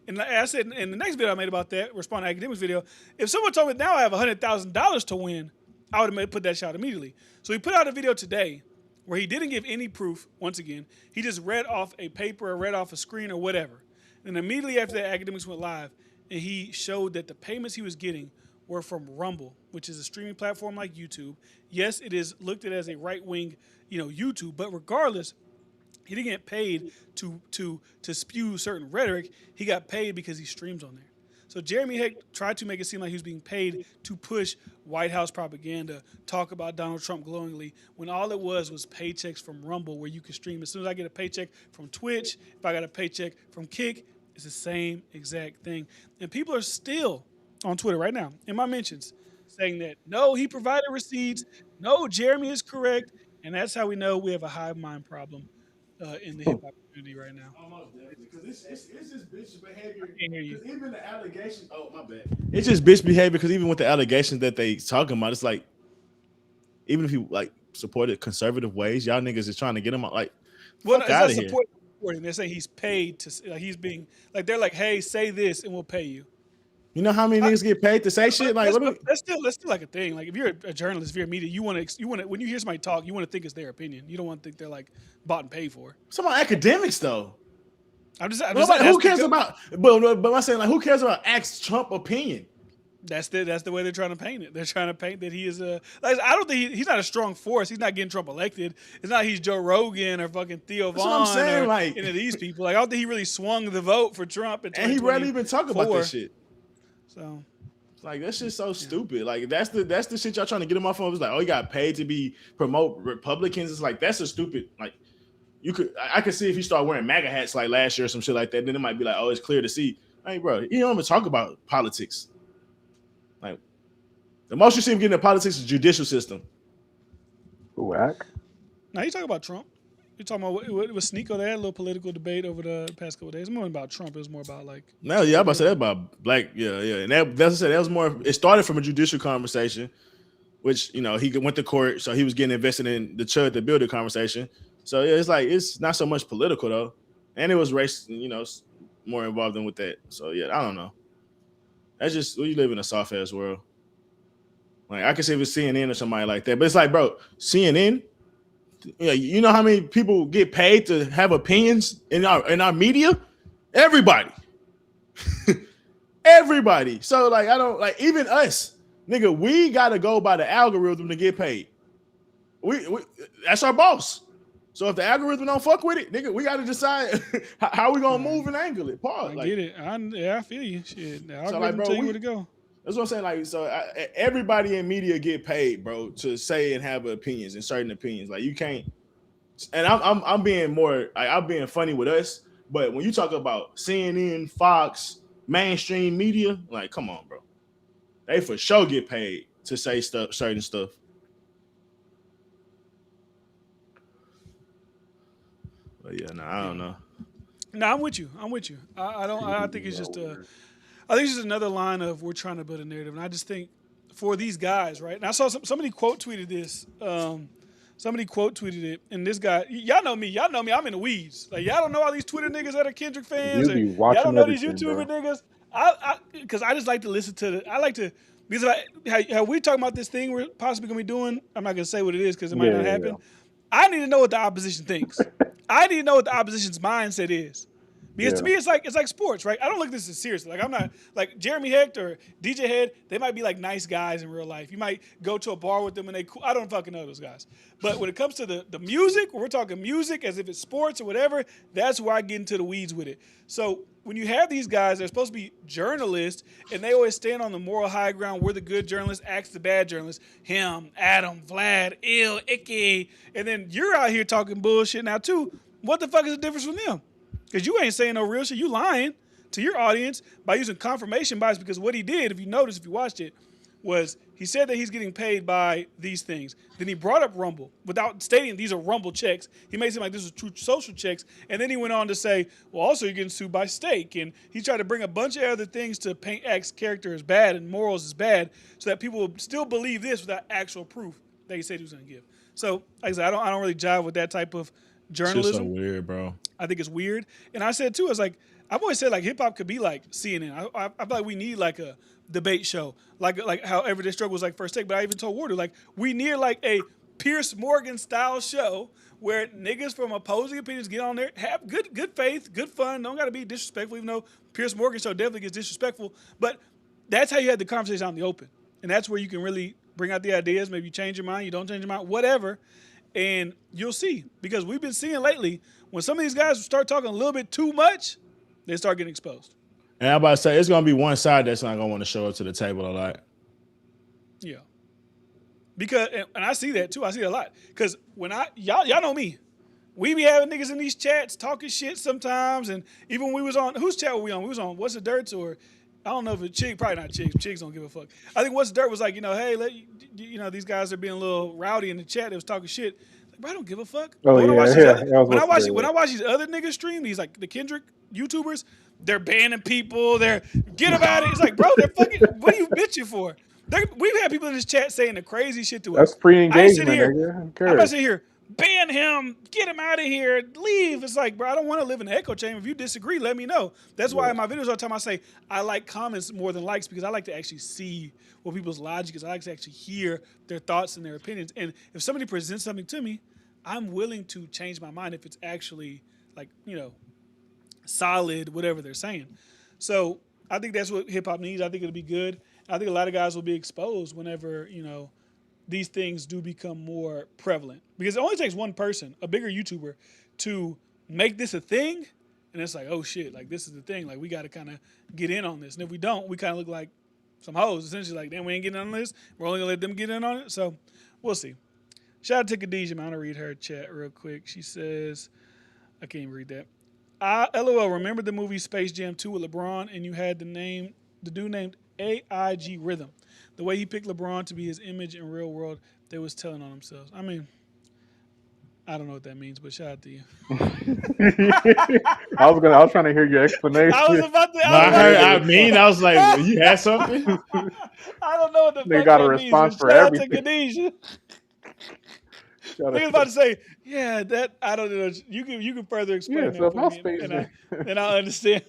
And I said in the next video I made about that, responding to academics video, if someone told me now I have $100,000 to win, I would have put that shot immediately. So he put out a video today where he didn't give any proof, once again. He just read off a paper or read off a screen or whatever. And immediately after that, academics went live, and he showed that the payments he was getting were from Rumble, which is a streaming platform like YouTube. Yes, it is looked at as a right-wing, YouTube, but regardless, he didn't get paid to spew certain rhetoric. He got paid because he streams on there. So Jeremy Heck tried to make it seem like he was being paid to push White House propaganda, talk about Donald Trump glowingly, when all it was paychecks from Rumble, where you can stream. As soon as I get a paycheck from Twitch, if I got a paycheck from Kick, it's the same exact thing. And people are still on Twitter right now in my mentions saying that no, he provided receipts. No, Jeremy is correct, and that's how we know we have a hive mind problem in the hip hop community right now. Almost definitely, because it's just bitch behavior. Can't hear you. Because even the allegations. Oh my bad. It's just bitch behavior. Because even with the allegations that they talking about, it's like, even if you like supported conservative ways, y'all niggas is trying to get him out. Like, Well, fuck no, it's out not of here. supporting. They're saying he's paid to, like he's being like they're like, hey, say this and we'll pay you. You know how many niggas get paid to say shit? Like, That's still like a thing. Like if you're a journalist, if you're a media, you want to when you hear somebody talk, you want to think it's their opinion. You don't want to think they're like bought and paid for. some academics though. I'm just Nobody, saying, who cares about? But I'm saying, like, who cares about Ask Trump opinion? That's the way they're trying to paint it. They're trying to paint that he is a. Like, I don't think he's not a strong force. He's not getting Trump elected. It's not he's Joe Rogan or fucking Theo That's what I'm Vaughn saying, or like- any of these people. Like I don't think he really swung the vote for Trump. And he rarely even talk about this shit. So Like, that shit's so stupid. Like, that's the shit y'all trying to get him off of. It's like, oh, you got paid to promote Republicans. It's like, that's a stupid, like, I could see if you start wearing MAGA hats like last year or some shit like that, then it might be like, oh, it's clear to see. Hey, bro, you don't even talk about politics. Like, the most you see him getting in politics is judicial system. Whack. now you talking about Trump. You're talking about it was Sneeko. They had a little political debate over the past couple of days. It wasn't about Trump. It was more about like. No, yeah, I'm about to say that about black, yeah. And that's what I said, that was more, it started from a judicial conversation, which, you know, he went to court, so he was getting invested in the chud that built the conversation. So yeah, it's like, it's not so much political though. And it was race, you know, more involved in with that. So yeah, I don't know. That's just, we live in a soft ass world. Like, I could see if it's CNN or somebody like that, but it's like, bro, CNN, yeah, you know how many people get paid to have opinions in our media? Everybody. Everybody. So like, I don't, like, even us, nigga, we gotta go by the algorithm to get paid. We that's our boss. So if the algorithm don't fuck with it, nigga, we gotta decide how we gonna move and angle it. Pause. I Like, get it. I feel you. Shit. The algorithm like, bro, tell you we- where to go. That's what I'm saying. Like, so everybody in media get paid, bro, to say and have opinions and certain opinions. Like, you can't. And I'm being more. I'm being funny with us. But when you talk about CNN, Fox, mainstream media, like, come on, bro. They for sure get paid to say stuff, certain stuff. But yeah, I don't know. No, I'm with you. I don't. I think it's just a. I think it's just another line of we're trying to build a narrative, and I just think for these guys, right? And I saw somebody quote tweeted this. Somebody quote tweeted it, and this guy, y'all know me. I'm in the weeds. Like y'all don't know all these Twitter niggas that are Kendrick fans. You be Or, y'all watching don't know these everything, YouTuber bro. niggas. Because I just like to listen to the. I like to because how we talking about this thing we're possibly gonna be doing. I'm not gonna say what it is because it might not happen. Yeah. I need to know what the opposition thinks. I need to know what the opposition's mindset is. Because to me, it's like sports, right? I don't look at this as seriously. Like I'm not like Jeremy Hecht or DJ Head. They might be like nice guys in real life. You might go to a bar with them and they cool. I don't fucking know those guys. But when it comes to the music, when we're talking music as if it's sports or whatever, that's where I get into the weeds with it. So when you have these guys, they're supposed to be journalists, and they always stand on the moral high ground. We're the good journalists, ask the bad journalists. Him, Adam, Vlad, Ill, Icky, and then you're out here talking bullshit now too. What the fuck is the difference from them? Because you ain't saying no real shit. You lying to your audience by using confirmation bias because what he did, if you noticed, if you watched it, was he said that he's getting paid by these things. Then he brought up Rumble without stating these are Rumble checks. He made it seem like this was true social checks. And then he went on to say, well, also you're getting sued by Stake. And he tried to bring a bunch of other things to paint X's character as bad and morals as bad so that people would still believe this without actual proof that he said he was going to give. So, like I said, I don't really jive with that type of journalism. It's so weird, bro. I think it's weird. And I said too, I was like, I've always said like hip hop could be like CNN. I feel like we need like a debate show, like how Everyday Struggle was like First Take. But I even told Warder like we need like a Pierce Morgan style show where niggas from opposing opinions get on there, have good faith, good fun. Don't got to be disrespectful, even though Pierce Morgan show definitely gets disrespectful. But that's how you had the conversation out in the open, and that's where you can really bring out the ideas. Maybe you change your mind, you don't change your mind, whatever. And you'll see, because we've been seeing lately when some of these guys start talking a little bit too much, they start getting exposed. And I'm about to say it's gonna be one side that's not gonna want to show up to the table a lot. Yeah, because and I see that too. I see it a lot because when y'all know me, we be having niggas in these chats talking shit sometimes, and even when we was on whose chat were we on? We was on What's the Dirt or I don't know if it's Chick, probably not Chicks. Chicks don't give a fuck. I think What's the Dirt was like, hey, these guys are being a little rowdy in the chat. They was talking shit. Like, bro, I don't give a fuck. Oh But when I yeah, watch these yeah. other, That was what's the when I watch these other niggas stream, these like the Kendrick YouTubers, they're banning people. They're get about it. It's like, bro, they're fucking. What are you bitching for? We've had people in this chat saying the crazy shit to us. That's free I ain't sit engagement, here. nigga. Who I'm not cares? sitting here. Ban him, get him out of here, leave. It's like, bro, I don't want to live in an echo chamber. If you disagree, let me know. That's why in my videos all the time I say I like comments more than likes because I like to actually see what people's logic is. I like to actually hear their thoughts and their opinions. And if somebody presents something to me, I'm willing to change my mind if it's actually like, solid, whatever they're saying. So I think that's what hip hop needs. I think it'll be good. I think a lot of guys will be exposed whenever, these things do become more prevalent because it only takes one person, a bigger YouTuber, to make this a thing, and it's like, oh shit, like this is the thing, like we got to kind of get in on this, and if we don't, we kind of look like some hoes, essentially, like damn, we ain't getting on this, we're only gonna let them get in on it. So we'll see. Shout out to Khadijah, man. I'm gonna read her chat real quick. She says, I can't even read that. LOL, remember the movie Space Jam 2 with LeBron, and you had the dude named AIG Rhythm. The way he picked LeBron to be his image in real world, they was telling on themselves. I mean, I don't know what that means, but shout out to you. I was trying to hear your explanation. I was about to. No, I heard. I was like, you had something. I don't know what the They fuck got a that means. response for Shout out to everything. Khadijah. Shout Niggas out- about to say, yeah, that I don't know. You can further explain Yeah, that so for my me, Space Jam. and I understand.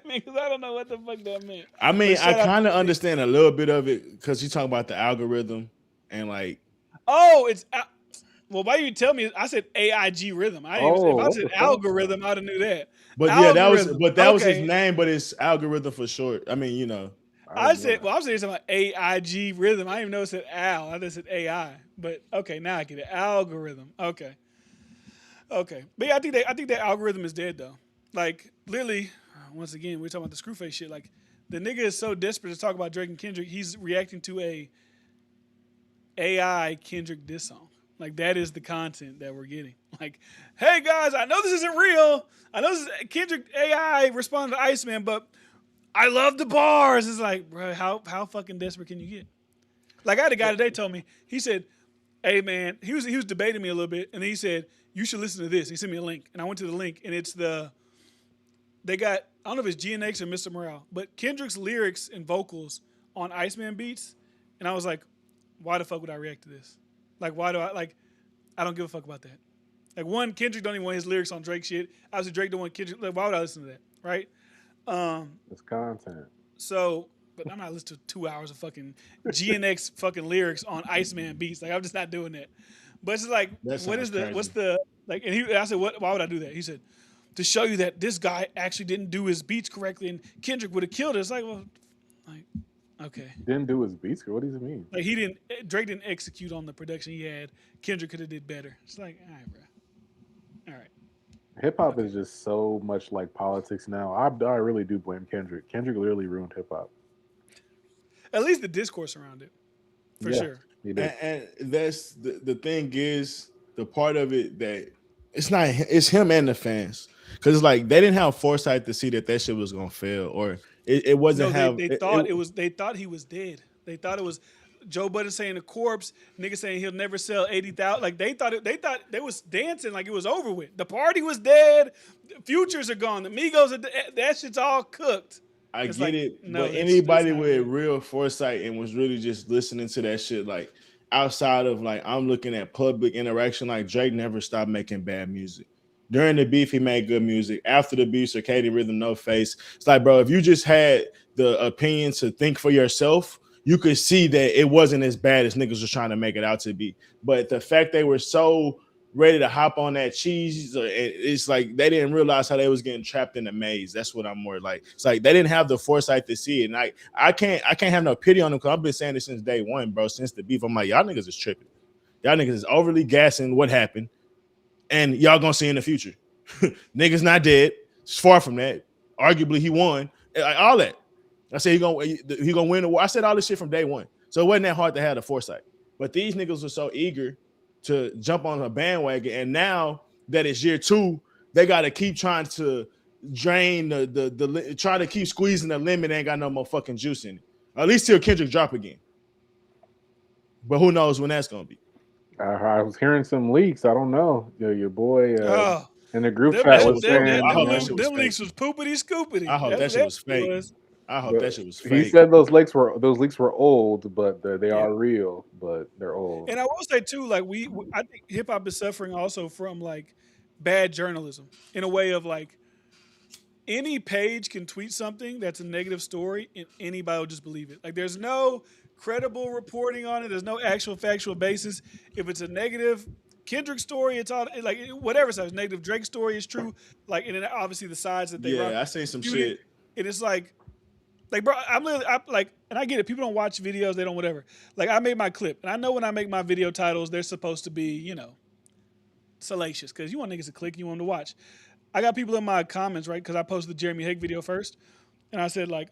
Because I don't know what the fuck that meant. I mean, But I shout out kind to of understand a little bit of it because you talk about the algorithm and like, Oh, well. Why you tell me? I said AIG Rhythm. I didn't even, if I what said the fuck? algorithm, I'd have knew that. but yeah, Algorithm. that was his Okay. name, but it's algorithm for short. I mean, I I didn't know said, that. well, I was saying something about AIG Rhythm. I didn't even know it said Al. I just said AI. But okay, now I get it. Algorithm. Okay. Okay. But yeah, I think that algorithm is dead though. Like literally, once again, we're talking about the Screwface shit. Like the nigga is so desperate to talk about Drake and Kendrick, he's reacting to a AI Kendrick diss song. Like that is the content that we're getting. Like, hey guys, I know this isn't real. I know this is Kendrick AI responding to Iceman, but I love the bars. It's like, bro, how fucking desperate can you get? Like I had a guy today told me, he said, hey man, he was debating me a little bit, and then he said, you should listen to this. He sent me a link, and I went to the link, and it's they got, I don't know if it's GNX or Mr. Morale, but Kendrick's lyrics and vocals on Iceman beats, and I was like, why the fuck would I react to this? Like, why do I don't give a fuck about that. Like, one, Kendrick don't even want his lyrics on Drake shit. Obviously, Drake don't want Kendrick, like, why would I listen to that, right? It's content. So, but I'm not listening to 2 hours of fucking GNX fucking lyrics on Iceman beats. Like, I'm just not doing that. But it's like, That what is sounds what's crazy. the, like, and I said, why would I do that? He said, to show you that this guy actually didn't do his beats correctly and Kendrick would have killed it. It's like, well, like, okay. Didn't do his beats. What does it mean? Like, Drake didn't execute on the production he had. Kendrick could have did better. It's like, all right, bro. All right. Hip hop is just so much like politics now. I really do blame Kendrick. Kendrick literally ruined hip hop. At least the discourse around it, for sure. He did. and that's the thing is the part of it that it's him and the fans because it's like they didn't have foresight to see that shit was gonna fail or it No, wasn't they thought it was. They thought he was dead. They thought it was Joe Budden saying a corpse. Nigga saying he'll never sell 80,000. Like they thought they was dancing like it was over with. The party was dead. The futures are gone. The Migos that shit's all cooked. I It's get like, it, no, but it's anybody not with real. real foresight and was really just listening to that shit, like outside of like I'm looking at public interaction, like Drake never stopped making bad music. During the beef, he made good music. After the beef, Circadian Rhythm, No Face. It's like, bro, if you just had the opinion to think for yourself, you could see that it wasn't as bad as niggas was trying to make it out to be. But the fact they were so ready to hop on that cheese, it's like they didn't realize how they was getting trapped in the maze. That's what I'm more like. It's like they didn't have the foresight to see it. And I can't have no pity on them because I've been saying this since day one, bro. Since the beef, I'm like, y'all niggas is tripping. Y'all niggas is overly gassing what happened, and y'all gonna see in the future. Niggas not dead. It's far from that. Arguably, he won, Like, all that. I said he gonna win the war. I said all this shit from day one. So it wasn't that hard to have the foresight. But these niggas were so eager to jump on a bandwagon, and now that it's year 2, they got to keep trying to drain the try to keep squeezing the lemon. Ain't got no more fucking juice in it. At least till Kendrick drop again. But who knows when that's gonna be? I was hearing some leaks. I don't know. Your boy Oh, in the group them, chat them, was them, saying I hope that shit was them fake. leaks was poopity scoopity. I hope that shit was fake. I hope that shit was fake. he said those leaks were old, but they are real, but they're old. And I will say too, like I think hip hop is suffering also from like bad journalism in a way of like any page can tweet something that's a negative story and anybody will just believe it. Like there's no credible reporting on it. There's no actual factual basis. If it's a negative Kendrick story, it's all like whatever size negative Drake story is true. Like and then obviously the sides that they rock. I seen some Beauty, shit. and it's like bro, I'm like, and I get it. People don't watch videos, they don't whatever. Like I made my clip, and I know when I make my video titles, they're supposed to be, salacious because you want niggas to click, you want them to watch. I got people in my comments, right? Because I posted the Jeremy Heck video first, and I said like,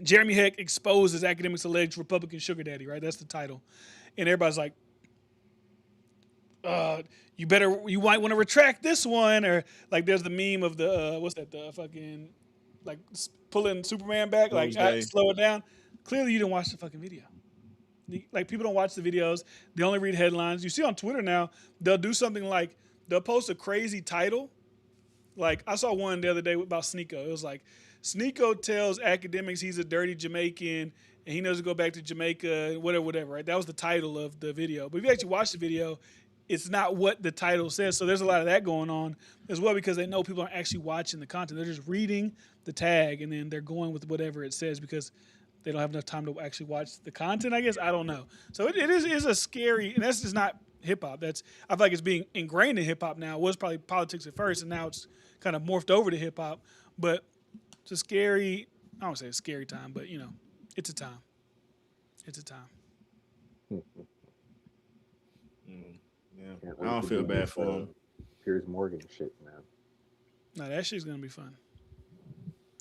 Jeremy Heck exposes academics alleged Republican sugar daddy, right? That's the title, and everybody's like, you might want to retract this one, or like there's the meme of the what's that, the fucking like pulling Superman back, like slow it down. Clearly, you didn't watch the fucking video. Like people don't watch the videos; they only read headlines. You see on Twitter now, they'll do something like they'll post a crazy title. Like I saw one the other day about Sneeko. It was like Sneeko tells academics he's a dirty Jamaican and he knows to go back to Jamaica, whatever. Right? That was the title of the video. But if you actually watch the video, it's not what the title says. So there's a lot of that going on as well because they know people aren't actually watching the content. They're just reading the tag and then they're going with whatever it says because they don't have enough time to actually watch the content, I guess. I don't know. So it is a scary, and that's just not hip hop. I feel like it's being ingrained in hip hop now. It was probably politics at first, and now it's kind of morphed over to hip hop. But it's a scary, I don't say a scary time, but it's a time. It's a time. Yeah, I don't feel bad for him. Piers Morgan shit, man. No, that shit's gonna be fun.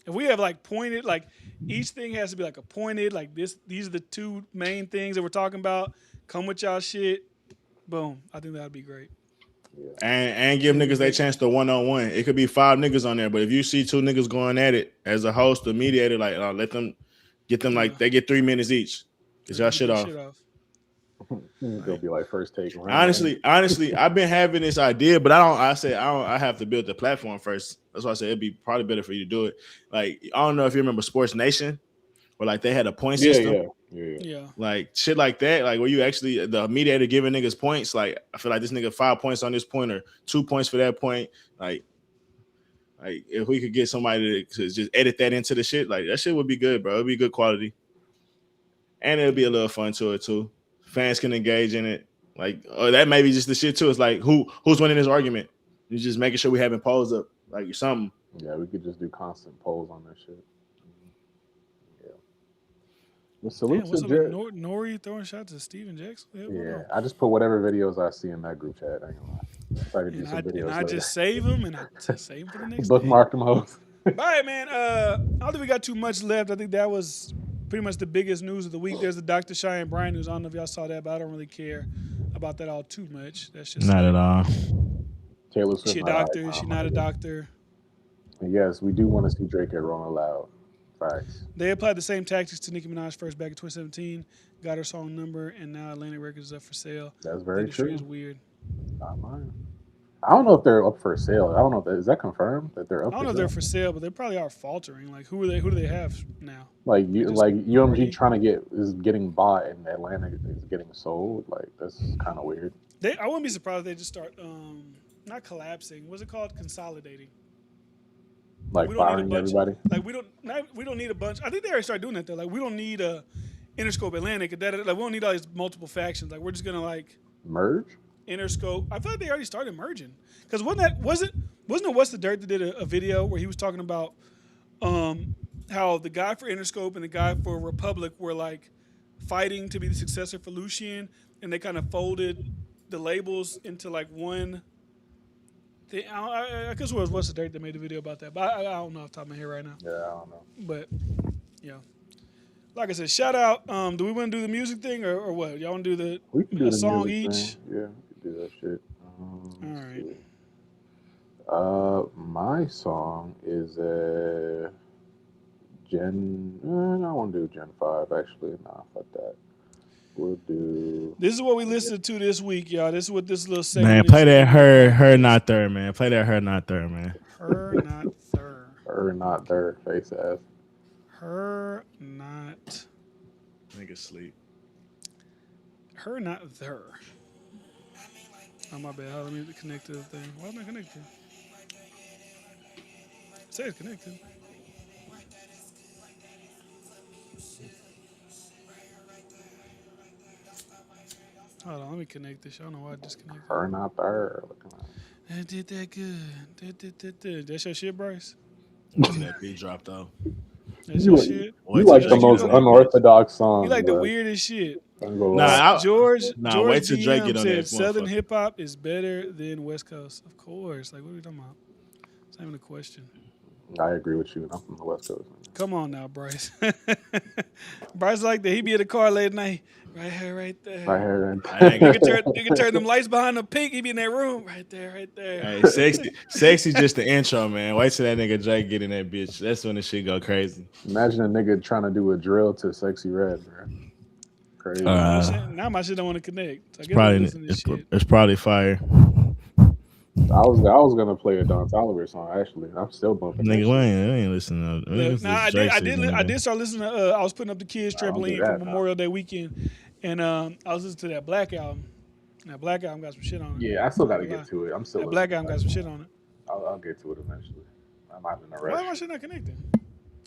If we have like pointed, like each thing has to be like a pointed, like this. These are the two main things that we're talking about. Come with y'all shit. Boom. I think that'd be great. Yeah. And give niggas their chance to one-on-one. It could be 5 niggas on there, but if you see 2 niggas going at it as a host or mediator, like let them get them like they get 3 minutes each. Get y'all shit off. It's gonna be like first take. Honestly, I've been having this idea, but I have to build the platform first. That's why I said it'd be probably better for you to do it. Like, I don't know if you remember Sports Nation, where like they had a point system. Yeah. Like shit like that, like where you actually the mediator giving niggas points. Like I feel like this nigga 5 points on this point or 2 points for that point. Like if we could get somebody to just edit that into the shit, like that shit would be good, bro. It'd be good quality, and it'll be a little fun to it too. Fans can engage in it. Like, or that may be just the shit too. It's like who's winning this argument? You're just making sure we having polls up, like something. Yeah, we could just do constant polls on that shit. Yeah. Well, salute what's to Nori throwing shots at Steven Jackson. Yeah, I just put whatever videos I see in that group chat. I ain't gonna lie. So I could do some videos and I just save them and I just save them for the next bookmark them hoes. All right, man. I don't think we got too much left. I think that was pretty much the biggest news of the week. There's the Dr. Cheyenne Bryan news. I don't know if y'all saw that, but I don't really care about that all too much. That's just not at all. Taylor Swift. Is she a doctor? Is she not a doctor? And yes, we do want to see Drake at Rolling Loud. Facts. They applied the same tactics to Nicki Minaj first back in 2017, got her song number, and now Atlantic Records is up for sale. That's very true. Is weird. Not mine. I don't know if they're up for sale. I don't know if is that confirmed that they're up. I don't know if they're for sale, but they probably are faltering. Like who do they have now? Like UMG trying to is getting bought and Atlantic is getting sold. Like that's kind of weird. I wouldn't be surprised if they just start not collapsing. What's it called? Consolidating. Like firing everybody. Like we don't need a bunch. I think they already started doing that though. Like we don't need a Interscope Atlantic. Like we don't need all these multiple factions. Like we're just gonna like merge. Interscope. I feel like they already started merging. Because wasn't it What's the Dirt that did a video where he was talking about how the guy for Interscope and the guy for Republic were like fighting to be the successor for Lucien, and they kind of folded the labels into like one I guess it was What's the Dirt that made the video about that, but I don't know off the top of my head right now. Yeah, I don't know. But yeah, like I said, shout out. Do we want to do the music thing or what? Y'all want to do We can do a the song music each? thing. Yeah, we can do that shit. All Let's right. see. My song is a Gen. I want to do Gen 5 actually. Nah, fuck that. We'll do. This is what we listened to this week, y'all. This is what this little Man, segment play is. that her not there, man. Play that her not there, man. Her not there. Her not there, face ass. Her not. Nigga sleep. Her not there. Oh my bad. Let me connect to the thing. Why am I connected? Say it's connected. Hold on, let me connect this. I don't know why I disconnected. Her not there. Looking at. That did that good. That's your shit, Bryce? That beat dropped off. That's You your like- shit? You like the you most like- unorthodox song. You like the weirdest shit. Nah, George wait till Drake DM get on said that Southern motherfucker. hip hop is better than West Coast. Of course. Like, what are we talking about? It's not even a question. I agree with you. I'm from the West Coast. Come on now, Bryce. Bryce like that. He be in the car late at night. Right here, right there. Right here. You can turn them lights behind the pink. He be in that room. Right there, right there. Hey, sexy just the intro, man. Wait till that nigga Drake get in that bitch. That's when the shit go crazy. Imagine a nigga trying to do a drill to Sexy Red, bro. Crazy. Now my shit don't want to connect. So I guess I'm Probably listening to shit. it's probably fire. I was gonna play a Don Toliver song actually. I'm still bumping. that Nigga, shit. we ain't listening to Look, nah, I did start listening to. I was putting up the kids I don't do trampoline that, for Memorial Day weekend, and I was listening to that Black album. That Black album got some shit on it. Yeah, I still gotta get to it. I'm still. That Black album got some shit on it. I'll get to it eventually. I'm not in a Why am I rush. shit not connecting?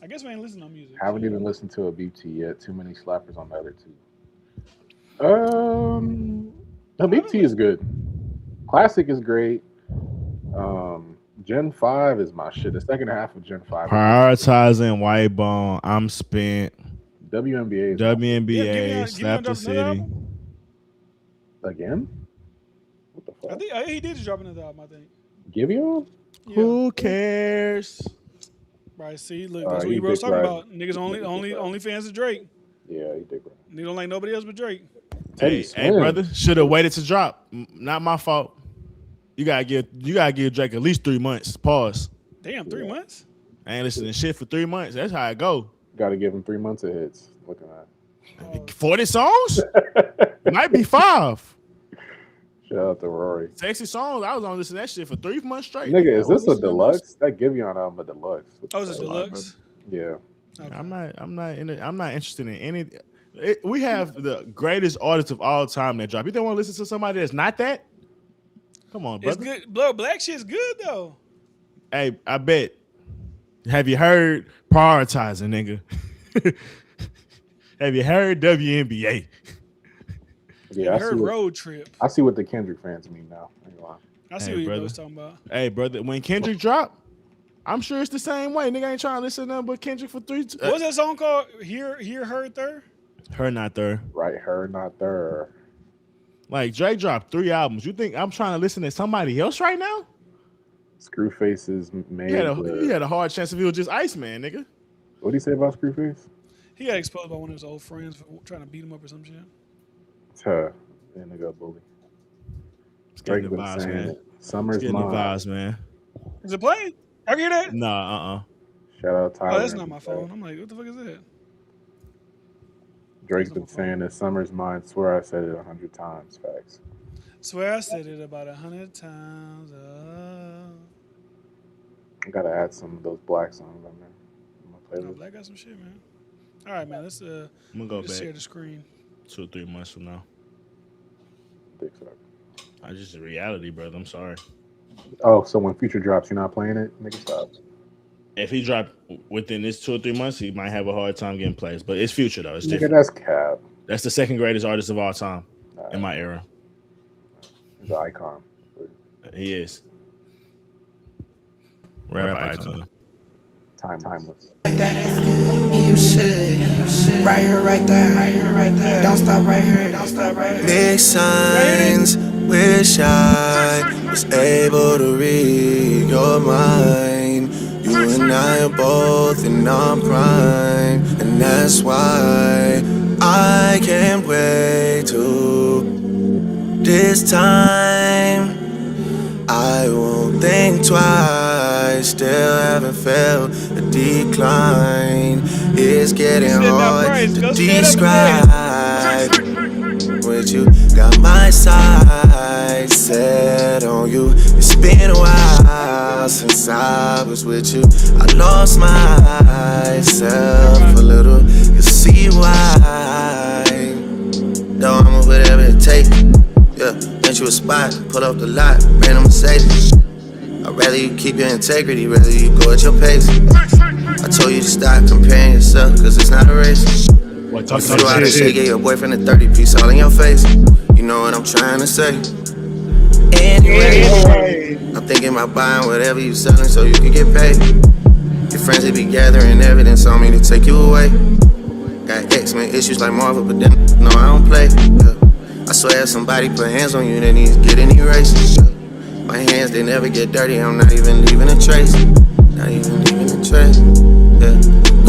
I guess we ain't listening to music. Haven't even listened to a BT yet. Too many slappers on the other two. The BT is good. Classic is great. Gen 5 is my shit. The second half of Gen 5. Prioritizing White Bone. I'm spent. WNBA is WNBA. Giveon Slap the dropped another city. album? again. What the I fuck? think he did just drop another album. I think. Giveon? Yeah. Who cares? Right. See, look, that's what he you was dick talking riding. about. Niggas only fans of Drake. Yeah, he did. Bro. Niggas don't like nobody else but Drake. Hey, brother, should have waited to drop. Not my fault. You gotta give Drake at least 3 months. Pause. Damn, 3 months. I ain't listening to shit for 3 months. That's how I go. Got to give him 3 months of hits. Looking at. 40 songs? Might be 5. Shout out to Rory. Sexy songs. I was on listening to that shit for 3 months straight. Nigga, is this a Listening to deluxe? That Giveon album a deluxe. What the Oh, is it fuck? deluxe? Yeah. Okay. I'm not interested in any. We have the greatest artists of all time that drop. You don't want to listen to somebody that's not that? Come on, It's brother. good. Blood Black shit's good though. Hey, I bet. Have you heard prioritizing, nigga? Have you heard WNBA? Yeah, I heard Road Trip. I see what the Kendrick fans mean now. I ain't gonna lie. I see Hey, what you brother. was talking about. Hey, brother, when Kendrick drop, I'm sure it's the same way. Nigga ain't trying to listen to nothing but Kendrick for 3. What's that song called? Hear, Heard, There? Her not there. Right, her not there. Like Drake dropped 3 albums. You think I'm trying to listen to somebody else right now? Screwface's made. You had a hard chance if it was just Iceman, nigga. What do you say about Screwface? He got exposed by one of his old friends for trying to beat him up or some shit. It's her. That nigga bully. It's Drake getting the been vibes, saying man. it. Summer's It's getting the mine. vibes, man. Is it playing? I can hear that. Nah, Shout out Tyler. Oh, that's not and my phone. I'm like, what the fuck is that? Drake's That's been not my phone. saying that summer's mine. Swear I said it 100 times. Facts. Swear I said it about 100 times. I gotta add some of those black songs on there. On my Oh, playlist. Black got some shit, man. All right, man. Let's I'm gonna go just share back the screen. 2 or 3 months from now. Dick suck. I just reality, brother. I'm sorry. Oh, so when Future drops, you're not playing it? Nigga, stop. If he dropped within this 2 or 3 months, he might have a hard time getting plays. But it's Future though. It's Nigga, different. that's cap. That's the second greatest artist of all time in my era. He's an icon. He is. Rap icon. Timeless. You should. Right here, right there. Right here, right there. Don't stop right here. Don't stop right here. Big signs, wish I was able to read your mind. You and I are both in our prime, and that's why I can't wait to this time. I won't think twice, still haven't felt a decline. It's getting hard to describe. With you, got my sights set on you. It's been a while since I was with you. I lost myself a little, you see why. Though I'ma whatever it takes. Yeah, rent you a spot, pull up the lot, ran a Mercedes. I'd rather you keep your integrity, rather you go at your pace. I told you to stop comparing yourself, cause it's not a race. What, You flew out of shit, gave your boyfriend a 30-piece all in your face. You know what I'm trying to say. Anyway, I'm thinking about buying whatever you selling so you can get paid. Your friends, they be gathering evidence on me to take you away. Got X-Men issues like Marvel, but then, no, I don't play. Yeah. I swear if somebody put hands on you, then he's getting erased. Yeah. My hands, they never get dirty, I'm not even leaving a trace. Not even leaving a trace. Yeah.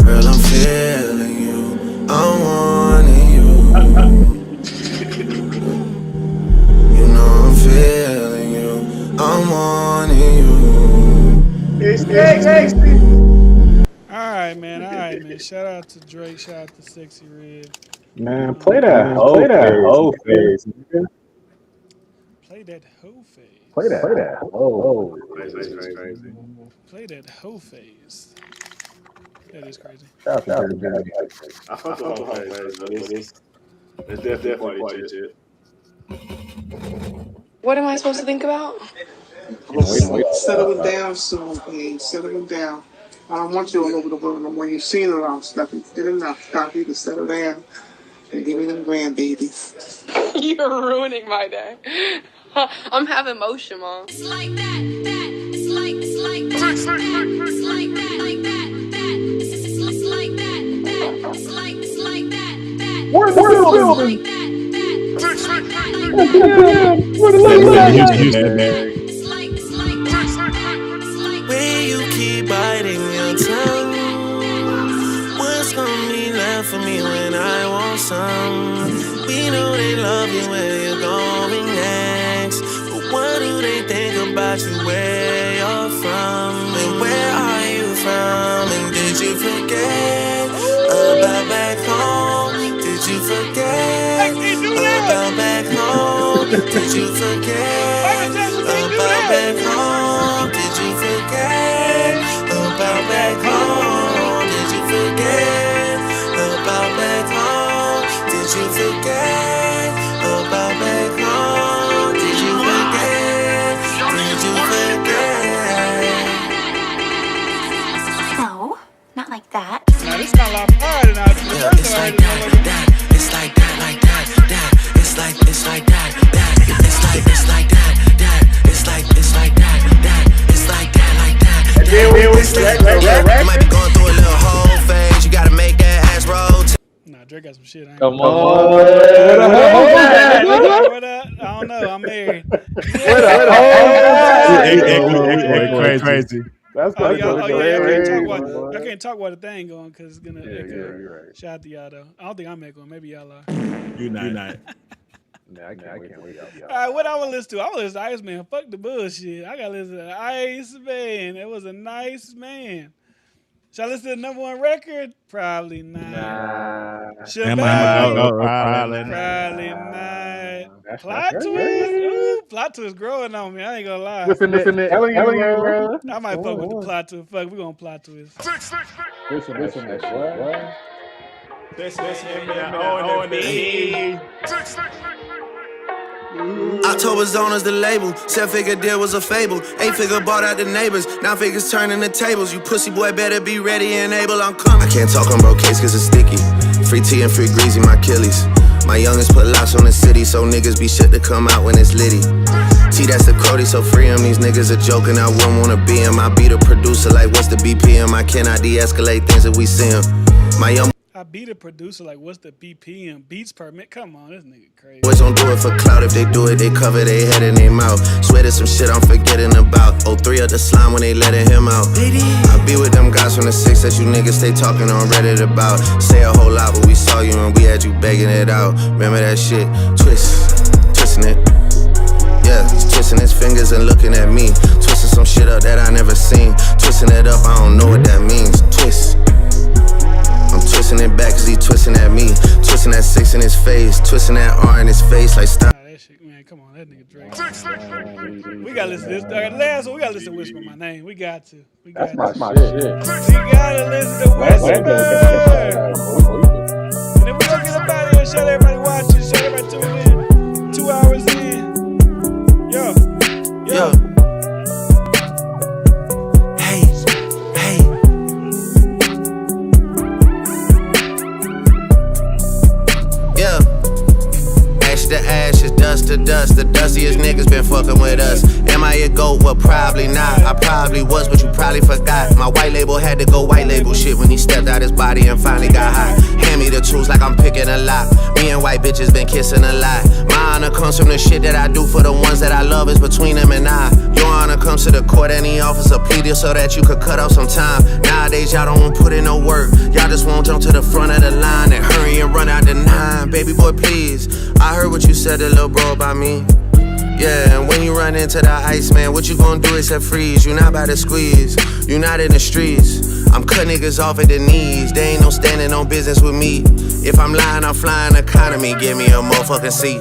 Girl, I'm feeling you, I'm wanting you. You know I'm feeling you, I'm wanting you. Alright, man. Shout out to Drake, shout out to Sexy Red. Man, play that whole face, nigga. Play that hoe phase. Play that whole. That's crazy. Play that hoe phase. That is crazy. Shout out to Jerry. I fuck the whole phase, but it's definitely quite legit. What am I supposed to think about? Settle it down soon, please. Settle it down. I don't want you all over the world no more. You've seen it all, Steffi. Did enough. Stop you to settle down and give me them grandbabies. You're ruining my day. I'm having motion, Mom. It's like that. It's like that. It's like that. It's like that. It's like that. It's like that. Where's the building? Where you keep biting your tongue. What's gonna be left for me when I want some? We know they love you where you're going next, but what do they think about you where you're from? And where are you from? And did you forget about back home? Did you forget about back home? Did you forget about back home? Did you forget about back home? Did you forget about back home? Did you forget about back home? Did you forget? Did you forget? No, not like that. Now this got a lot of pride in our Yeah, it's like that, that. It's like that, that. It's like that, that. It's like that, that. It's like that, that. It's like that, that. It's like that, that. You might be going through a little whole phase. You gotta make that ass roll. Nah, Drake got some shit. I ain't Come gonna- on. What up? I don't know. I'm married. Crazy. That's Oh, crazy. y'all, I Boy. can't talk about the thing going because it's gonna. Yeah, you're right. Shout out to y'all though. I don't think I'm echoing. Maybe y'all are. You not. Nah, I can't wait. All right, what I want to listen to? I want to listen to Iceman. Fuck the bullshit. I gotta listen to Iceman. It was a nice man. Should I listen to the #1 record? Probably not. Should Am I? I go? Probably not. Plot twist? Ooh, plot twist growing on me. I ain't gonna lie. Listen, telling you, bro. I might fuck with the plot twist. Fuck, we gonna plot twist. Listen, that October's on us the label. 7-figure deal was a fable. 8-figure bought out the neighbors. 9-figures turning the tables. You pussy boy better be ready and able. I'm coming. I can't talk on bro case cause it's sticky. Free tea and free greasy, my Achilles. My youngest put lots on the city, so niggas be shit to come out when it's litty. T, that's the Cody, so free him. These niggas are joking, I wouldn't wanna be him. I be the producer, like what's the BPM? I cannot de-escalate things that we see him. My young I I be the producer. Like, what's the BPM? Beats per minute? Come on, this nigga crazy. Boys don't do it for clout. If they do it, they cover their head and their mouth. Swear there's some shit I'm forgetting about. 03 of the slime when they letting him out. I be with them guys from the 6 that you niggas stay talking on Reddit about. Say a whole lot, but we saw you and we had you begging it out. Remember that shit? Twisting it. Yeah, he's twisting his fingers and looking at me. Twisting some shit up that I never seen. Twisting it up, I don't know what that means. Twist. I'm twisting it back cause he twisting at me. Twisting that 6 in his face. Twisting that R in his face like stop. That shit, man, come on, that nigga Drake. We gotta listen to this. Last one, we gotta listen to Whisper My Name. We got to. That's my shit. We gotta listen to Whisper. And then we gonna get up out of here. Shout everybody watching. Shout everybody tuning in. 2 hours in. Yo. Yeah. Ash to ashes, dust to dust. The dustiest niggas been fucking with us. Am I a goat? Well, probably not. I probably was, but you probably forgot. My white label had to go white label shit when he stepped out his body and finally got hot. Hand me the tools like I'm picking a lock. Me and white bitches been kissing a lot. My honor comes from the shit that I do for the ones that I love. Is between them and I. Your honor comes to the court and the officer pleaded so that you could cut off some time. Nowadays y'all don't want to put in no work. Y'all just want to jump to the front of the line and hurry and run out the 9. Baby boy, please. I heard what you said to little bro about me. Yeah, and when you run into the ICEMAN, what you gonna do except freeze? You not about to squeeze, you not in the streets. I'm cut niggas off at the knees. They ain't no standing on business with me. If I'm lying, I'm flying economy. Give me a motherfucking seat.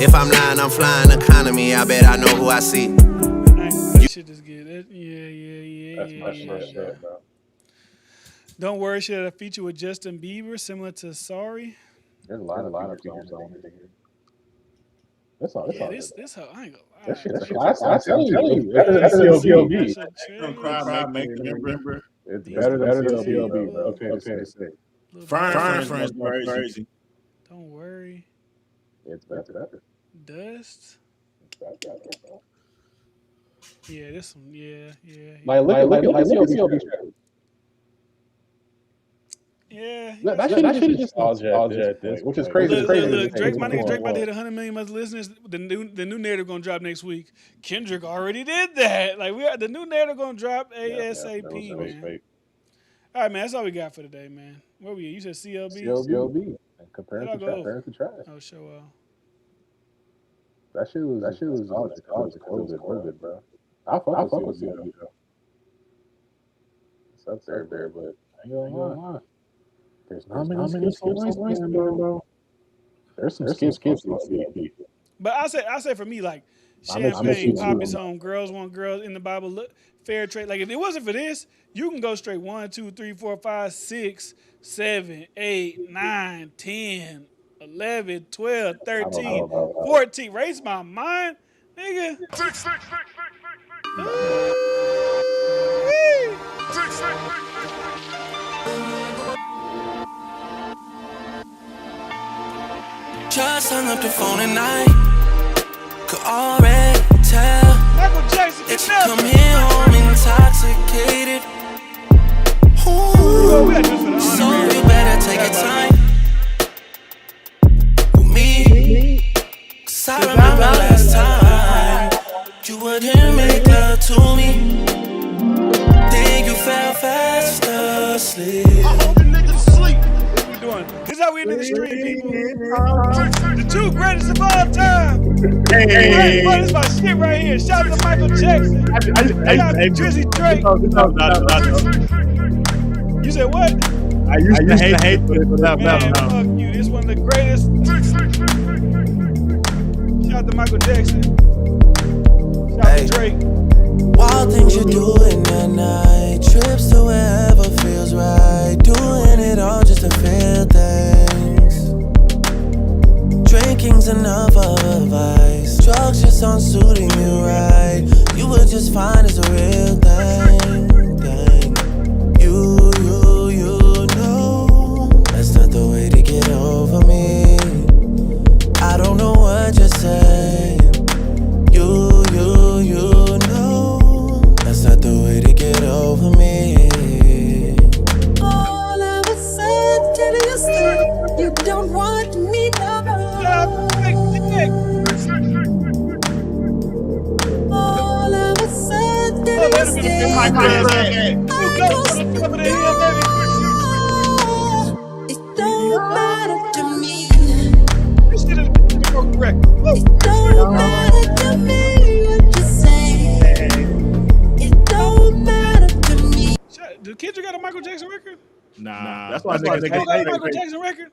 If I'm lying, I'm flying economy. I bet I know who I see. That shit is good. Yeah. That's my shit, bro. Don't Worry shit had a feature with Justin Bieber, similar to Sorry. There's a lot of features on it. That's all. This hoe, I ain't gonna lie. That shit. I tell you, that's CLB. Don't cry, make me remember. It's better than CLB, bro. Okay, say. Friends, crazy. Don't Worry. It's better. Dust. Yeah, this one. Yeah. Like look at CLB. Yeah. That shit is just nostalgia at this, which is crazy. Look, Drake, my nigga Drake about to hit 100 million monthly listeners. The new narrative gonna drop next week. Kendrick already did that. Like the new narrative gonna drop ASAP, man. All right, man. That's all we got for today, man. Where we at? You said CLB. CLB. Comparing to trash. Oh, show up. That shit was nostalgic, bro. I fuck with CLB though. It's up there, but I ain't gonna lie. There's not many skips on bro. There's some skips on CLB. But I say for me, like Champagne, Pop is Home, Girls Want Girls, In the Bible, look, Fair Trade. Like if it wasn't for this, you can go straight 1, 2, 3, 4, 5, 6, 7, 8, 9, 10, 11, 12, 13, 14. Raise my mind, nigga. Just hung up the phone and I could already tell Michael Jackson, that you come here home intoxicated. Ooh, so you better take your time with me. 'Cause I remember last time you wouldn't make love to me. Then you fell fast asleep. This is how we into the street, people. The 2 greatest of all time. Hey, this is my shit right here. Shout out to Michael Jackson. Shout out to Drizzy Drake. You said what? I used to hate it. Man, fuck you. This is one of the greatest. Shout out to Michael Jackson. Shout out to Drake. Wild things you do in the night. Trips to wherever feels right. Doing it all just to feel things. Drinking's enough of a vice. Drugs just aren't suiting you right. You would just find it's a real thing. You know that's not the way to get over me. I don't know what you're saying. You know that's not the way to get over me. All of a sudden should have been a big Michael Michael ass ass cat. cat. You go to the top of the hill, baby. It don't matter to me. This shit is a broken record. Woo. It don't matter to me what you say. It don't matter to me. Did Kendrick got a Michael Jackson record? Nah, that's why Who niggas got a hate Michael Drake. Jackson record?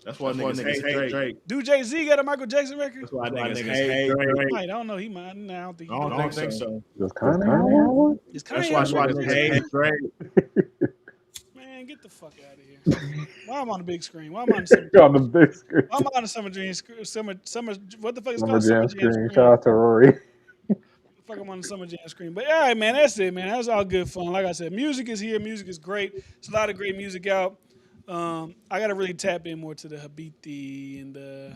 That's why niggas hate Drake. Do Jay-Z got a Michael Jackson record? That's why niggas hate Drake. I don't know. He might. No, I don't think I he don't does. think so. Does Kanye have one? Is That's Kanye why on the niggas hate Drake. Man, get the fuck out of here. Why am I on the big screen? Why am I on the summer? On the big screen. Why am I on the summer dream screen? Summer. What the fuck is Summer called Jam screen. Shout out to Rory. Fuck, I'm on the summer jam screen. But all right, man, that's it, man. That's all good fun. Like I said, music is here. Music is great. It's a lot of great music out. I gotta really tap in more to the Habiti and the.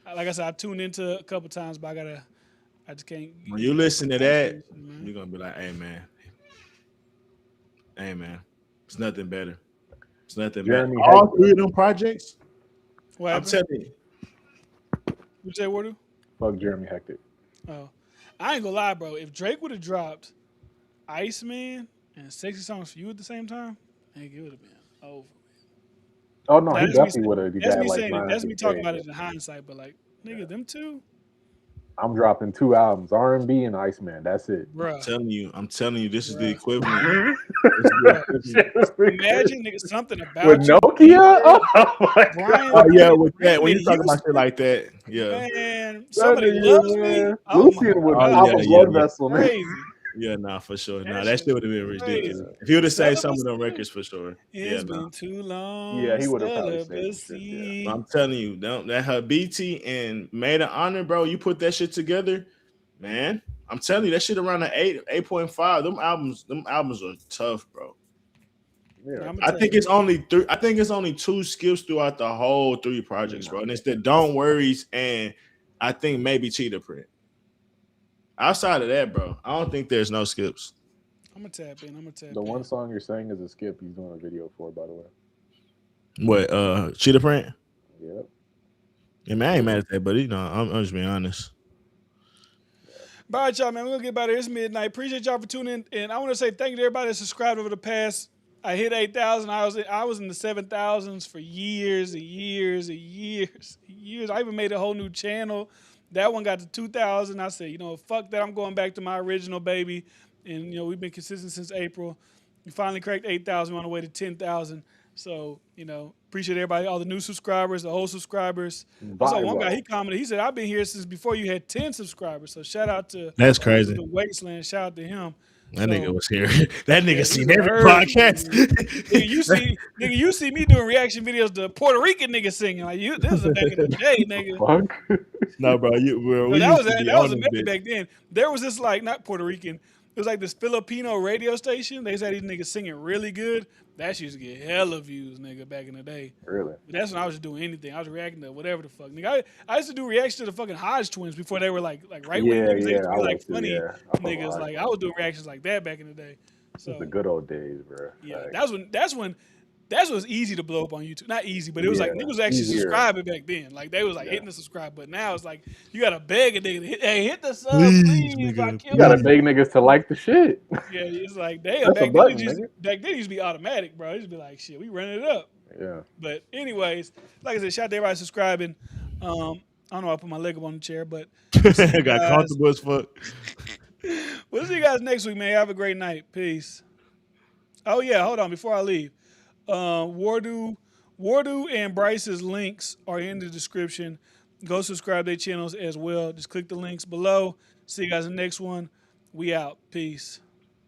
Like I said, I tuned into a couple times, but I just can't. When you listen to that, man. you're gonna be like, hey man, it's nothing better. It's nothing Jeremy better. All Hector. three of them projects, What I'm happened? telling you. You say Wardu? Fuck Jeremy Hector. Oh, I ain't gonna lie, bro. If Drake would have dropped Iceman and Sexy Songs for You at the same time, nigga, it would have been over. Oh no, Now, he that's me definitely would have. That's me saying it. That's me talking about it in hindsight, but like, nigga, them two, I'm dropping 2 albums, R&B and Iceman. That's it. bro. I'm telling you, this is the Bruh. equivalent. Imagine nigga, something about With you. Nokia? Oh my Brian, Oh yeah, with that, when you Whitney talk about Houston, shit like that, yeah, man, somebody nigga, loves me. man. Oh Lucian my would God. pop a yeah, blood yeah. vessel. nigga. Crazy. yeah, nah, for sure. That Nah, that shit shit would have been ridiculous. If he would have said some of them Celibacy. records for sure. It's Yeah, been nah. too long. Yeah, he would have probably said some shit, Celibacy. But I'm telling you, that Habiti and Made of Honor, bro, you put that shit together, man. I'm telling you, that shit around the 8.5. Them albums are tough, bro. Yeah. I'ma I tell think you. it's only three. I think it's only 2 skips throughout the whole 3 projects, bro. And it's the Don't Worries and I think maybe Cheetah Print. Outside of that, bro, I don't think there's no skips. I'm gonna tap in. The one song you're saying is a skip. He's doing a video for, by the way. What, Cheetah Print? Yep. Yeah, man, I ain't mad at that, but you know, I'm just being honest. All right, y'all, man. We're gonna get about it. It's midnight. Appreciate y'all for tuning in. And I want to say thank you to everybody that subscribed over the past. I hit 8,000. I was in the 7,000s for years and years and years and years. I even made a whole new channel. That one got to 2,000. I said, you know, fuck that. I'm going back to my original baby. And you know, we've been consistent since April. We finally cracked 8,000. We're on the way to 10,000. So, you know, appreciate everybody, all the new subscribers, the old subscribers. I saw one guy, he commented, he said, I've been here since before you had 10 subscribers. So shout out to That's crazy. the Wasteland. Shout out to him. That So- nigga was here. That nigga seen every heard podcast. Nigga, you see me doing reaction videos to Puerto Rican niggas singing. Like this is back in the day, nigga. Fuck. No, bro, we That used to be was on a them method bitch. back then. There was this like not Puerto Rican. It was like this Filipino radio station. They said these niggas singing really good. That used to get hella views, nigga, back in the day. Really? But that's when I was just doing anything. I was reacting to whatever the fuck. Nigga, I used to do reactions to the fucking Hodge twins before they were like right wing Yeah, niggas. They used to yeah, be I like like to, funny yeah. I fuck with niggas. Hodge Like I was doing reactions like that back in the day. So The good old days, bro. yeah, Like, that's when it was easy to blow up on YouTube. Not easy, but it was like Yeah, niggas was actually easier. subscribing back then. Like they was like hitting the subscribe button. Now it's like you gotta beg a nigga to hit the sub, please. nigga, I you gotta kill beg niggas to like the shit. Yeah, it's like damn. That's a Back button, then, nigga. back then it used to be automatic, bro. It used to be like shit. We running it up. Yeah. But anyways, like I said, shout out to everybody subscribing. I don't know. I put my leg up on the chair, but Got guys. comfortable as fuck. we'll see you guys next week, man. Have a great night. Peace. Oh yeah, hold on before I leave. Wardu and Bryce's links are in the description. Go subscribe to their channels as well. Just click the links below. See you guys in the next one. We out. Peace.